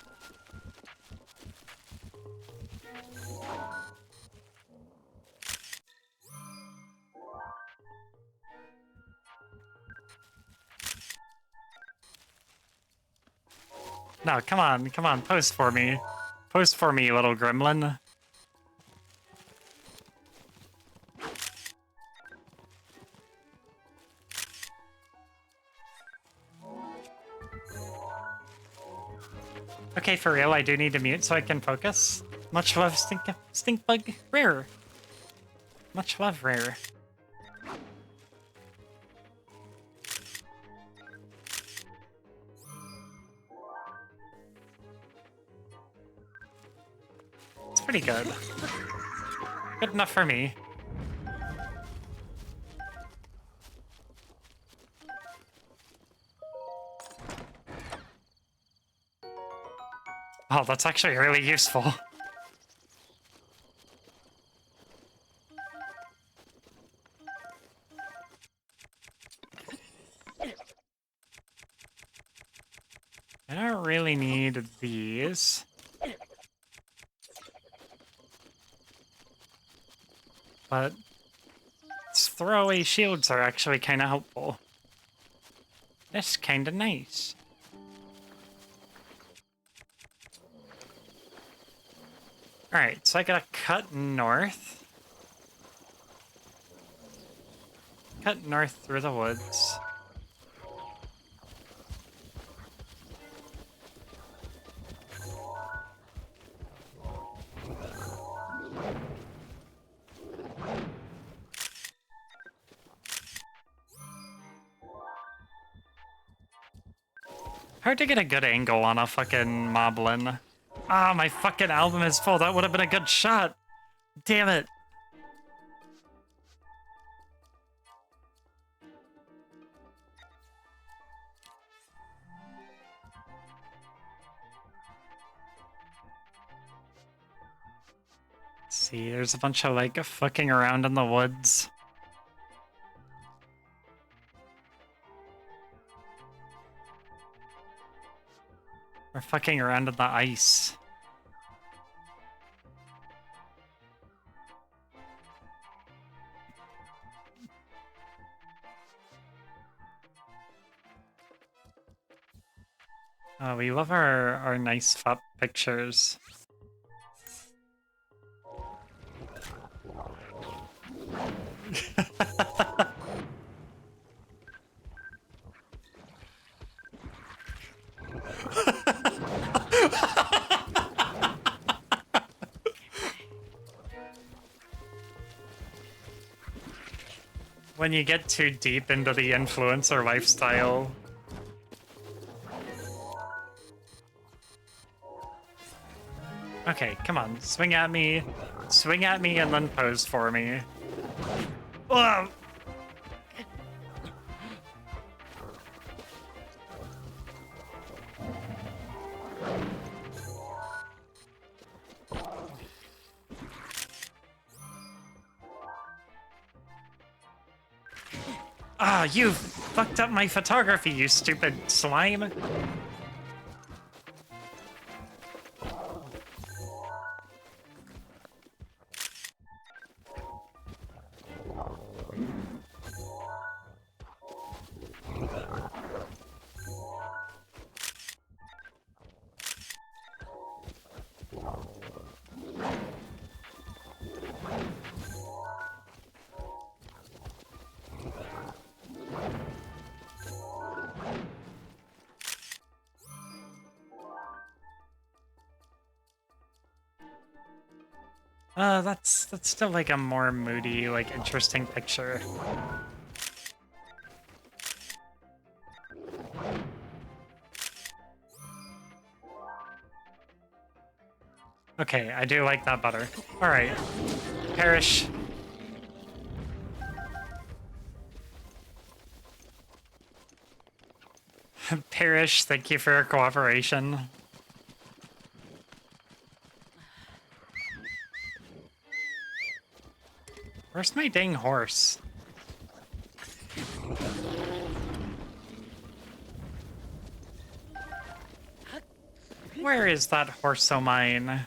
No, come on, pose for me. Pose for me, little gremlin. Okay, for real, I do need to mute so I can focus. Much love, stink bug, rare. Much love, rare. It's pretty good. Good enough for me. Oh, that's actually really useful. I don't really need these. But throwaway shields are actually kind of helpful. That's kind of nice. Alright, so I gotta cut north. Cut north through the woods. Hard to get a good angle on a fucking moblin. Ah, my fucking album is full. That would have been a good shot. Damn it. See, there's a bunch of like fucking around in the woods. We're fucking around in the ice. Oh, we love our nice fop pictures. When you get too deep into the influencer lifestyle. Okay, come on, swing at me and then pose for me. Ugh. Ah, you fucked up my photography, you stupid slime. That's still like a more moody, like interesting picture. Okay, I do like that better. All right, Perish. Perish, thank you for your cooperation. Where's my dang horse? Where is that horse o' mine? I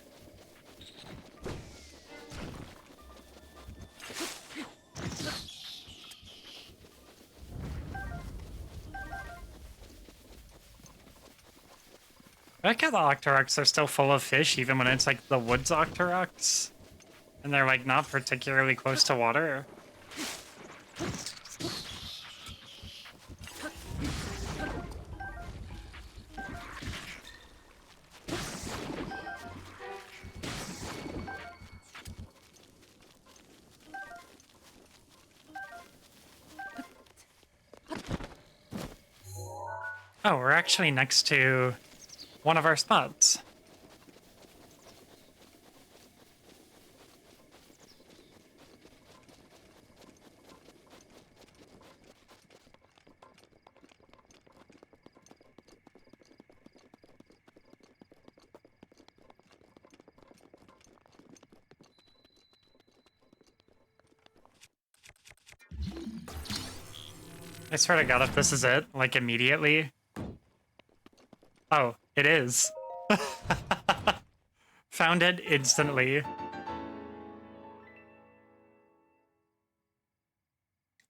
like how the Octoroks are still full of fish, even when it's like the woods Octoroks. And they're like not particularly close to water. Oh, we're actually next to one of our spots. I swear to God, if this is it, like immediately. Oh, it is. Found it instantly.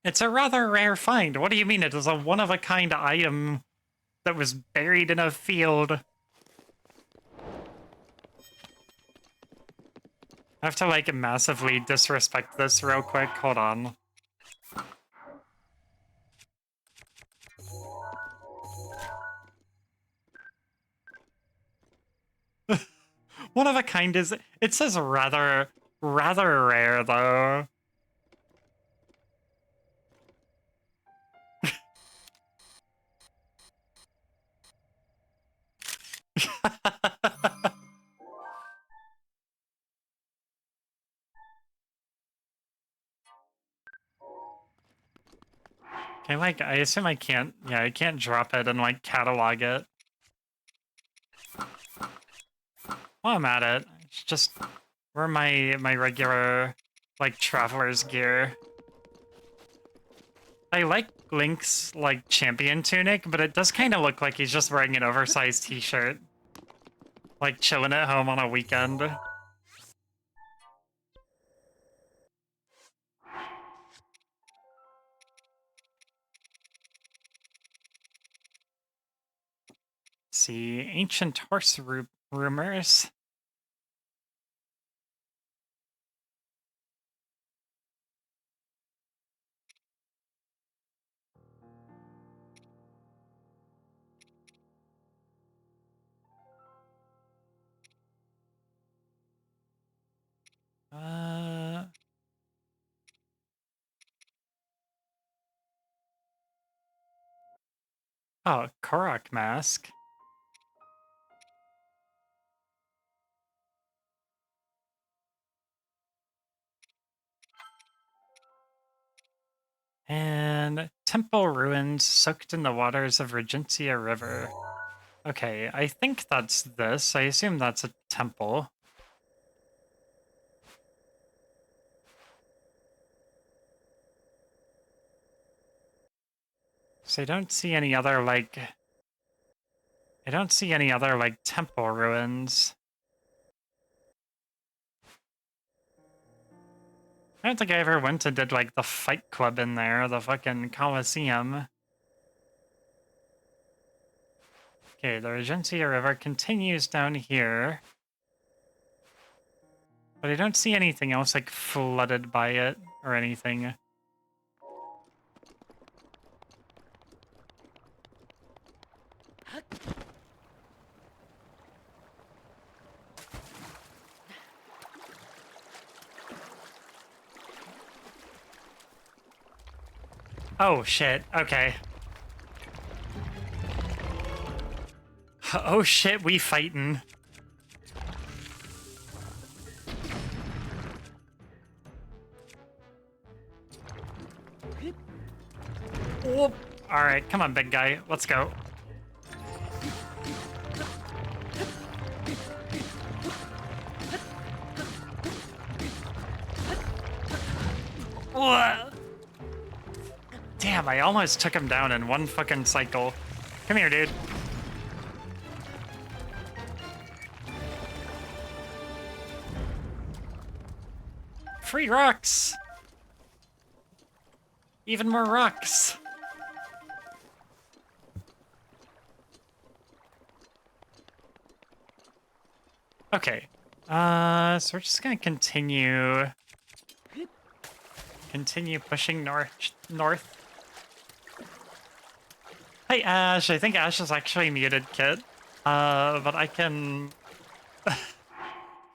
It's a rather rare find. What do you mean? It is a one-of-a-kind item that was buried in a field. I have to, like, massively disrespect this real quick. Hold on. One of a kind is... It says rather rare, though. Okay, like, I assume I can't... Yeah, I can't drop it and, like, catalog it. While I'm at it, it's just... Where my regular, like, traveler's gear. I like Link's, like, champion tunic, but it does kind of look like he's just wearing an oversized t-shirt. Like, chilling at home on a weekend. See, ancient horse rumors. Uh... Oh, Korok mask. And temple ruins soaked in the waters of Regencia River. Okay, I think that's this. I assume that's a temple. So I don't see any other, like... I don't see any other, like, temple ruins. I don't think I ever went and did, like, the Fight Club in there, the fucking Coliseum. Okay, the Regencia River continues down here. But I don't see anything else, like, flooded by it or anything. Oh, shit. Okay. Oh, shit, we fightin'. Oh. Alright, come on, big guy. Let's go. What? Damn, I almost took him down in one fucking cycle. Come here, dude. Free rocks! Even more rocks! Okay. So we're just gonna continue pushing north. Hey, Ash. I think Ash is actually muted, kid. But I can...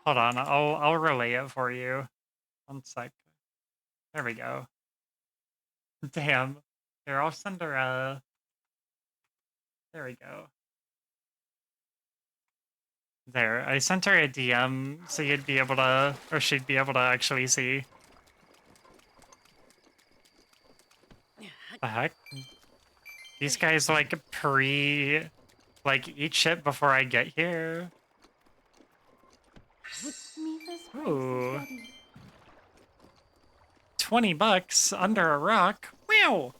Hold on, I'll relay it for you. 1 sec. There we go. Damn. Here, I'll send her a... There we go. There, I sent her a DM so you'd be able to... Or she'd be able to actually see. The heck? These guys, like, like, eat shit before I get here. Ooh. 20 bucks under a rock? Wow!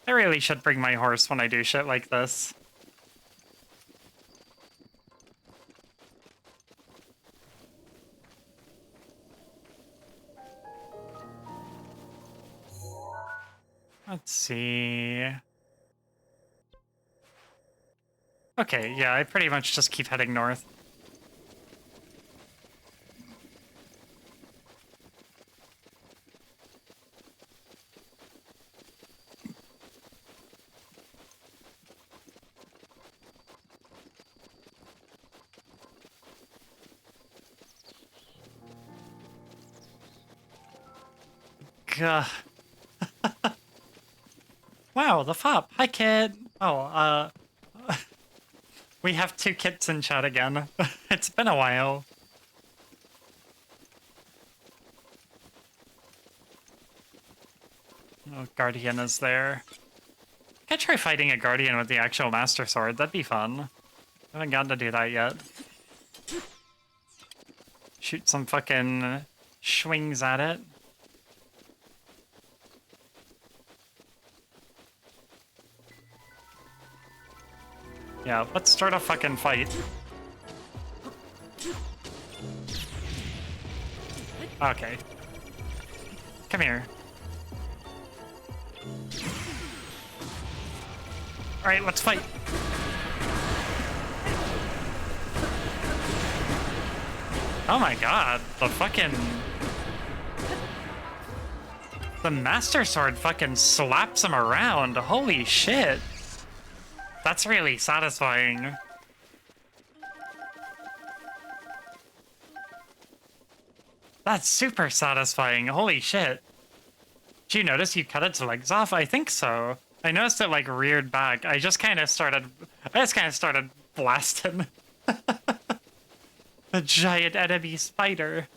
I really should bring my horse when I do shit like this. Let's see... Okay, yeah, I pretty much just keep heading north. Gah. Wow, the fop. Hi, kid. Oh, we have 2 kits in chat again. It's been a while. Oh, Guardian is there. Could try fighting a Guardian with the actual Master Sword. That'd be fun. I haven't gotten to do that yet. Shoot some fucking swings at it. Yeah, let's start a fucking fight. Okay. Come here. Alright, let's fight. Oh my god, the fucking... The Master Sword fucking slaps him around. Holy shit. That's really satisfying. That's super satisfying. Holy shit. Did you notice you cut its legs off? I think so. I noticed it like reared back. I just kind of started blasting. The giant enemy spider.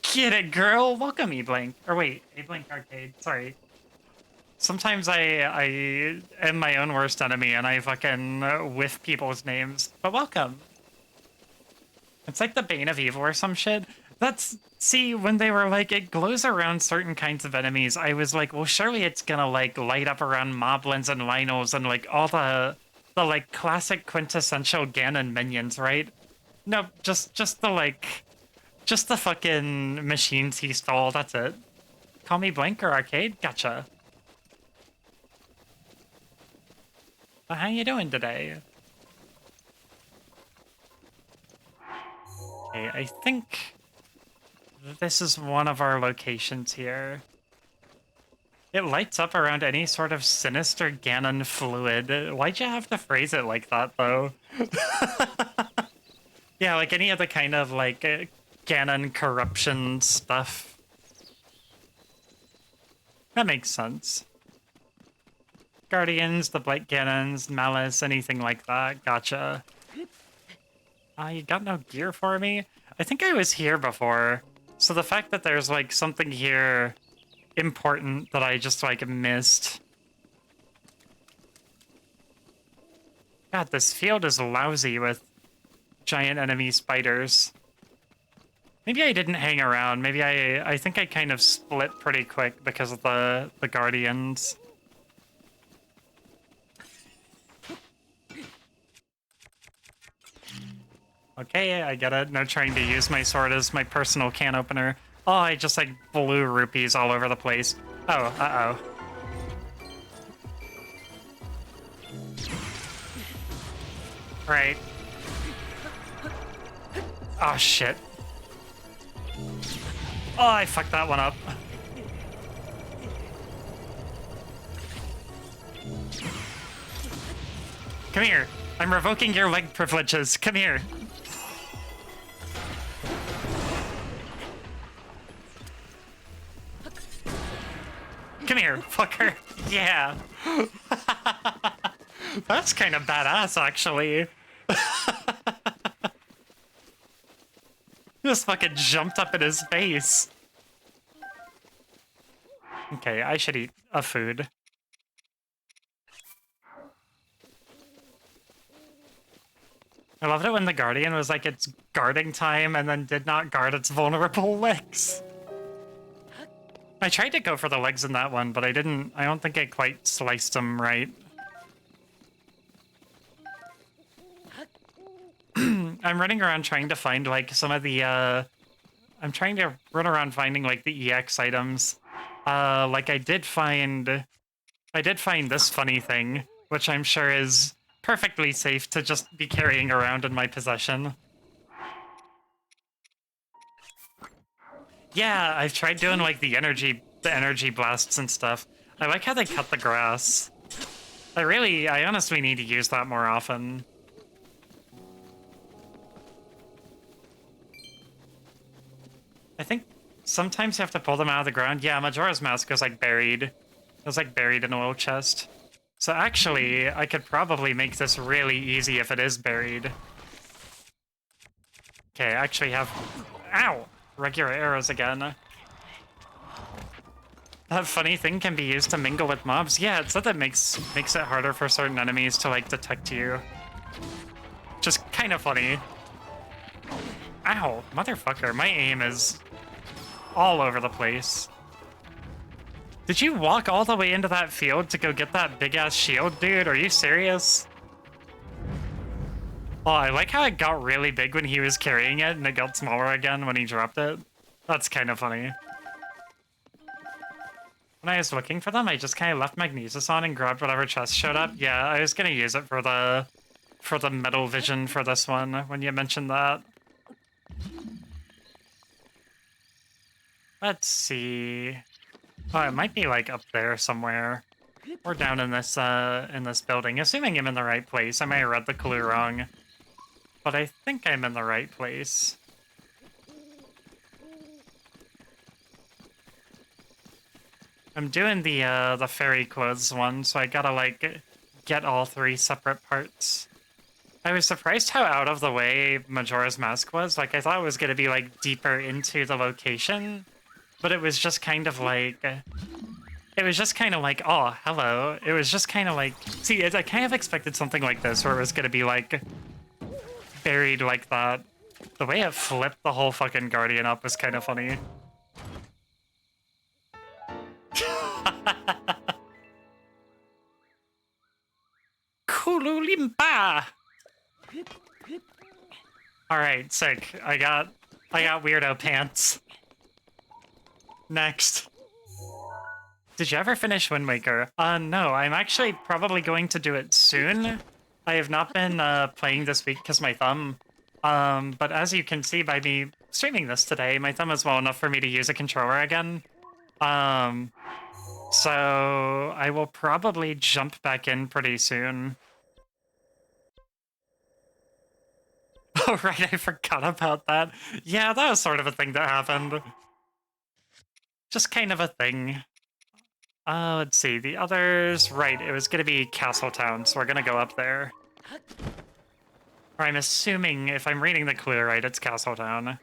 Get it, girl. Welcome, E-Blink. Or wait, E-Blink Arcade. Sorry. Sometimes I am my own worst enemy and I fucking whiff people's names. But welcome. It's like the Bane of Evil or some shit. See, when they were like, it glows around certain kinds of enemies, I was like, well, surely it's gonna like light up around moblins and Lynels and like all the like classic quintessential Ganon minions, right? No, just the fucking machines he stole, that's it. Call me Blink or Arcade? Gotcha. Well, how you doing today? Okay, I think this is one of our locations here. It lights up around any sort of sinister Ganon fluid. Why'd you have to phrase it like that, though? Yeah, like any other kind of, like, Ganon corruption stuff. That makes sense. Guardians, the Blight Ganons, Malice, anything like that. Gotcha. You got no gear for me? I think I was here before. So the fact that there's, like, something here important that I just, like, missed. God, this field is lousy with giant enemy spiders. Maybe I didn't hang around. Maybe I think I kind of split pretty quick because of the Guardians. Okay, I get it. No trying to use my sword as my personal can opener. Oh, I just like blew rupees all over the place. Oh, uh-oh. Right. Oh, shit. Oh, I fucked that one up. Come here. I'm revoking your leg privileges. Come here. Come here, fucker. Yeah. That's kind of badass, actually. Just fucking jumped up in his face. Okay, I should eat a food. I loved it when the Guardian was like, it's guarding time, and then did not guard its vulnerable legs. I tried to go for the legs in that one, but I don't think I quite sliced them right. I'm running around trying to find, like, some of the, I'm trying to run around finding, like, the EX items. Like, I did find this funny thing, which I'm sure is perfectly safe to just be carrying around in my possession. Yeah, I've tried doing, like, the energy blasts and stuff. I like how they cut the grass. I honestly need to use that more often. I think sometimes you have to pull them out of the ground. Yeah, Majora's Mask was like buried. It was like buried in a little chest. So actually, I could probably make this really easy if it is buried. Okay, I actually have... Ow! Regular arrows again. That funny thing can be used to mingle with mobs. Yeah, it said that makes it harder for certain enemies to, like, detect you. Just kind of funny. Ow, motherfucker, my aim is all over the place. Did you walk all the way into that field to go get that big-ass shield, dude? Are you serious? Oh, I like how it got really big when he was carrying it, and it got smaller again when he dropped it. That's kind of funny. When I was looking for them, I just kind of left Magnesis on and grabbed whatever chest showed up. Yeah, I was gonna use it for the metal vision for this one when you mentioned that. Let's see. Oh, it might be like up there somewhere. Or down in this building. Assuming I'm in the right place. I may have read the clue wrong. But I think I'm in the right place. I'm doing the fairy clothes one, so I gotta like get all 3 separate parts. I was surprised how out of the way Majora's Mask was. Like, I thought it was going to be, like, deeper into the location, but it was just kind of like... It was just kind of like, oh, hello. It was just kind of like... See, I kind of expected something like this, where it was going to be, like, buried like that. The way it flipped the whole fucking Guardian up was kind of funny. Kululimpa! Alright, sick. I got weirdo pants. Next. Did you ever finish Wind Waker? No, I'm actually probably going to do it soon. I have not been playing this week because my thumb. But as you can see by me streaming this today, my thumb is well enough for me to use a controller again. So I will probably jump back in pretty soon. Oh, right, I forgot about that. Yeah, that was sort of a thing that happened. Just kind of a thing. Let's see, the others... Right, it was gonna be Castletown, so we're gonna go up there. Or I'm assuming, if I'm reading the clue right, it's Castletown.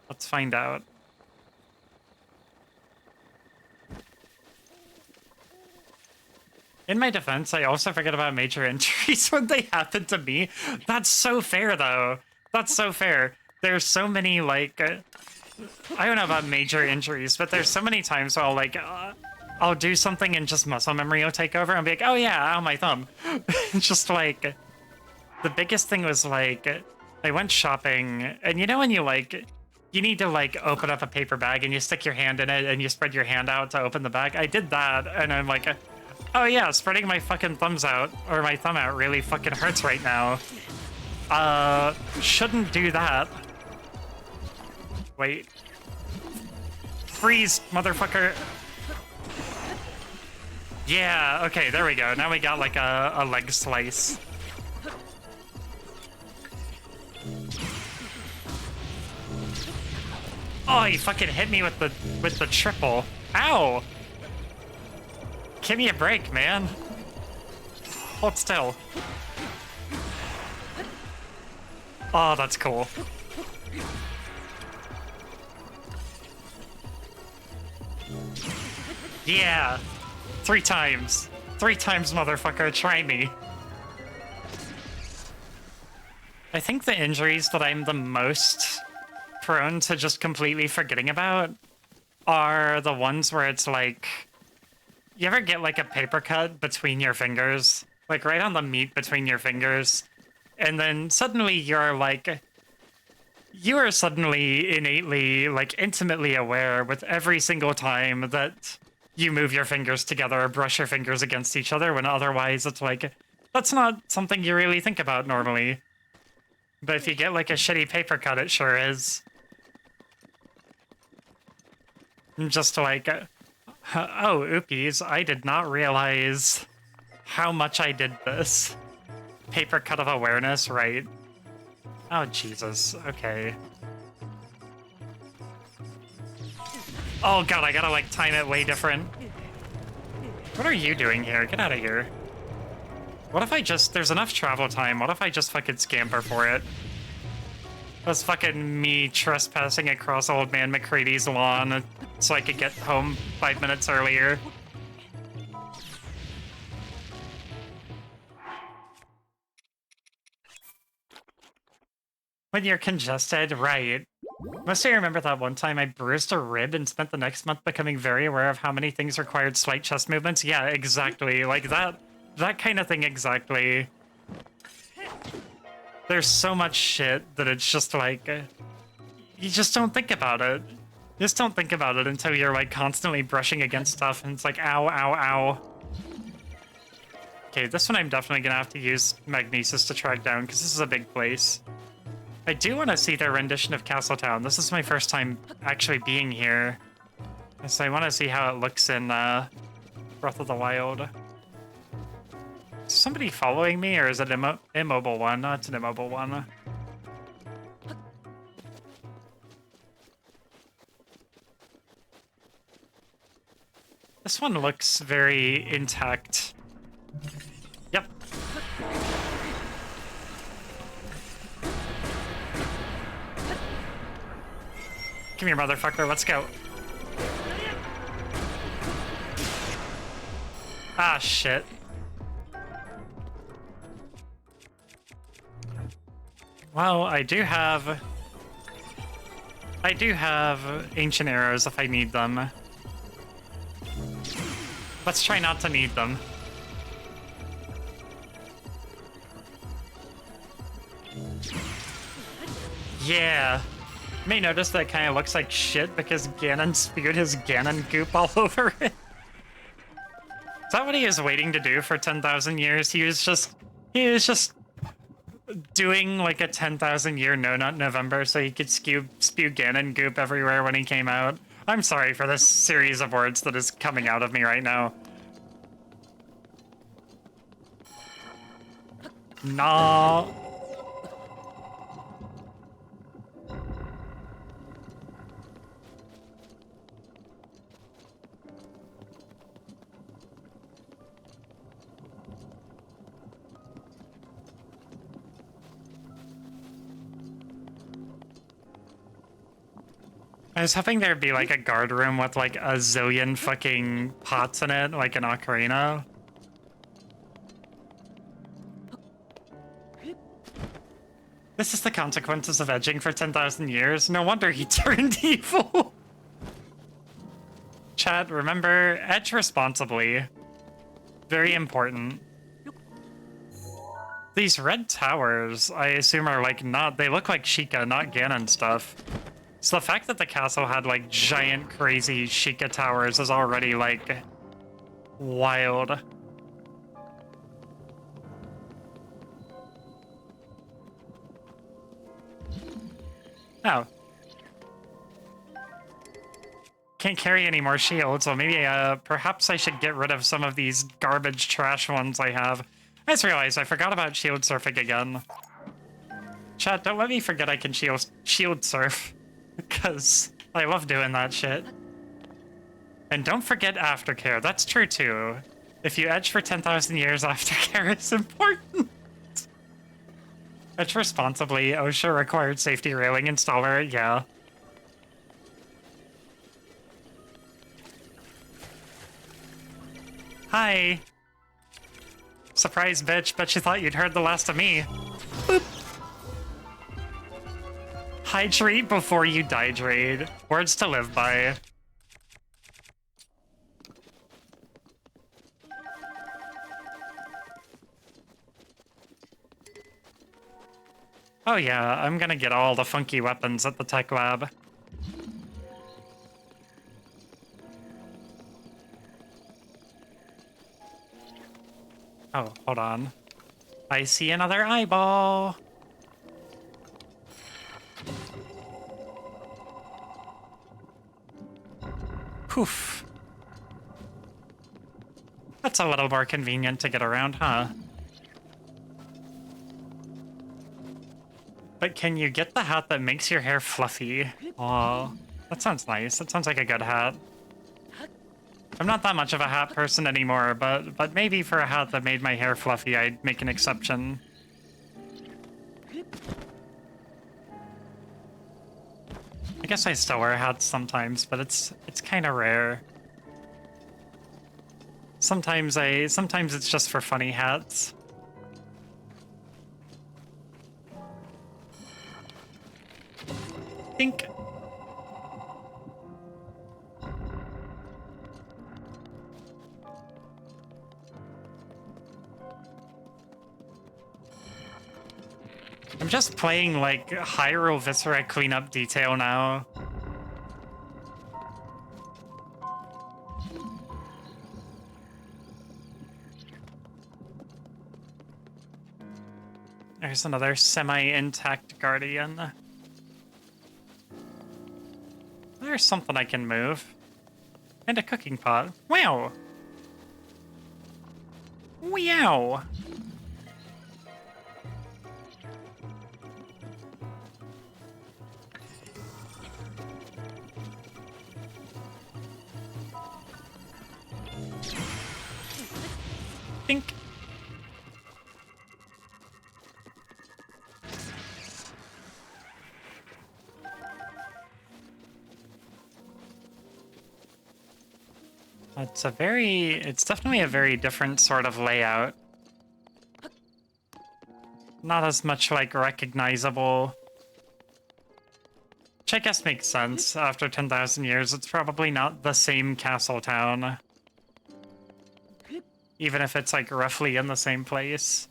Let's find out. In my defense, I also forget about major injuries when they happen to me. That's so fair, though. That's so fair. There's so many, like... I don't know about major injuries, but there's so many times where I'll, like... I'll do something and just muscle memory will take over and be like, oh yeah, ow, my thumb. Just, like... The biggest thing was, like... I went shopping, and you know when you, like... You need to, like, open up a paper bag and you stick your hand in it and you spread your hand out to open the bag? I did that, and I'm like... Oh yeah, spreading my fucking thumbs out, or my thumb out, really fucking hurts right now. Shouldn't do that. Wait. Freeze, motherfucker. Yeah, okay, there we go. Now we got like a leg slice. Oh, he fucking hit me with the triple. Ow! Give me a break, man. Hold still. Oh, that's cool. Yeah. 3 times. 3 times, motherfucker. Try me. I think the injuries that I'm the most prone to just completely forgetting about are the ones where it's like... You ever get, like, a paper cut between your fingers? Like, right on the meat between your fingers? And then suddenly you're, like... You are suddenly innately, like, intimately aware with every single time that you move your fingers together or brush your fingers against each other, when otherwise it's like... That's not something you really think about normally. But if you get, like, a shitty paper cut, it sure is. Just, like... Oh, oopies, I did not realize how much I did this. Paper cut of awareness, right? Oh, Jesus, okay. Oh god, I gotta, like, time it way different. What are you doing here? Get out of here. What if I just... There's enough travel time, what if I just fucking scamper for it? That's fucking me trespassing across Old Man McCready's lawn so I could get home 5 minutes earlier. When you're congested, right. Must I remember that one time I bruised a rib and spent the next month becoming very aware of how many things required slight chest movements? Yeah, exactly. Like that kind of thing exactly. There's so much shit that it's just like... you just don't think about it. You just don't think about it until you're like constantly brushing against stuff and it's like, ow, ow, ow. Okay, this one I'm definitely gonna have to use Magnesis to track down because this is a big place. I do want to see their rendition of Castletown. This is my first time actually being here. So I want to see how it looks in Breath of the Wild. Is somebody following me, or is it an immobile one? No, it's an immobile one. This one looks very intact. Yep. Come here, motherfucker. Let's go. Ah, shit. Well, I do have ancient arrows if I need them. Let's try not to need them. Yeah. You may notice that it kind of looks like shit because Ganon spewed his Ganon goop all over it. Is that what he was waiting to do for 10,000 years? He was just doing like a 10,000 year No Nut November so he could spew Ganon goop everywhere when he came out. I'm sorry for this series of words that is coming out of me right now. No. I was hoping there'd be like a guard room with like a zillion fucking pots in it, like an ocarina. This is the consequences of edging for 10,000 years. No wonder he turned evil. Chat, remember, edge responsibly. Very important. These red towers, I assume are like they look like Sheikah, not Ganon stuff. So the fact that the castle had like giant crazy Sheikah towers is already like wild. Oh. Can't carry any more shields, so maybe perhaps I should get rid of some of these garbage trash ones I have. I just realized I forgot about shield surfing again. Chat, don't let me forget I can shield surf. Because I love doing that shit. And don't forget aftercare. That's true too. If you edge for 10,000 years, aftercare is important. Edge responsibly. OSHA required safety railing installer. Yeah. Hi. Surprise, bitch. Bet you thought you'd heard the last of me. Boop. Hydrate before you dihydrate. Words to live by. Oh yeah, I'm gonna get all the funky weapons at the tech lab. Oh, hold on. I see another eyeball. Poof. That's a little more convenient to get around, huh? But can you get the hat that makes your hair fluffy? Oh, that sounds nice. That sounds like a good hat. I'm not that much of a hat person anymore, but maybe for a hat that made my hair fluffy, I'd make an exception. I guess I still wear hats sometimes, but it's kind of rare. Sometimes it's just for funny hats. Think. I'm just playing like Hyrule Viscera cleanup detail now. There's another semi-intact guardian. There's something I can move. And a cooking pot. Wow! Wow! Think. It's definitely a very different sort of layout. Not as much like recognizable. Which I guess makes sense. After 10,000 years, it's probably not the same castle town. Even if it's like roughly in the same place.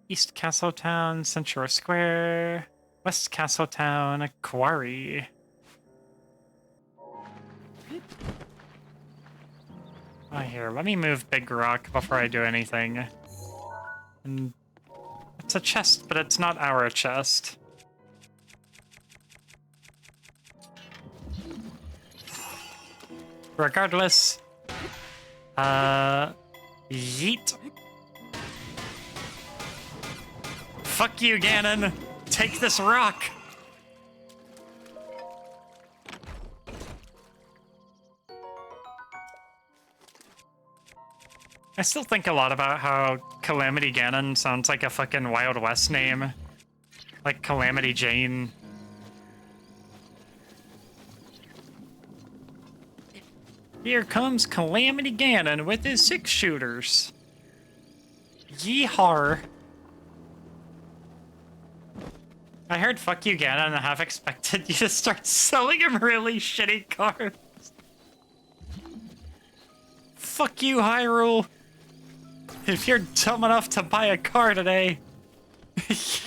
East Castletown, Central Square, West Castletown, Quarry. Oh, here, let me move Big Rock before I do anything. And it's a chest, but it's not our chest. Regardless, yeet. Fuck you, Ganon! Take this rock! I still think a lot about how Calamity Ganon sounds like a fucking Wild West name. Like Calamity Jane. Here comes Calamity Ganon with his 6-shooters. Yeehaw. I heard fuck you, Ganon, and I half expected you to start selling him really shitty cards. Fuck you, Hyrule. If you're dumb enough to buy a car today,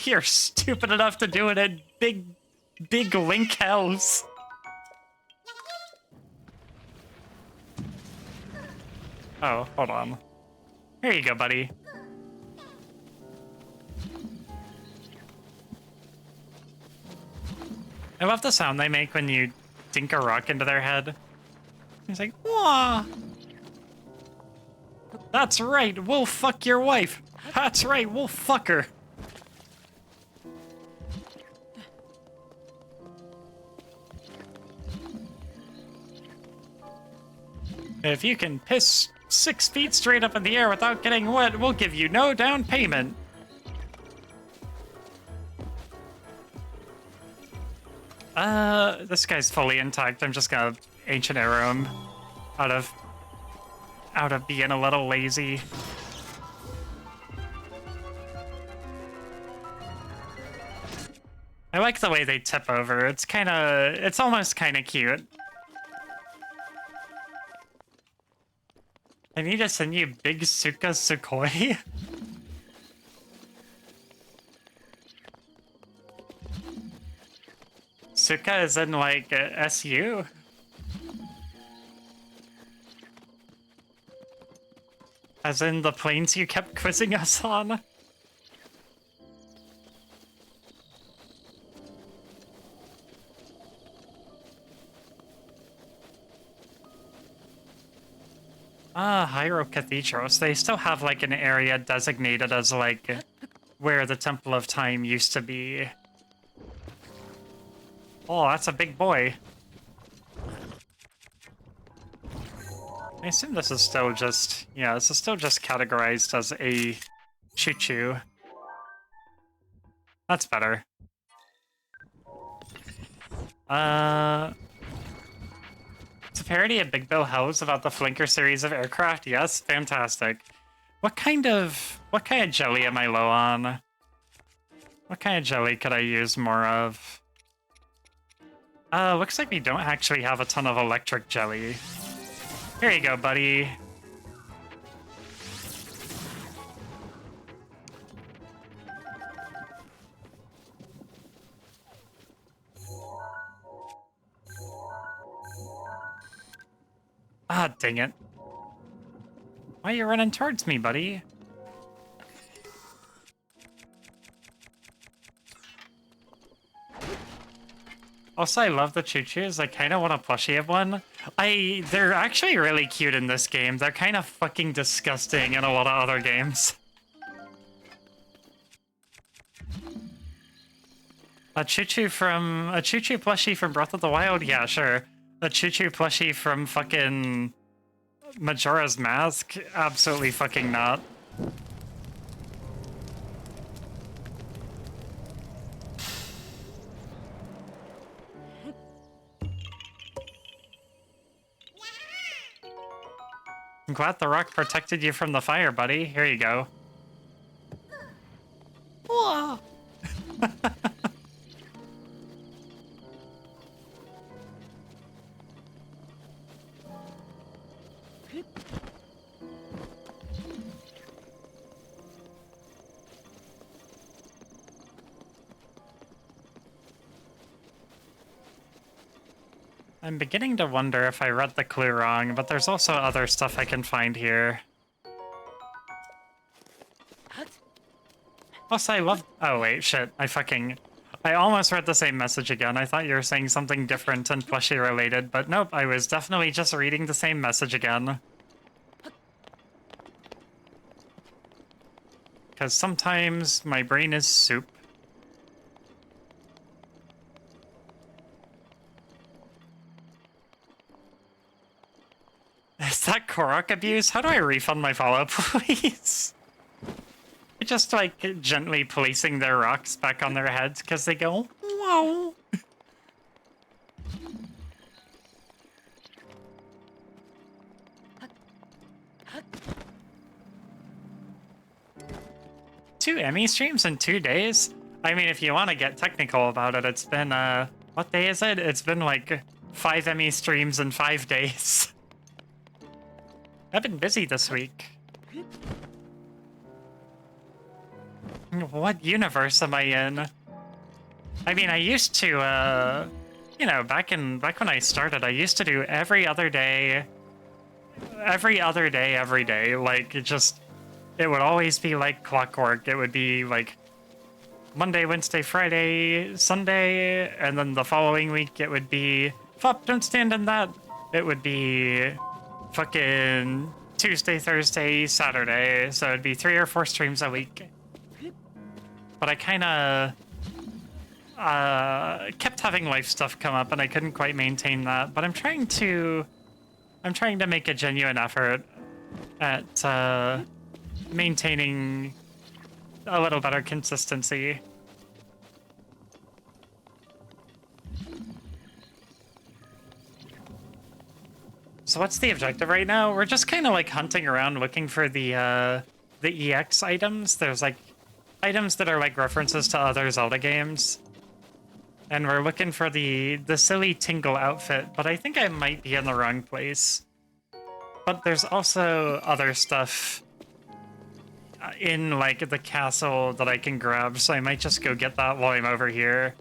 you're stupid enough to do it at big Link House. Oh, hold on. Here you go, buddy. I love the sound they make when you dink a rock into their head. He's like, wah! That's right, we'll fuck your wife. That's right, we'll fuck her. If you can piss 6 feet straight up in the air without getting wet, we'll give you no down payment. This guy's fully intact. I'm just gonna ancient arrow him out of being a little lazy. I like the way they tip over. It's almost kinda cute. I need to send you Big Suka Sukoi. Suka is in like SU. As in the planes you kept quizzing us on. Hyrule Cathedrals. They still have like an area designated as like where the Temple of Time used to be. Oh, that's a big boy. I assume this is still just, yeah, this is still just categorized as a choo-choo. That's better. It's a parody of Big Bill Hells about the Flinker series of aircraft. Yes, fantastic. What kind of jelly am I low on? What kind of jelly could I use more of? Looks like we don't actually have a ton of electric jelly. Here you go, buddy. Ah, dang it. Why are you running towards me, buddy? Also, I love the choo-choos. I kind of want a plushie of one. They're actually really cute in this game. They're kind of fucking disgusting in a lot of other games. A choo-choo plushie from Breath of the Wild? Yeah, sure. A choo-choo plushie from fucking Majora's Mask? Absolutely fucking not. I'm glad the rock protected you from the fire, buddy. Here you go. Whoa. I'm beginning to wonder if I read the clue wrong, but there's also other stuff I can find here. Also, I love... Oh, wait, shit. I almost read the same message again. I thought you were saying something different and plushie related, but nope, I was definitely just reading the same message again. Because sometimes my brain is soup. Is that Korok abuse? How do I refund my follow, please? Just like gently placing their rocks back on their heads because they go, whoa. Two Emmy streams in 2 days? I mean, if you want to get technical about it, it's been, what day is it? It's been like 5 Emmy streams in 5 days. I've been busy this week. What universe am I in? I mean, I used to, you know, back when I started, I used to do every other day, every day. Like, it would always be like clockwork. It would be like Monday, Wednesday, Friday, Sunday, and then the following week it would be, fuck, don't stand in that. It would be fucking Tuesday, Thursday, Saturday. So it'd be 3 or 4 streams a week. But I kind of kept having life stuff come up, and I couldn't quite maintain that. But I'm trying to make a genuine effort at maintaining a little better consistency. So what's the objective right now? We're just kind of like hunting around looking for the EX items. There's like items that are like references to other Zelda games. And we're looking for the silly Tingle outfit, but I think I might be in the wrong place. But there's also other stuff in like the castle that I can grab, so I might just go get that while I'm over here.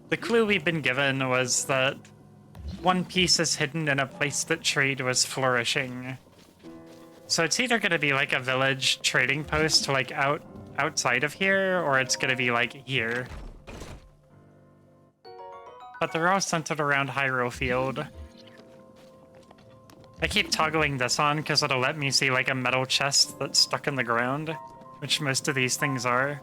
The clue we've been given was that one piece is hidden in a place that trade was flourishing. So it's either going to be like a village trading post like outside of here, or it's going to be like here. But they're all centered around Hyrule Field. I keep toggling this on because it'll let me see like a metal chest that's stuck in the ground, which most of these things are.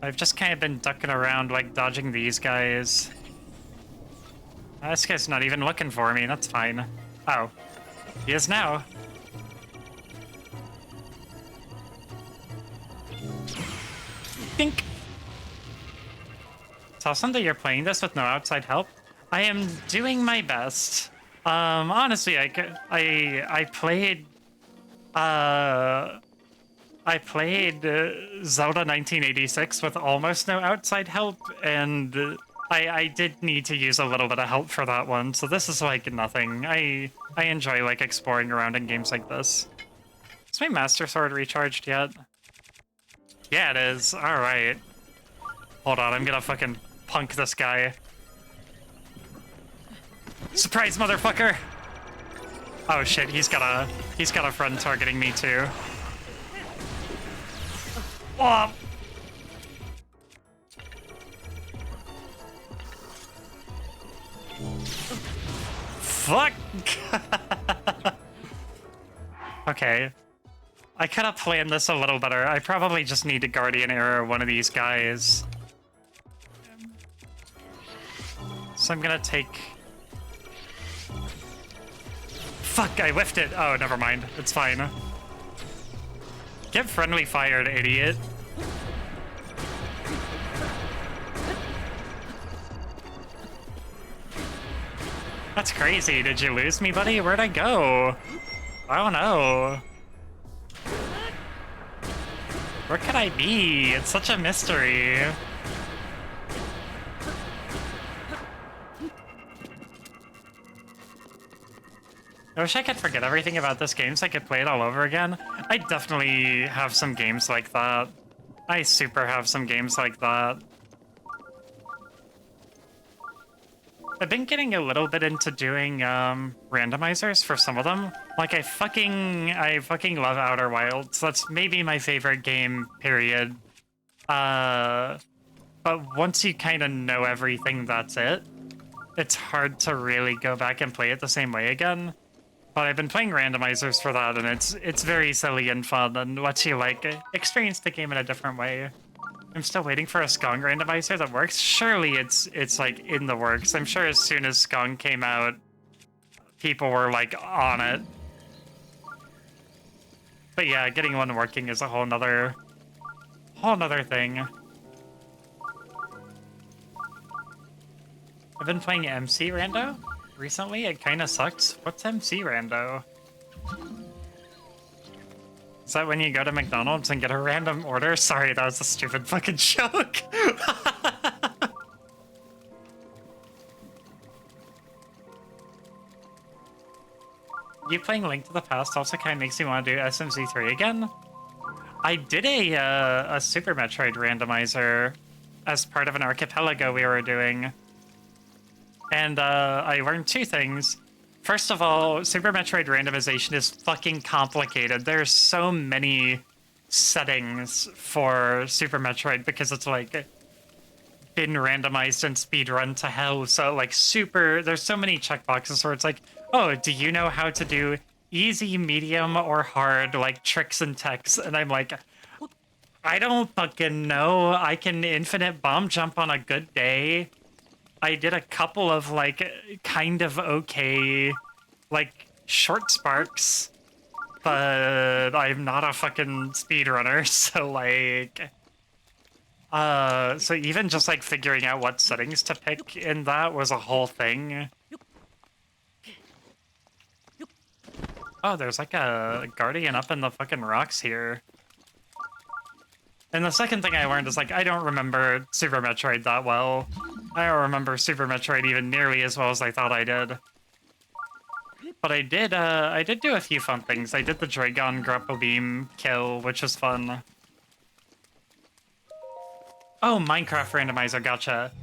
I've just kind of been ducking around, like, dodging these guys. This guy's not even looking for me, that's fine. Oh. He is now. Think. It's awesome that you're playing this with no outside help. I am doing my best. Honestly, I played... I played Zelda 1986 with almost no outside help, and I did need to use a little bit of help for that one, so this is like nothing. I enjoy like exploring around in games like this. Is my Master Sword recharged yet? Yeah, it is. Alright. Hold on, I'm gonna fucking punk this guy. Surprise, motherfucker! Oh shit, he's got a friend targeting me too. Oh. Fuck! Okay. I could have planned this a little better. I probably just need to Guardian Arrow one of these guys. So I'm gonna take... Fuck, I whiffed it. Oh, never mind. It's fine. Get friendly fired, idiot. That's crazy. Did you lose me, buddy? Where'd I go? I don't know. Where could I be? It's such a mystery. I wish I could forget everything about this game so I could play it all over again. I definitely have some games like that. I super have some games like that. I've been getting a little bit into doing randomizers for some of them. Like I fucking love Outer Wilds. That's maybe my favorite game, period. But once you kind of know everything, that's it. It's hard to really go back and play it the same way again. But I've been playing randomizers for that, and it's very silly and fun, and lets you like experience the game in a different way. I'm still waiting for a Skong randomizer that works. Surely it's like in the works. I'm sure as soon as Skong came out, people were like on it. But yeah, getting one working is a whole nother thing. I've been playing MC Rando recently. It kind of sucks. What's MC Rando? Is that when you go to McDonald's and get a random order? Sorry, that was a stupid fucking joke. You playing Link to the Past also kind of makes me want to do SMZ3 again. I did a Super Metroid randomizer as part of an archipelago we were doing. And I learned two things. First of all, Super Metroid randomization is fucking complicated. There's so many settings for Super Metroid because it's like been randomized and speedrun to hell. So like there's so many checkboxes where it's like, oh, do you know how to do easy, medium, or hard, like tricks and techs? And I'm like, I don't fucking know. I can infinite bomb jump on a good day. I did a couple of, like, kind of okay, like, short sparks, but I'm not a fucking speedrunner, so, like... So even just, like, figuring out what settings to pick in that was a whole thing. Oh, there's, like, a guardian up in the fucking rocks here. And the second thing I learned is, like, I don't remember Super Metroid that well. I don't remember Super Metroid even nearly as well as I thought I did. But I did do a few fun things. I did the Dragon Grapple Beam kill, which was fun. Oh, Minecraft randomizer, gotcha.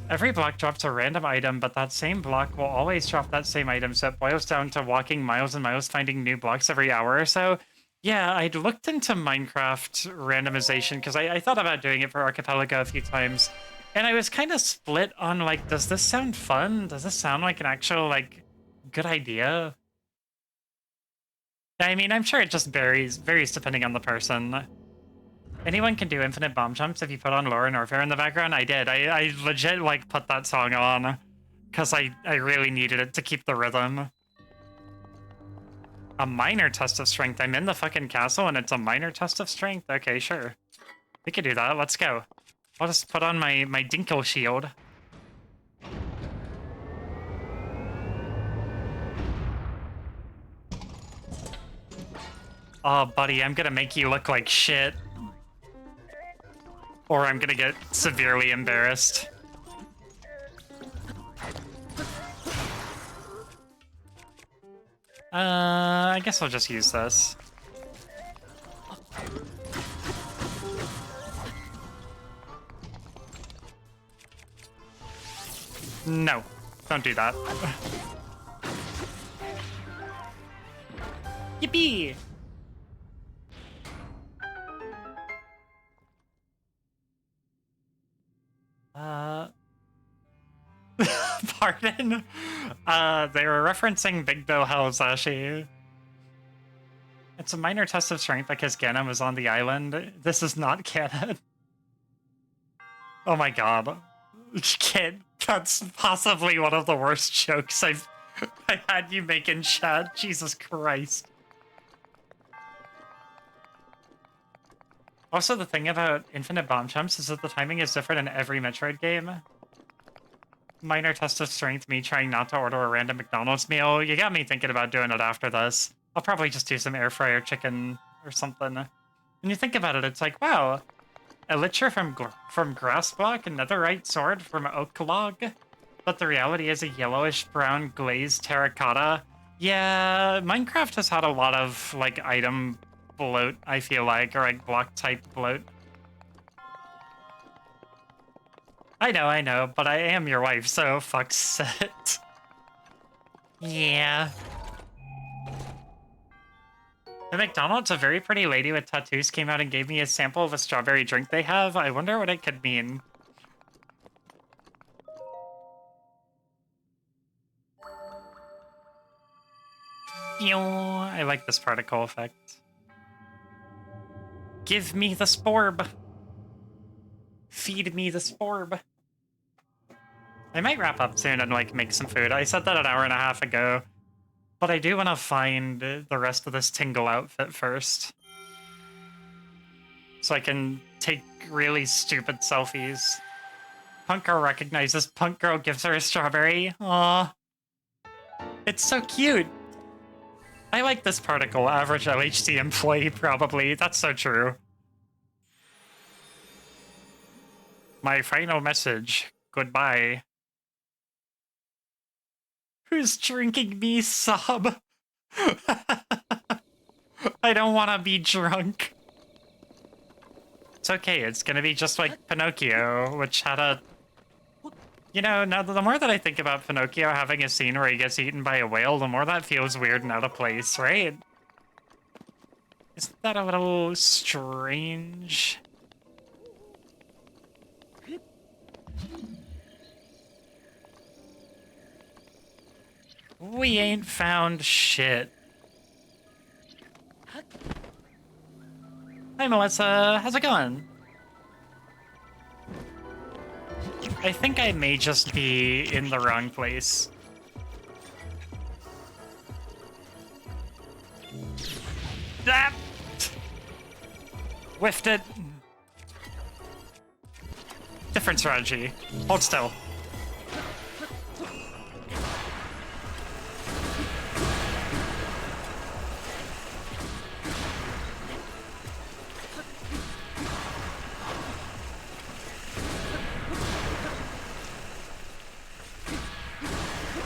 Every block drops a random item, but that same block will always drop that same item, so it boils down to walking miles and miles finding new blocks every hour or so. Yeah, I'd looked into Minecraft randomization because I thought about doing it for Archipelago a few times. And I was kind of split on, like, does this sound fun? Does this sound like an actual, like, good idea? I mean, I'm sure it just varies depending on the person. Anyone can do infinite bomb jumps if you put on Lore and Orphere in the background. I did. I legit, like, put that song on because I really needed it to keep the rhythm. A minor test of strength. I'm in the fucking castle and it's a minor test of strength? Okay, sure. We could do that. Let's go. I'll just put on my Dinkle shield. Oh, buddy, I'm gonna make you look like shit. Or I'm gonna get severely embarrassed. I guess I'll just use this. No, don't do that. Yippee! Pardon? They were referencing Big Bill Hazashi. It's a minor test of strength because Ganon was on the island. This is not canon. Oh my god. Kid, that's possibly one of the worst jokes I had you make in chat. Jesus Christ. Also, the thing about infinite bomb jumps is that the timing is different in every Metroid game. Minor test of strength, me trying not to order a random McDonald's meal. You got me thinking about doing it after this. I'll probably just do some air fryer chicken or something. When you think about it, it's like, wow, Elytra from Grass Block, a netherite sword from Oak Log. But the reality is a yellowish brown glazed terracotta. Yeah, Minecraft has had a lot of, like, item bloat, I feel like, or, like, block-type bloat. I know, but I am your wife, so fuck it. Yeah. The McDonald's, a very pretty lady with tattoos, came out and gave me a sample of a strawberry drink they have. I wonder what it could mean. I like this particle effect. Give me the sporb. Feed me the sporb. I might wrap up soon and, like, make some food. I said that an hour and a half ago. But I do want to find the rest of this Tingle outfit first. So I can take really stupid selfies. Punk Girl recognizes Punk Girl, gives her a strawberry. Aww. It's so cute. I like this particle. Average LHC employee, probably. That's so true. My final message. Goodbye. Who's drinking me, sob? I don't want to be drunk. It's okay, it's gonna be just like Pinocchio, which had a... You know, now the more that I think about Pinocchio having a scene where he gets eaten by a whale, the more that feels weird and out of place, right? Isn't that a little strange? We ain't found shit. Hi, Melissa. How's it going? I think I may just be in the wrong place. Ah! Whiffed it. Different strategy. Hold still.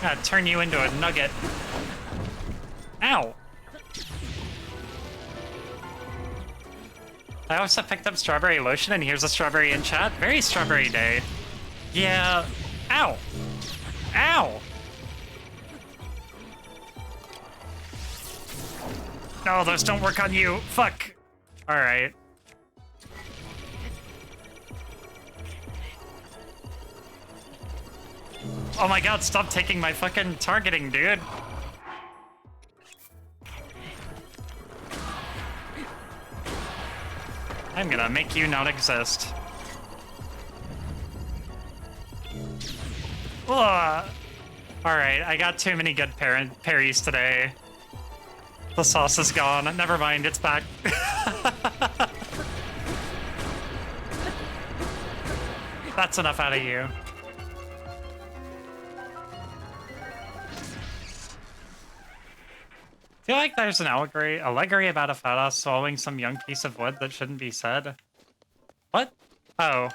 Gonna turn you into a nugget. Ow! I also picked up strawberry lotion, and here's a strawberry in chat. Very strawberry day. Yeah. Ow! Ow! No, those don't work on you. Fuck. Alright. Oh my god, stop taking my fucking targeting, dude. I'm gonna make you not exist. Ugh. Alright, I got too many good parries today. The sauce is gone. Never mind, it's back. That's enough out of you. I feel like there's an allegory about a fat ass swallowing some young piece of wood that shouldn't be said. What? Oh.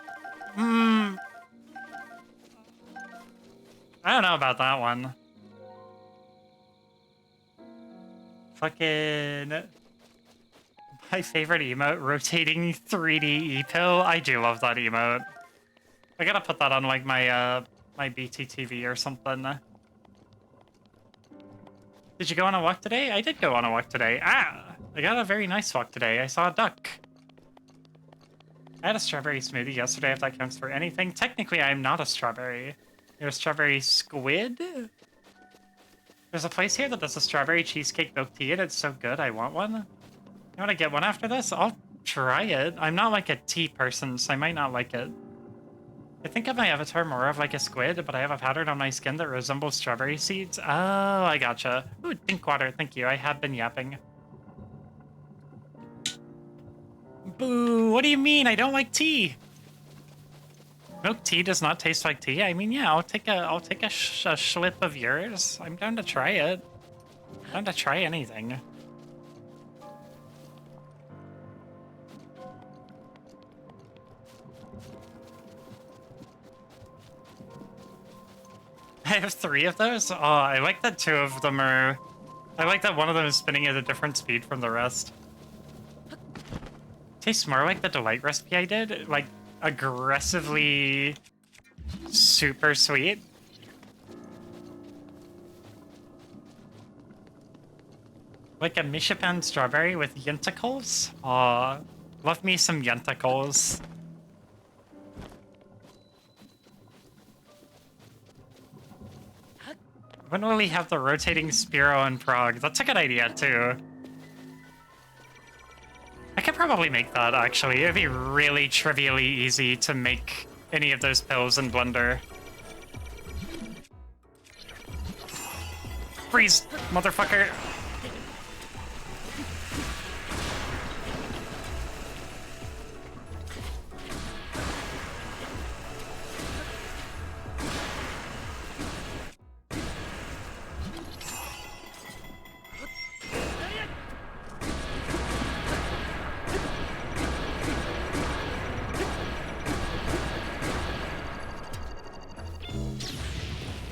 I don't know about that one. Fucking... My favorite emote, rotating 3D E-pill. I do love that emote. I gotta put that on, like, my, my BTTV or something. Did you go on a walk today? I did go on a walk today. Ah! I got a very nice walk today. I saw a duck. I had a strawberry smoothie yesterday, if that counts for anything. Technically, I'm not a strawberry. You're a strawberry squid? There's a place here that does a strawberry cheesecake milk tea, and it's so good, I want one. You want to get one after this? I'll try it. I'm not like a tea person, so I might not like it. I think of my avatar more of like a squid, but I have a pattern on my skin that resembles strawberry seeds. Oh, I gotcha. Ooh, drink water. Thank you. I have been yapping. Boo! What do you mean? I don't like tea. Milk tea does not taste like tea. I mean, yeah, I'll take a schlip of yours. I'm down to try it. Down to try anything. I have 3 of those. Oh, I like that 2 of them are. I like that one of them is spinning at a different speed from the rest. Tastes more like the delight recipe I did, like aggressively super sweet. Like a Michipan strawberry with yenticles? Aw, love me some yenticles. When will we have the rotating Spiro in Prague? That's a good idea, too. I could probably make that, actually. It'd be really trivially easy to make any of those pills in Blender. Freeze, motherfucker!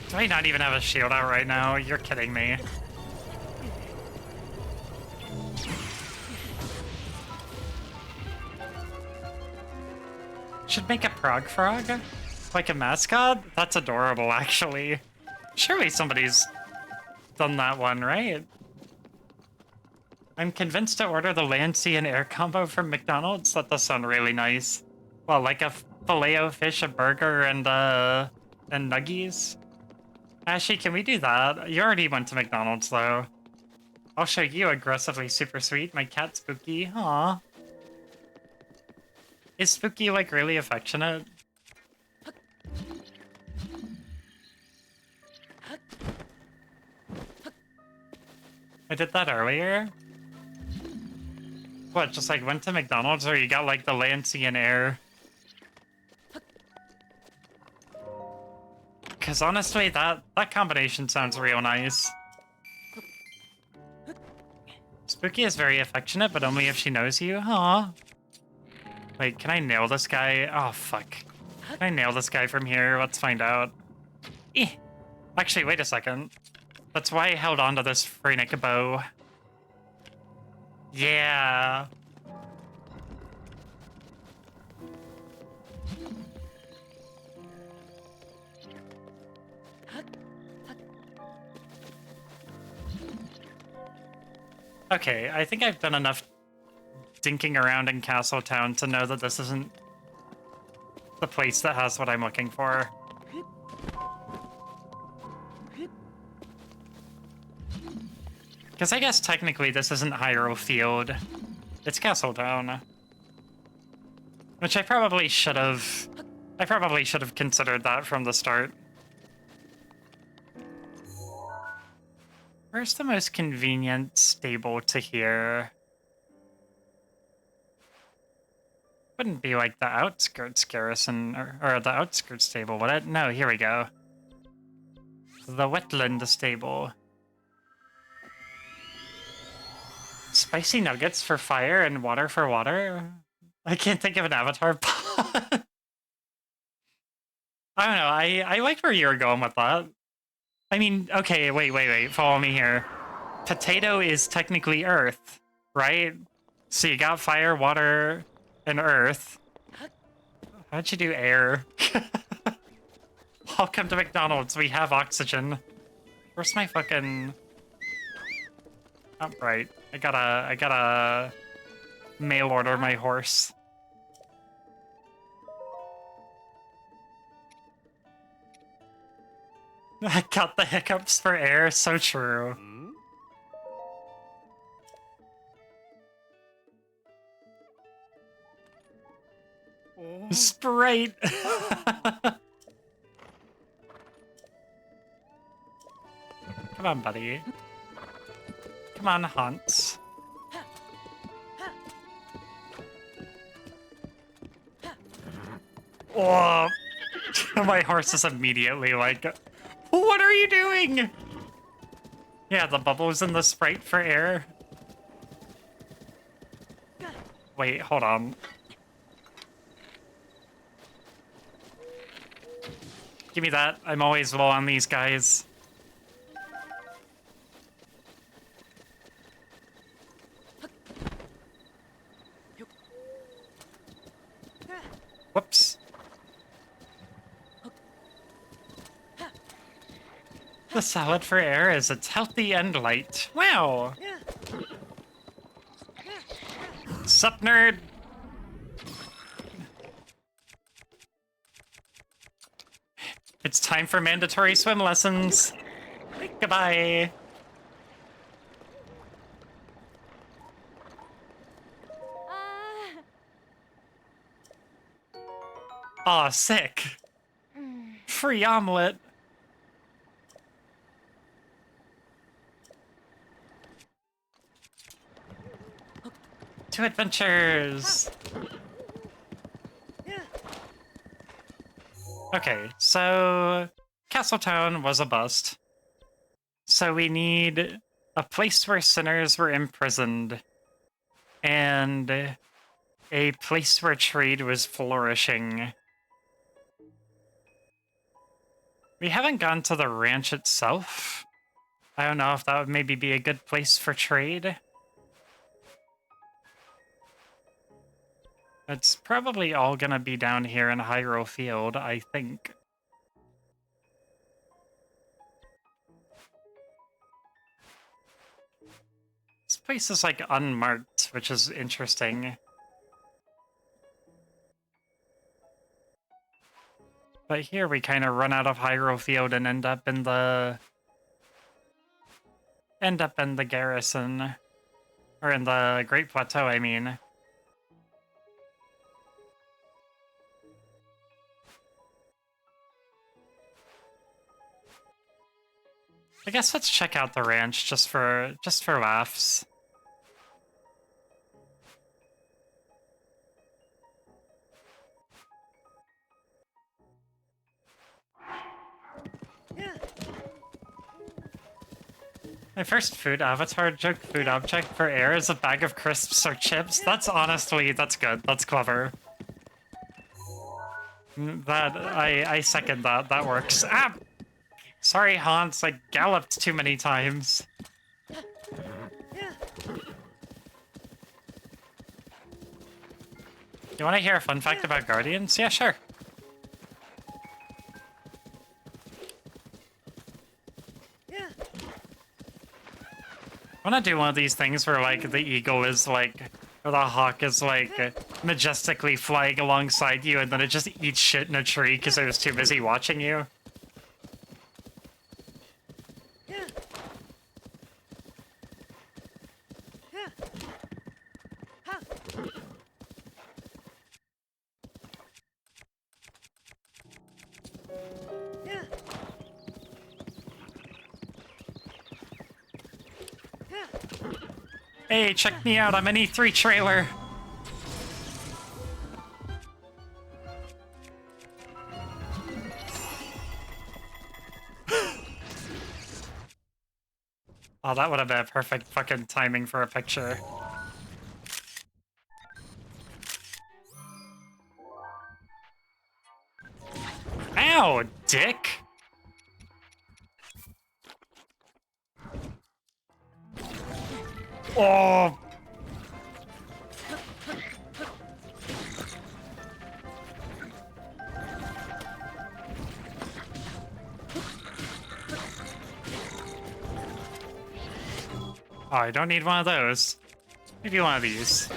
Do I not even have a shield out right now? You're kidding me. Should make a Prague frog? Like a mascot? That's adorable, actually. Surely somebody's done that one, right? I'm convinced to order the land, sea, and air combo from McDonald's. That does sound really nice. Well, like a filet-o-fish, a burger, and nuggies. Ashley, can we do that? You already went to McDonald's, though. I'll show you aggressively super sweet. My cat Spooky. Aw. Is Spooky, like, really affectionate? I did that earlier. What, just, like, went to McDonald's, or you got, like, the land, sea, and air? Because honestly, that combination sounds real nice. Spooky is very affectionate, but only if she knows you. Aww. Wait, can I nail this guy? Oh, fuck. Can I nail this guy from here? Let's find out. Eh. Actually, wait a second. That's why I held on to this Phrenic bow. Yeah. Okay, I think I've done enough dinking around in Castletown to know that this isn't the place that has what I'm looking for. Because I guess technically this isn't Hyrule Field. It's Castletown. Which I probably should have considered that from the start. Where's the most convenient stable to here? Wouldn't be like the outskirts garrison, or the outskirts stable, would it? No, here we go. The wetland stable. Spicy nuggets for fire and water for water? I can't think of an avatar pot. I don't know, I liked where you were going with that. I mean, okay, wait, follow me here. Potato is technically earth, right? So you got fire, water, and earth. How'd you do air? Welcome to McDonald's, we have oxygen. Where's my fucking... Oh, right. I gotta mail order my horse. I got the hiccups for air, so true. Sprite! Come on, buddy. Come on, Hans. Oh, my horse is immediately like, what are you doing? Yeah, the bubbles in the Sprite for air. Wait, hold on. Give me that. I'm always low on these guys. Whoops. The salad for air is it's healthy and light. Wow. Sup, nerd? It's time for mandatory swim lessons. Goodbye. Aw, sick. Free omelet. To adventures. Okay, so Castletown was a bust. So we need a place where sinners were imprisoned and a place where trade was flourishing. We haven't gone to the ranch itself. I don't know if that would maybe be a good place for trade. It's probably all gonna be down here in Hyrule Field, I think. This place is like unmarked, which is interesting. But here we kind of run out of Hyrule Field and end up in the garrison. Or in the Great Plateau, I mean. I guess let's check out the ranch just for laughs. My first food avatar joke food object for air is a bag of crisps or chips. That's honestly, that's good. That's clever. That, I second that. That works. Ah! Sorry, Hans, I galloped too many times. You want to hear a fun fact about Guardians? Yeah, sure. I want to do one of these things where, like, the eagle is, like, or the hawk is, like, majestically flying alongside you, and then it just eats shit in a tree because it was too busy watching you. Hey, check me out, I'm an E3 trailer! Oh, that would have been a perfect fucking timing for a picture. Ow, dick! Oh! Oh, I don't need one of those. Maybe one of these.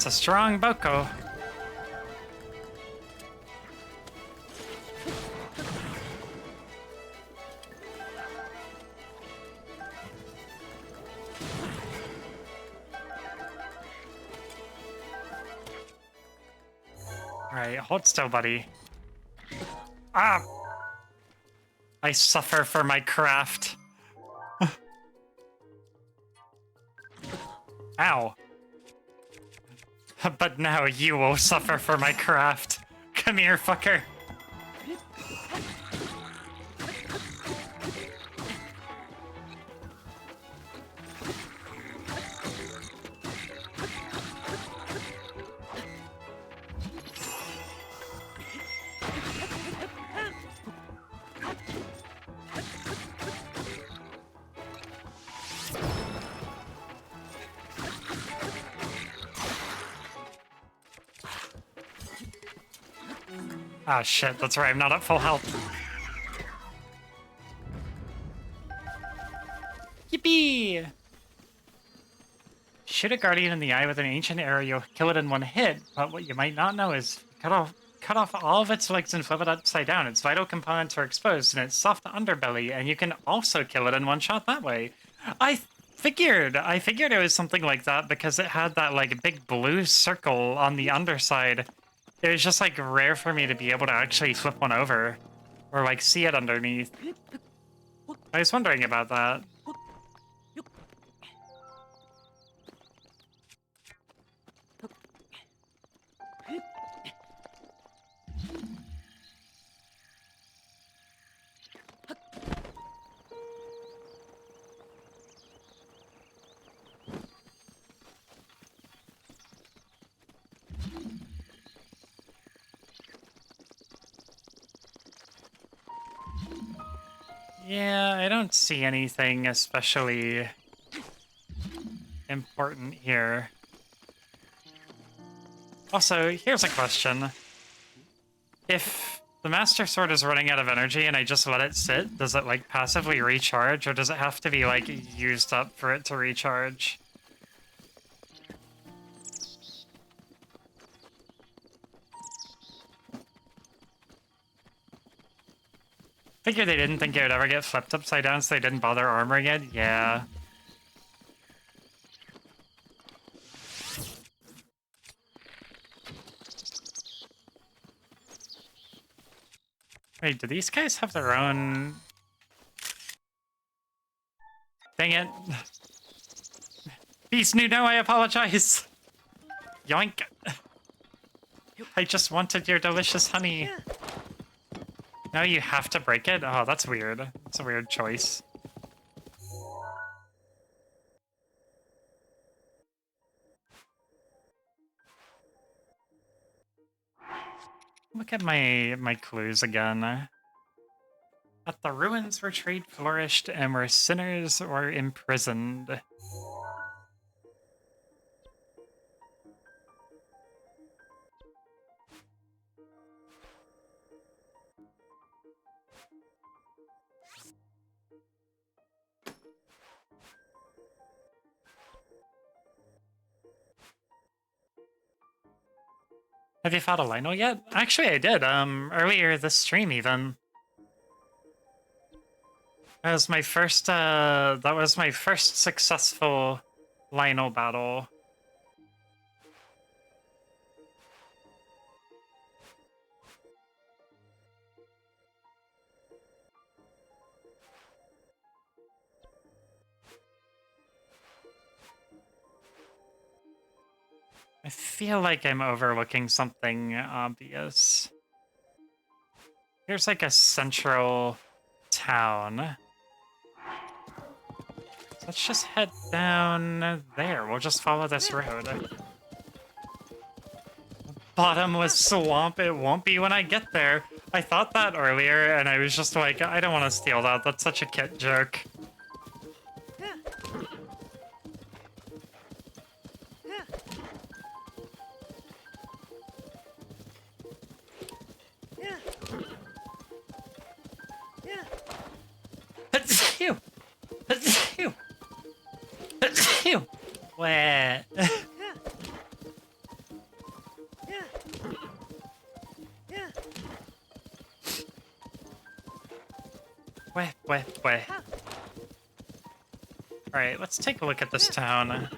a strong Boko. Alright, hold still, buddy. Ah! I suffer for my craft. Ow. But now you will suffer for my craft. Come here, fucker. Ah, shit, that's right, I'm not at full health. Yippee! Shoot a guardian in the eye with an ancient arrow, you'll kill it in one hit, but what you might not know is cut off all of its legs and flip it upside down. Its vital components are exposed in its soft underbelly, and you can also kill it in one shot that way. I figured it was something like that because it had that like big blue circle on the underside. It was just, like, rare for me to be able to actually flip one over. Or, like, see it underneath. I was wondering about that. Yeah, I don't see anything especially important here. Also, here's a question. If the Master Sword is running out of energy and I just let it sit, does it, like, passively recharge, or does it have to be, like, used up for it to recharge? Figure they didn't think it would ever get flipped upside down, so they didn't bother armoring it? Yeah. Wait, do these guys have their own... Dang it. Beast New, no, I apologize! Yoink! I just wanted your delicious honey. No, you have to break it? Oh, that's weird. That's a weird choice. Look at my clues again. At the ruins where trade flourished and where sinners were imprisoned. Have you fought a Lino yet? Actually, I did, earlier this stream even. That was my first successful Lino battle. I feel like I'm overlooking something obvious. Here's like a central town. Let's just head down there. We'll just follow this road. Bottomless swamp, it won't be when I get there. I thought that earlier, and I was just like, I don't want to steal that. That's such a kit joke. Where? Alright, let's take a look at this town.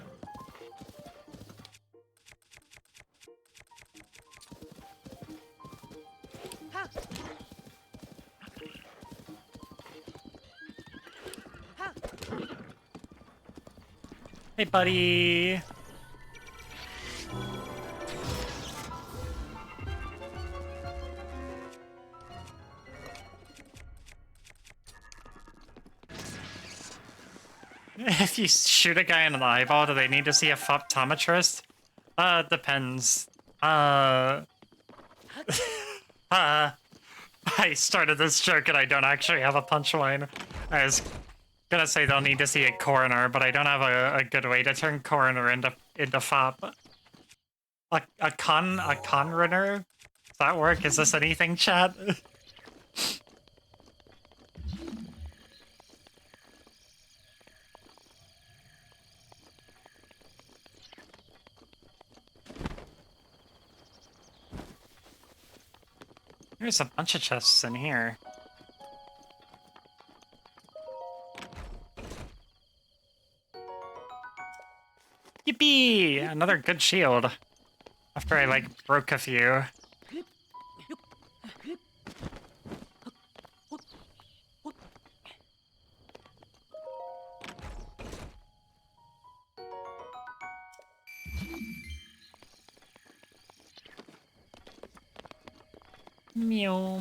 Hey, buddy! If you shoot a guy in the eyeball, do they need to see a optometrist? Depends. uh, I started this joke and I don't actually have a punchline. I was gonna say they'll need to see a coroner, but I don't have a good way to turn coroner into fop. A conrunner? Does that work? Is this anything, chat? There's a bunch of chests in here. Yippee! Another good shield. After I, like, broke a few. Meow.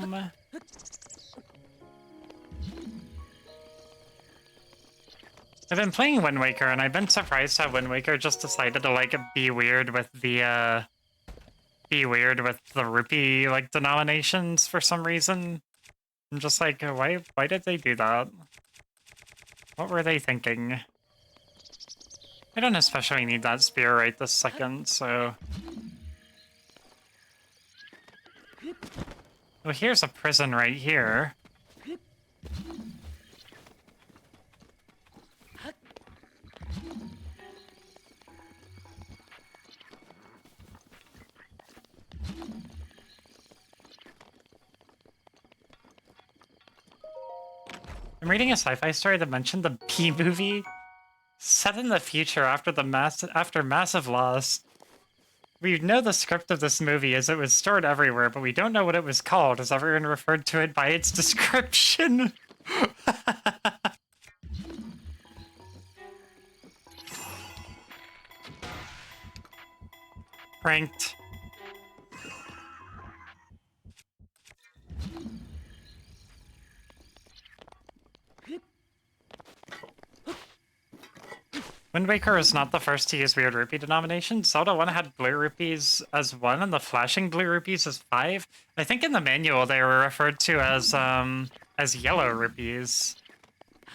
I've been playing Wind Waker, and I've been surprised how Wind Waker just decided to, like, be weird with the rupee, like, denominations for some reason. I'm just like, why did they do that? What were they thinking? I don't especially need that spear right this second, so... Well, here's a prison right here. I'm reading a sci-fi story that mentioned the B-movie set in the future after massive loss. We know the script of this movie as it was stored everywhere, but we don't know what it was called, as everyone referred to it by its description. Pranked. Wind Waker is not the first to use weird rupee denominations. Zelda 1 had blue rupees as 1 and the flashing blue rupees as 5. I think in the manual they were referred to as yellow rupees.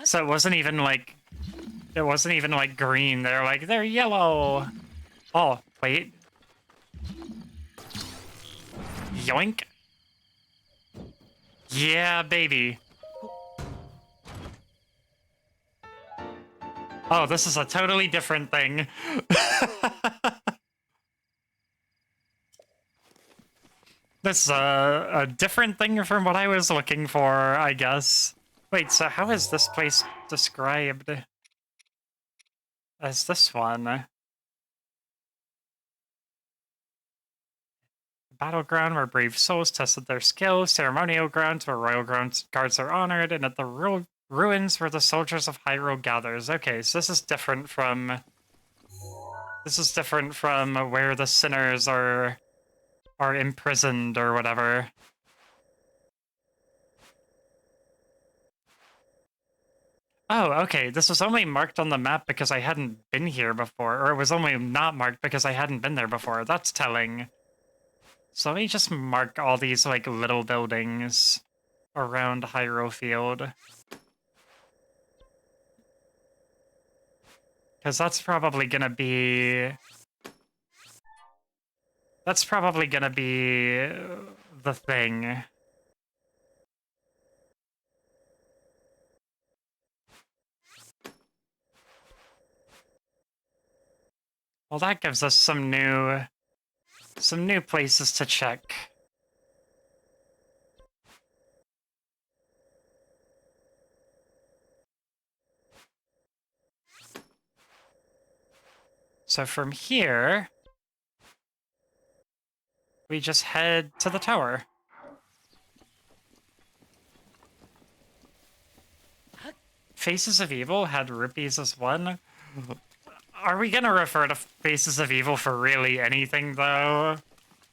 So it wasn't even like green. They're like, they're yellow. Oh, wait. Yoink. Yeah, baby. Oh, this is a totally different thing. This is a different thing from what I was looking for, I guess. Wait, so how is this place described as this one? Battleground where brave souls tested their skill, ceremonial grounds where royal guards are honored, and at the ruins where the soldiers of Hyrule gathers. Okay, so this is different from... This is different from where the sinners are imprisoned or whatever. Oh, okay. This was only marked on the map because I hadn't been here before, or it was only not marked because I hadn't been there before. That's telling. So let me just mark all these, like, little buildings around Hyrule Field. Because that's probably gonna be... That's probably gonna be the thing. Well, that gives us some new places to check. So from here, we just head to the tower. Faces of Evil had rupees as one. Are we gonna refer to Faces of Evil for really anything though?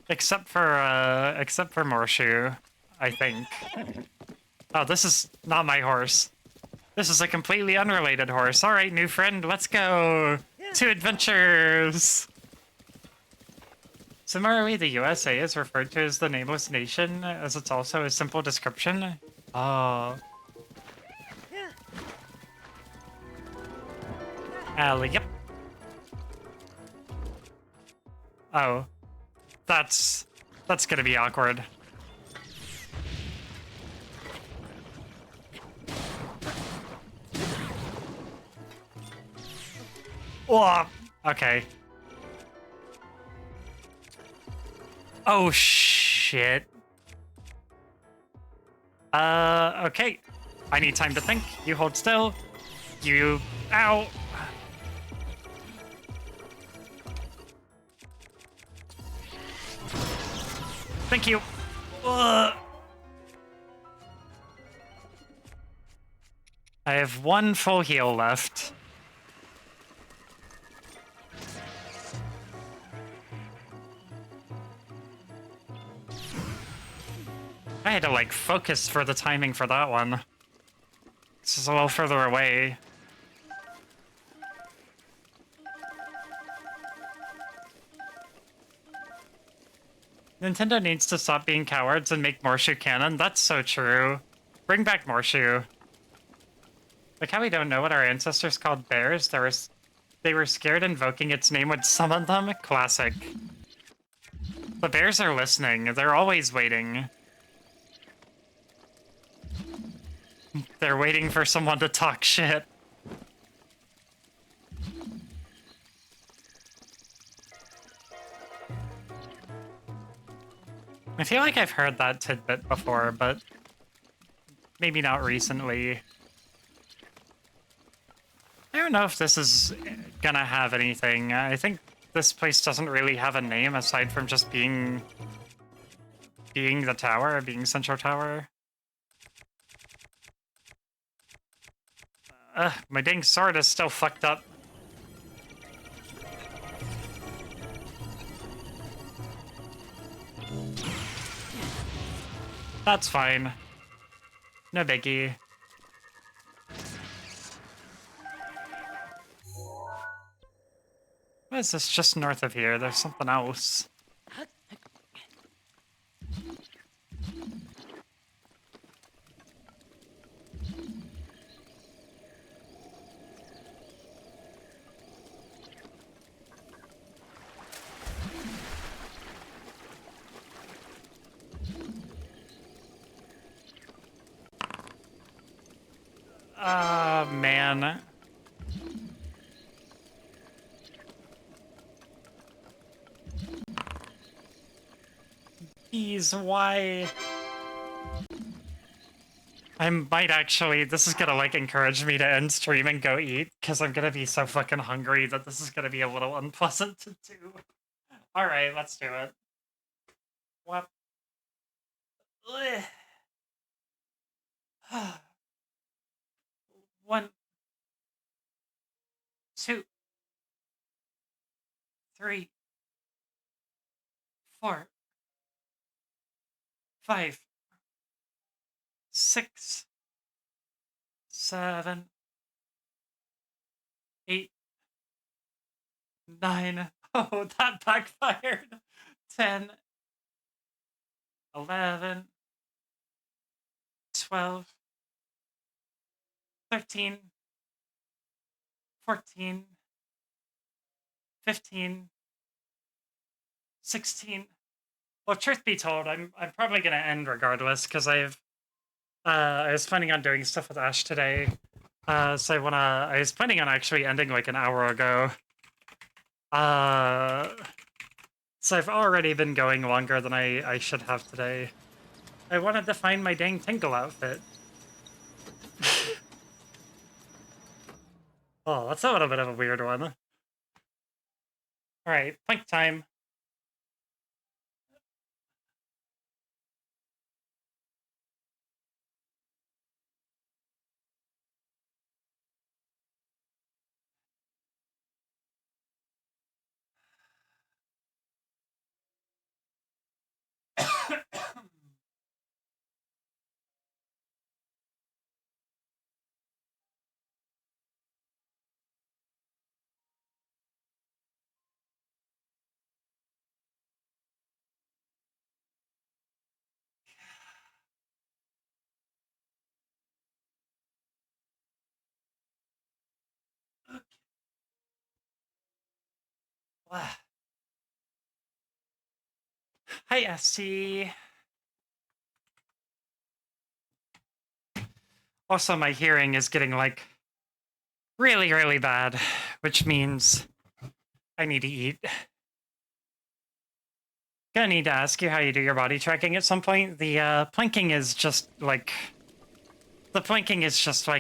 Except for Morshu, I think. Oh, this is not my horse. This is a completely unrelated horse. All right, new friend, let's go to adventures. Similarly, the USA is referred to as the Nameless Nation, as it's also a simple description. Oh. Yep. Oh. That's gonna be awkward. Oh, okay. Oh, shit. Okay. I need time to think. You hold still. You... Ow. Thank you. Ugh. I have one full heal left. I had to, like, focus for the timing for that one. This is a little further away. Nintendo needs to stop being cowards and make Morshu canon. That's so true. Bring back Morshu. Like how we don't know what our ancestors called bears. They were scared invoking its name would summon them. Classic. The bears are listening. They're always waiting. They're waiting for someone to talk shit. I feel like I've heard that tidbit before, but maybe not recently. I don't know if this is gonna have anything. I think this place doesn't really have a name aside from just being the tower, being Central Tower. My dang sword is still fucked up. That's fine. No biggie. What is this just north of here? There's something else. Man. Jeez, why? I might actually, this is gonna like encourage me to end stream and go eat, because I'm gonna be so fucking hungry that this is gonna be a little unpleasant to do. Alright, let's do it. What? One, two, three, 4, 5, 6, 7, 8, 9. Oh, that backfired. 10, 11, 12, 13, 14, 15, 16. Well, truth be told, I'm probably gonna end regardless because I was planning on doing stuff with Ash today. So I was planning on actually ending like an hour ago. So I've already been going longer than I should have today. I wanted to find my dang Tingle outfit. Oh, that's a little bit of a weird one. All right, plank time. Hi, SC. Also, my hearing is getting like really, really bad, which means I need to eat. Gonna need to ask you how you do your body tracking at some point. The planking is just like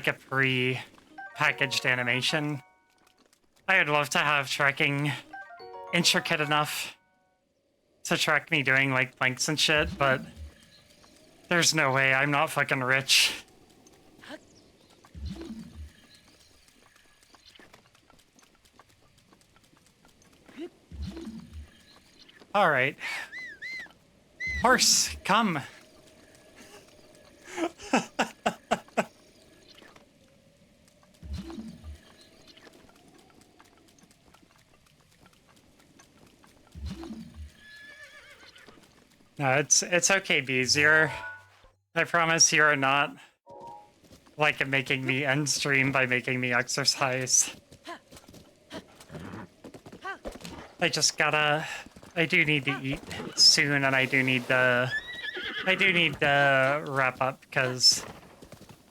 a pre-packaged animation. I would love to have tracking intricate enough to track me doing like planks and shit, but there's no way. I'm not fucking rich. All right. Horse, come. No, it's okay, Bees. I promise you're not like making me end stream by making me exercise. I do need to eat soon, and I do need to wrap up because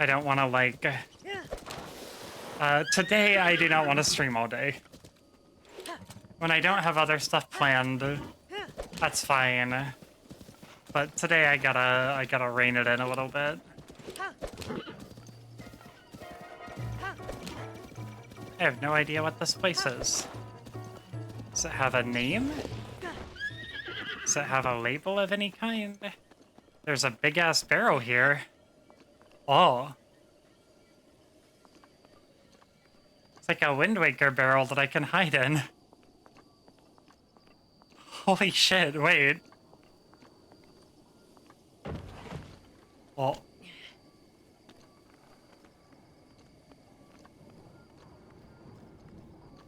I don't want to like. Today I do not want to stream all day. When I don't have other stuff planned, that's fine. But today I gotta rein it in a little bit. I have no idea what this place is. Does it have a name? Does it have a label of any kind? There's a big-ass barrel here. Oh. It's like a Wind Waker barrel that I can hide in. Holy shit, wait. Oh.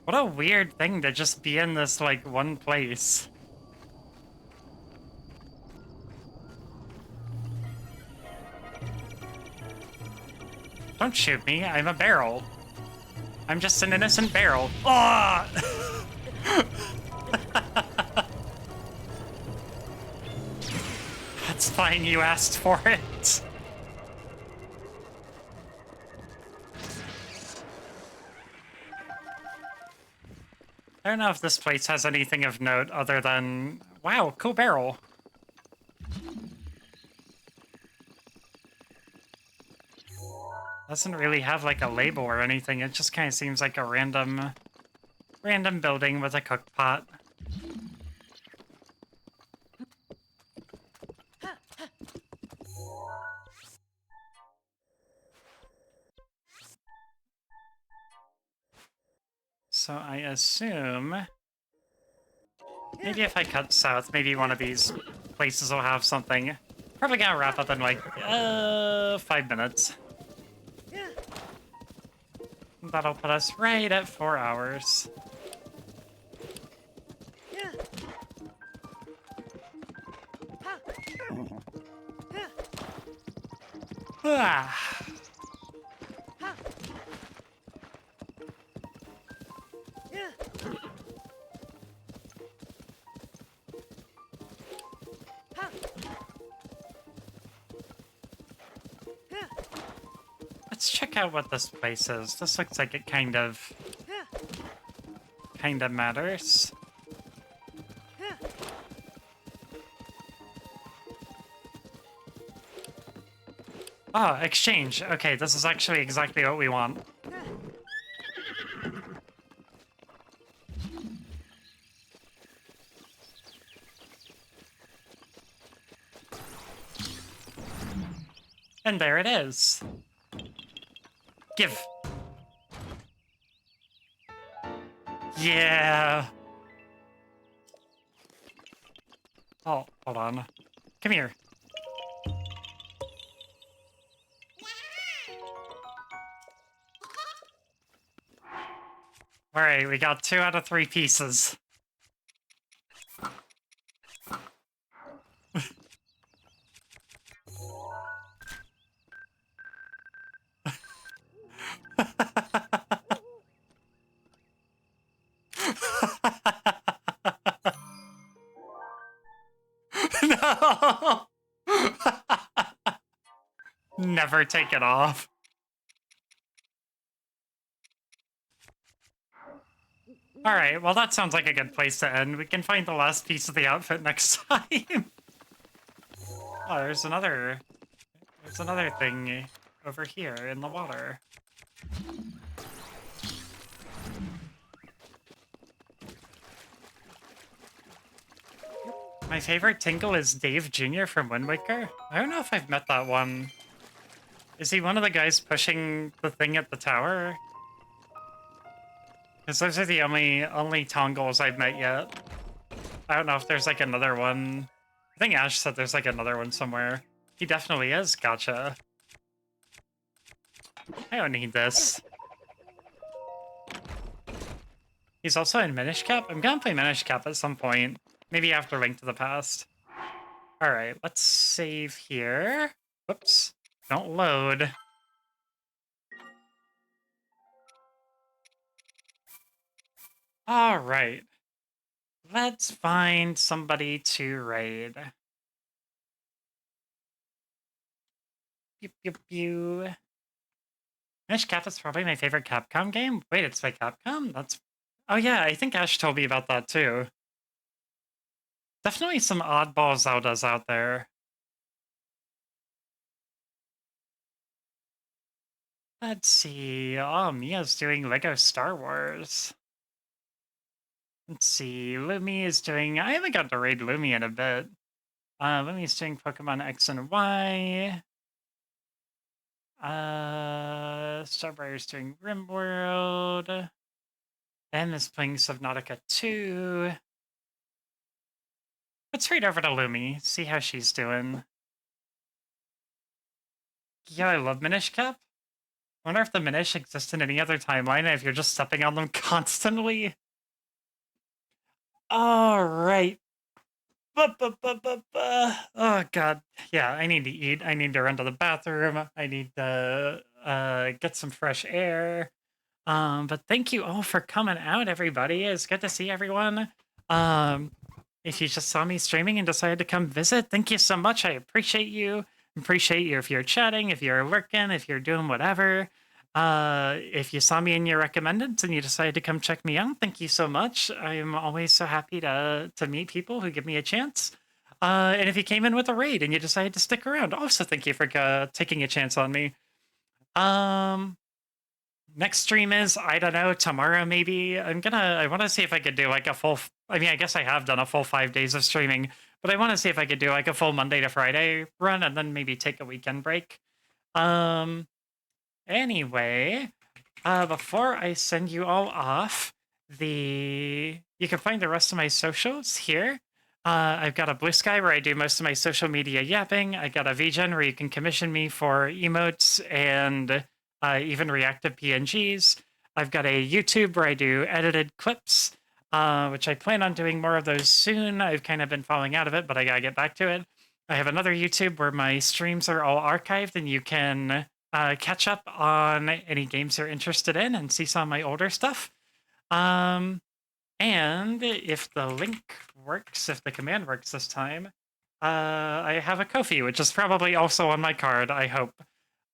What a weird thing to just be in this, like, one place. Don't shoot me, I'm a barrel. I'm just an innocent barrel. Oh! That's fine, you asked for it. I don't know if this place has anything of note other than... Wow, cool barrel. Doesn't really have like a label or anything. It just kind of seems like a random building with a cook pot. So I assume maybe if I cut south, maybe one of these places will have something. Probably gonna wrap up in like 5 minutes. That'll put us right at 4 hours. Ah. Let's check out what this place is. This looks like it kind of matters. Oh, exchange. Okay, this is actually exactly what we want. And there it is. Give. Yeah. Oh, hold on. Come here. All right, we got 2 out of 3 pieces. No! Never take it off. All right, well, that sounds like a good place to end. We can find the last piece of the outfit next time. Oh, there's another thing over here in the water. My favorite Tinkle is Dave Jr. from Wind Waker. I don't know if I've met that one. Is he one of the guys pushing the thing at the tower? Because those are the only Tongles I've met yet. I don't know if there's like another one. I think Ash said there's like another one somewhere. He definitely is. Gotcha. I don't need this. He's also in Minish Cap? I'm gonna play Minish Cap at some point. Maybe after Link to the Past. Alright, let's save here. Whoops. Don't load. Alright. Let's find somebody to raid. Pew pew pew. Minish Cap is probably my favorite Capcom game. Wait, it's by Capcom? That's... Oh yeah, I think Ash told me about that too. Definitely some oddball Zeldas out there. Let's see. Oh, Mia's doing Lego Star Wars. Let's see. Lumi is doing... I haven't got to raid Lumi in a bit. Lumi's doing Pokemon X and Y. Starbright's doing RimWorld. Ben is playing Subnautica 2. Let's raid over to Lumi, see how she's doing. Yeah, I love Minish Cap. Wonder if the Minish exist in any other timeline and if you're just stepping on them constantly. All right. Oh, God. Yeah, I need to eat. I need to run to the bathroom. I need to get some fresh air. But thank you all for coming out, everybody. It's good to see everyone. If you just saw me streaming and decided to come visit, thank you so much. I appreciate you. Appreciate you if you're chatting, if you're lurking, if you're doing whatever. If you saw me in your recommendeds and you decided to come check me out, thank you so much. I'm always so happy to meet people who give me a chance. And if you came in with a raid and you decided to stick around, also thank you for taking a chance on me. Next stream is, I don't know, tomorrow maybe. I want to see if I could do like a full, I mean, I guess I have done a full 5 days of streaming, but I want to see if I could do like a full Monday to Friday run and then maybe take a weekend break. Anyway, before I send you all off, you can find the rest of my socials here. I've got a Blue Sky where I do most of my social media yapping. I got a VGen where you can commission me for emotes and even reactive PNGs. I've got a YouTube where I do edited clips, which I plan on doing more of those soon. I've kind of been falling out of it, but I gotta get back to it. I have another YouTube where my streams are all archived and you can catch up on any games you're interested in and see some of my older stuff. And if the link works, if the command works this time, I have a Ko-fi, which is probably also on my card, I hope.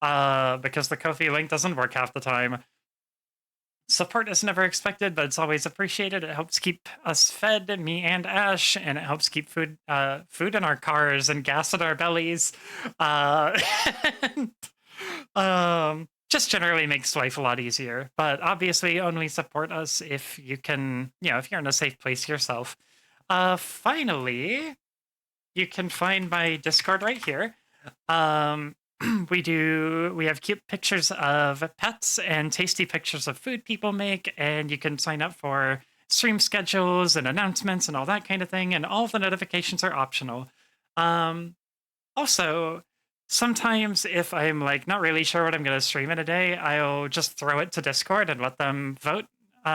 Because the Ko-fi link doesn't work half the time. Support is never expected, but it's always appreciated. It helps keep us fed, me and Ash, and it helps keep food in our cars and gas in our bellies. Just generally makes life a lot easier. But obviously, only support us if you can, if you're in a safe place yourself. Finally, you can find my Discord right here. we have cute pictures of pets and tasty pictures of food people make, and you can sign up for stream schedules and announcements and all that kind of thing, and all of the notifications are optional. Um, Also, sometimes if I'm like not really sure what I'm going to stream in a day, I'll just throw it to Discord and let them vote.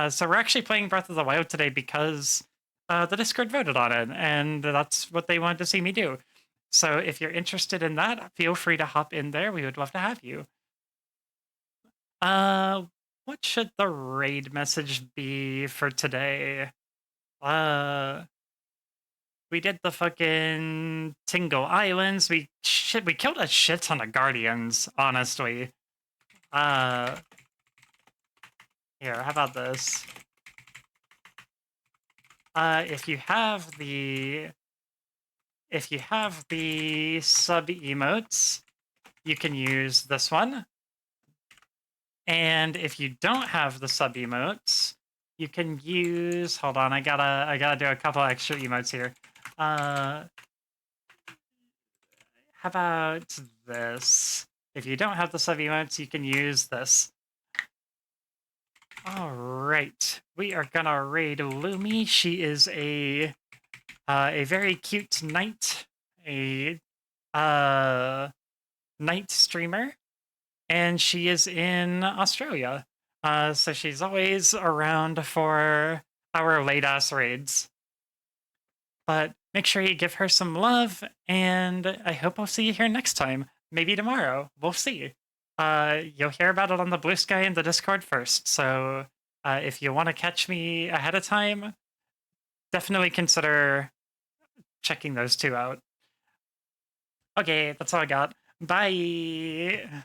So we're actually playing Breath of the Wild today because the Discord voted on it, and that's what they wanted to see me do. So if you're interested in that, feel free to hop in there. We would love to have you. Uh, what should the raid message be for today? Uh, we did the fucking Tingle Islands. We killed a shit ton of guardians, honestly. Uh, Here, how about this? If you have the sub emotes, you can use this one. And if you don't have the sub emotes, you can use, hold on, I gotta do a couple extra emotes here. How about this? If you don't have the sub emotes, you can use this. All right, we are gonna raid Lumi. She is a very cute knight, a night streamer, and she is in Australia. So she's always around for our late ass raids. But make sure you give her some love, and I hope I'll see you here next time. Maybe tomorrow. We'll see. You'll hear about it on the Blue Sky and the Discord first. So if you want to catch me ahead of time, definitely consider checking those two out. Okay, that's all I got. Bye.